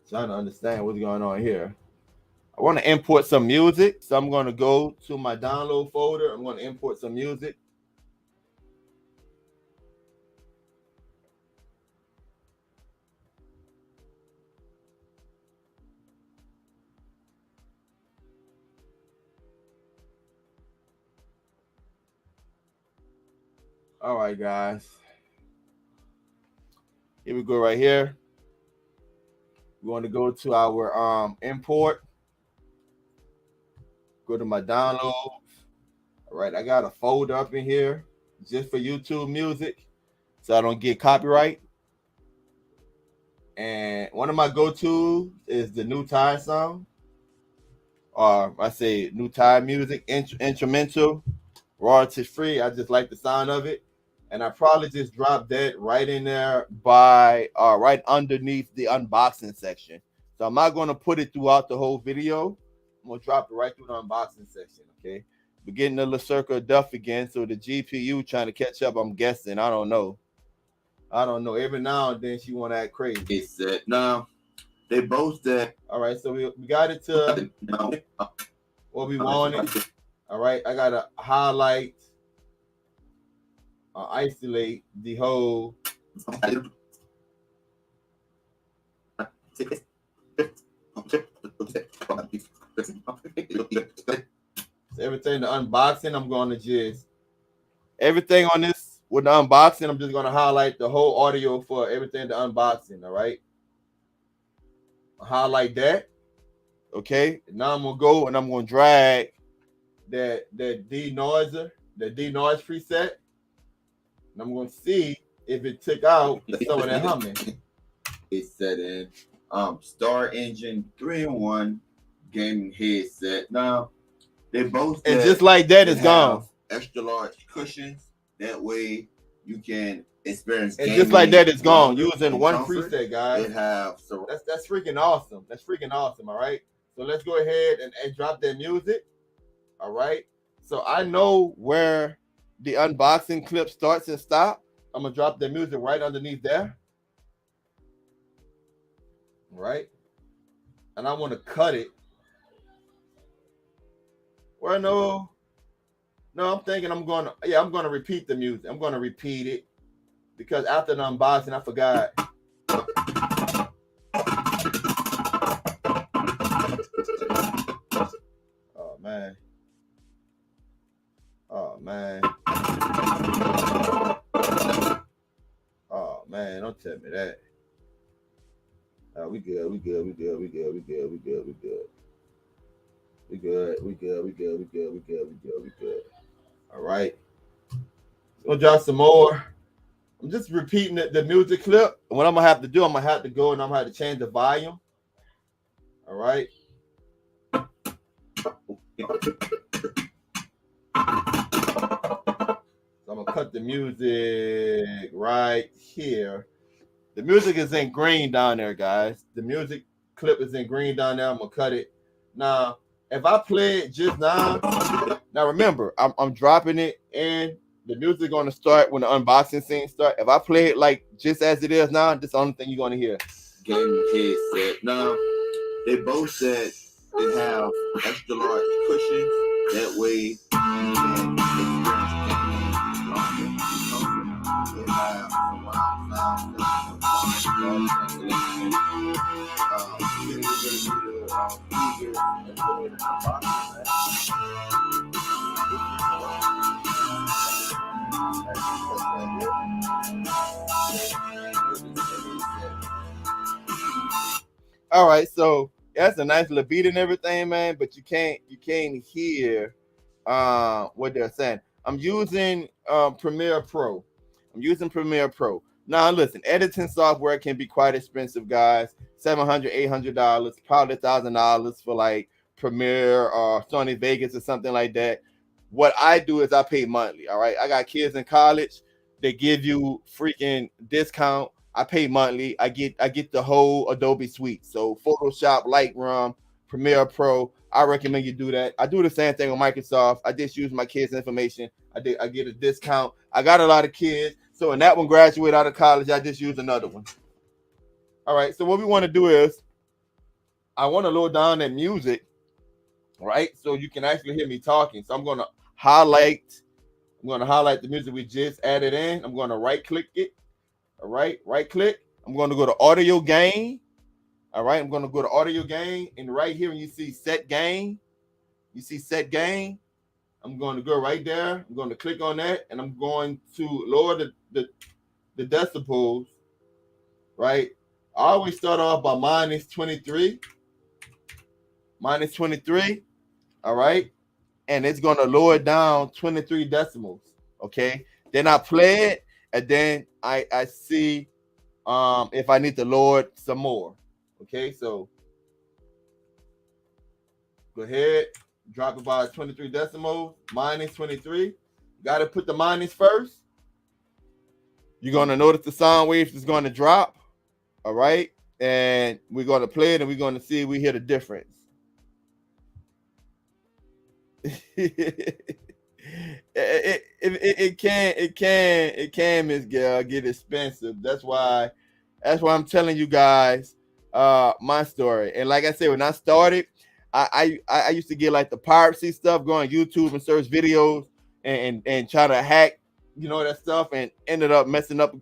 Trying to understand what's going on here. I want to import some music, so I'm going to go to my download folder. I'm going to import some music. All right, guys. Here we go right here. We want to go to our import. Go to my downloads. All right, I got a folder up in here just for YouTube music, so I don't get copyright. And one of my go-tos is the New Tide song, or I say New Tide music, instrumental, royalty free. I just like the sound of it, and I probably just drop that right in there by right underneath the unboxing section. So I'm not going to put it throughout the whole video. I'm going to drop it right through the unboxing section, okay? We're getting the little circle of duff again, so the GPU trying to catch up, I'm guessing. I don't know. Every now and then she want to act crazy. It said, no, they both said. All right, so we got it to what we wanted. All right, I got to highlight, isolate the whole. So everything, the unboxing, I'm going to just, everything on this with the unboxing, I'm just going to highlight the whole audio for everything, the unboxing, all right? I'll highlight that, okay? Now I'm going to go and I'm going to drag that denoiser, the denoise preset, and I'm going to see if it took out some of that humming. It said in Star Engine 3-in-1 gaming headset. Now, they both, and just like that, it's gone. Extra large cushions. That way you can experience. And just like that, it's gone. Using one comfort. preset, guys. They have that's freaking awesome. That's freaking awesome. All right. So let's go ahead and drop that music. All right. So I know where the unboxing clip starts and stops. I'm gonna drop the music right underneath there. All right. And I want to cut it. Well, no, I'm thinking I'm going to repeat the music. I'm going to repeat it because after the unboxing, I forgot. Oh, man. Oh, man. Oh, man, don't tell me that. We good. We good. All right. We'll drop some more. I'm just repeating the music clip. And what I'm gonna have to do, I'm gonna have to go and I'm gonna have to change the volume. All right. So I'm gonna cut the music right here. The music is in green down there, guys. The music clip is in green down there. I'm gonna cut it. Now, if I play it just now remember, I'm dropping it and the music gonna start when the unboxing scene start. If I play it like just as it is now, this is the only thing you're gonna hear. Gaming headset. Now, they both said they have extra large cushions. That way you can experience gaming longer. They have surround All right, so that's a nice little beat and everything, man, but you can't hear what they're saying. I'm using Premiere Pro. Now, listen, editing software can be quite expensive, guys. $700, $800, probably $1,000 for like Premiere or Sony Vegas or something like that. What I do is I pay monthly. All right, I got kids in college. They give you freaking discount. I pay monthly. I get the whole Adobe suite. So Photoshop, Lightroom, Premiere Pro. I recommend you do that. I do the same thing with Microsoft. I just use my kids' information. I get a discount. I got a lot of kids, so when that one graduate out of college, I just use another one. All right. So what we want to do is, I want to lower down that music, right? So you can actually hear me talking. So I'm gonna highlight the music we just added in. I'm gonna right click it. All right, right click. I'm gonna go to audio gain. All right, I'm gonna go to audio gain, and right here, when you see set gain, I'm going to go right there. I'm going to click on that, and I'm going to lower the decibels. Right, I always start off by minus 23. All right, and it's going to lower it down 23 decimals. Okay, then I play it, and then I see if I need to lower it some more. Okay, so go ahead, drop it by 23 decimals, minus 23. Got to put the minus first. You're going to notice the sound waves is going to drop. All right, and we're going to play it, and we're going to see if we hear the difference. it can, Miss Gail, get expensive. That's why I'm telling you guys my story. And like I said, when I started, I used to get like the piracy stuff, go on YouTube and search videos and try to hack, that stuff, and ended up messing up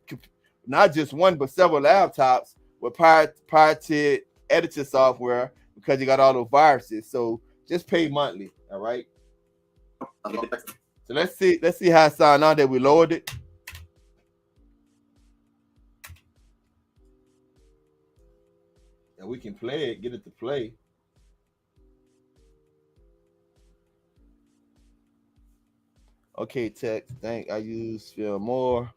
not just one but several laptops with pirated editing software because you got all those viruses. So just pay monthly. All right. So let's see how it sounds now that we lowered it. And we can play it, get it to play. Okay, text. I use Filmora.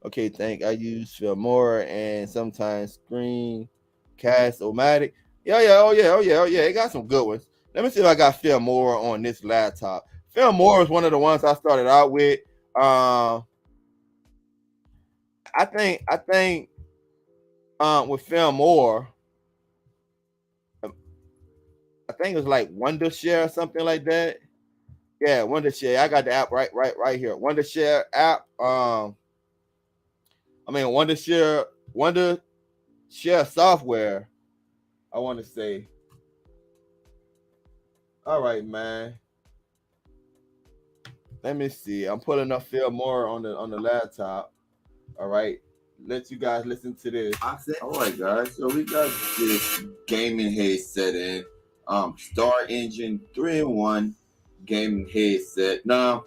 Okay, I use Filmora and sometimes Screencast-O-Matic. Oh yeah. It got some good ones. Let me see if I got Filmora on this laptop. Filmora is one of the ones I started out with. I think with Filmora, I think it was like Wondershare or something like that. Yeah, Wondershare. I got the app right here. Wondershare app. Wondershare software. I want to say. All right, man. Let me see. I'm pulling up Filmora on the laptop. All right. Let you guys listen to this. I said, all right, guys. So we got this gaming headset in. Star Engine 3-in-1 gaming headset. Now,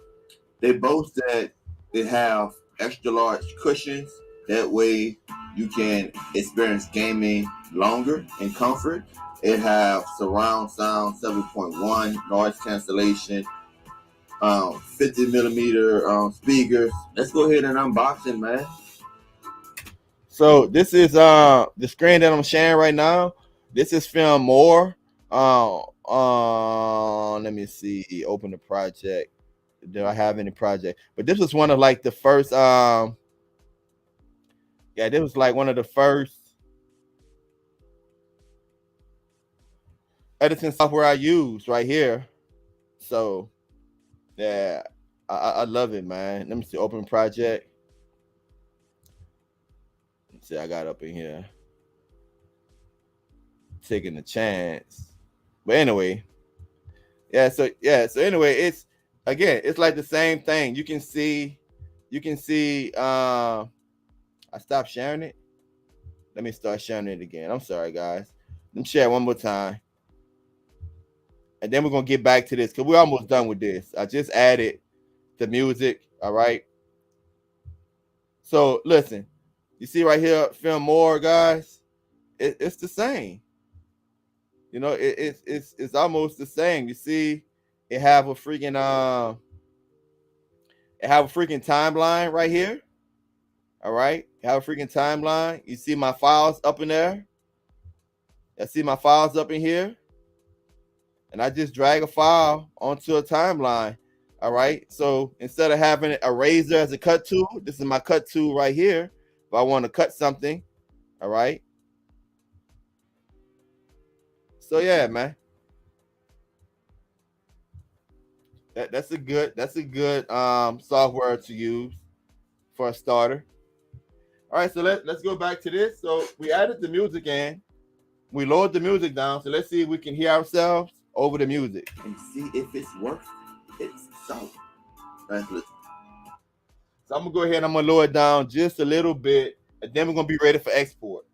they boast that they have extra large cushions. That way you can experience gaming longer in comfort. It have surround sound 7.1, noise cancellation, 50 millimeter speakers. Let's go ahead and unbox it, man. So this is the screen that I'm sharing right now. This is Filmora. Let me see. Open the project. Do I have any project? But this was one of like the first. This was like one of the first editing software I used right here. So yeah, I love it, man. Let me see. Open project. Let's see. I got up in here. Taking a chance. But anyway, so anyway, it's like the same thing. You can see I stopped sharing it. Let me start sharing it again. I'm sorry, guys. Let me share it one more time. And then we're gonna get back to this because we're almost done with this. I just added the music. All right. So listen, you see right here, Filmora, guys. It's the same. It's almost the same. You see, it have a freaking timeline right here. All right, it have a freaking timeline. You see my files up in there. I see my files up in here, and I just drag a file onto a timeline. All right, so instead of having a razor as a cut tool, this is my cut tool right here. If I want to cut something, all right. So yeah, man. That's a good software to use for a starter. All right, so let's go back to this. So we added the music in. We lowered the music down. So let's see if we can hear ourselves over the music and see if it's worth its salt. Let's listen. So I'm gonna go ahead and I'm gonna lower it down just a little bit, and then we're gonna be ready for export.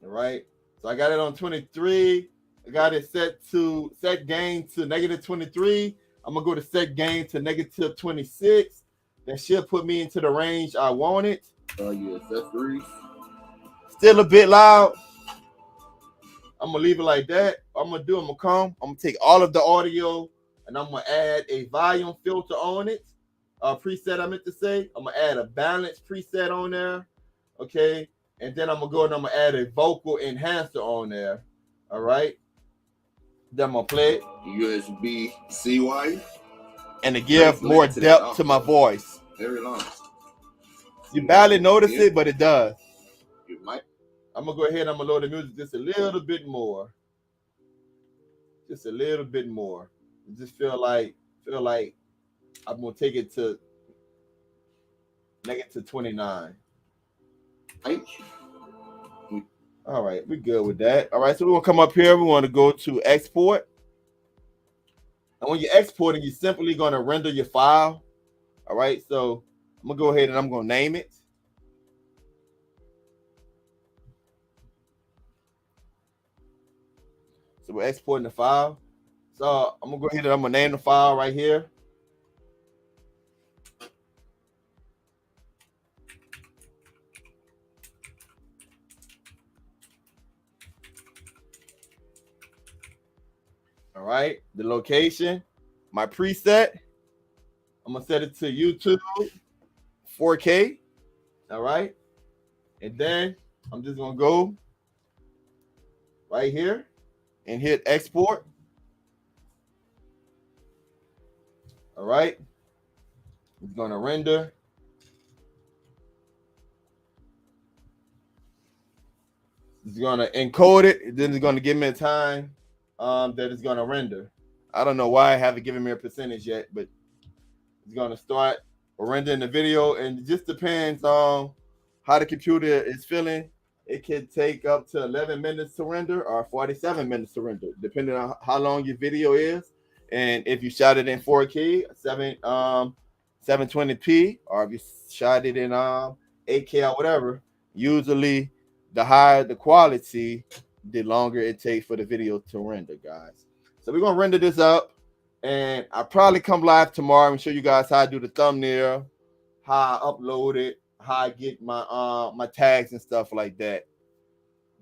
All right. So I got it on 23. I got it set gain to -23. I'm gonna go to set gain to -26. That should put me into the range I want it. Your accessories. Still a bit loud. I'm gonna leave it like that. I'm gonna take all of the audio and I'm gonna add a volume filter on it. Preset I meant to say. I'm gonna add a balance preset on there. Okay. And then I'm gonna go and I'm gonna add a vocal enhancer on there. All right. Then I'm gonna play it. USB-C wire. And to give more depth to my voice. Very long. You barely notice it, but it does. You might. I'm gonna go ahead and I'm gonna lower the music just a little bit more. Just a little bit more. Just feel like I'm gonna take it to -29. All right, we're good with that. All right, so we're gonna come up here. We want to go to export. And when you're exporting, you're simply gonna render your file. All right, so I'm gonna go ahead and I'm gonna name it. So we're exporting the file. So I'm gonna go ahead and I'm gonna name the file right here. All right, the location, my preset. I'm gonna set it to YouTube 4K. All right, and then I'm just gonna go right here and hit export. All right, it's gonna render. It's gonna encode it. Then it's gonna give me a time that it's gonna render. I don't know why I haven't given me a percentage yet, but it's gonna start rendering the video, and it just depends on how the computer is feeling. It could take up to 11 minutes to render or 47 minutes to render, depending on how long your video is. And if you shot it in 4K, 720p, or if you shot it in 8K or whatever, usually the higher the quality, the longer it takes for the video to render, guys. So we're gonna render this up, and I'll probably come live tomorrow and show you guys how I do the thumbnail, how I upload it, how I get my my tags and stuff like that.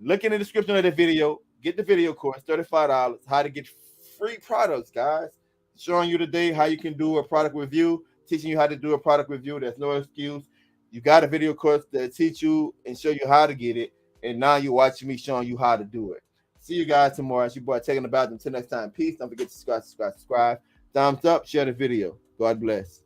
Look in the description of the video. Get the video course, $35. How to get free products, guys. Showing you today how you can do a product review, teaching you how to do a product review. There's no excuse. You got a video course that teach you and show you how to get it, and now you're watching me showing you how to do it. See you guys tomorrow. It's your boy Taking the Bathroom. Until next time, peace. Don't forget to subscribe. Thumbs up, share the video. God bless.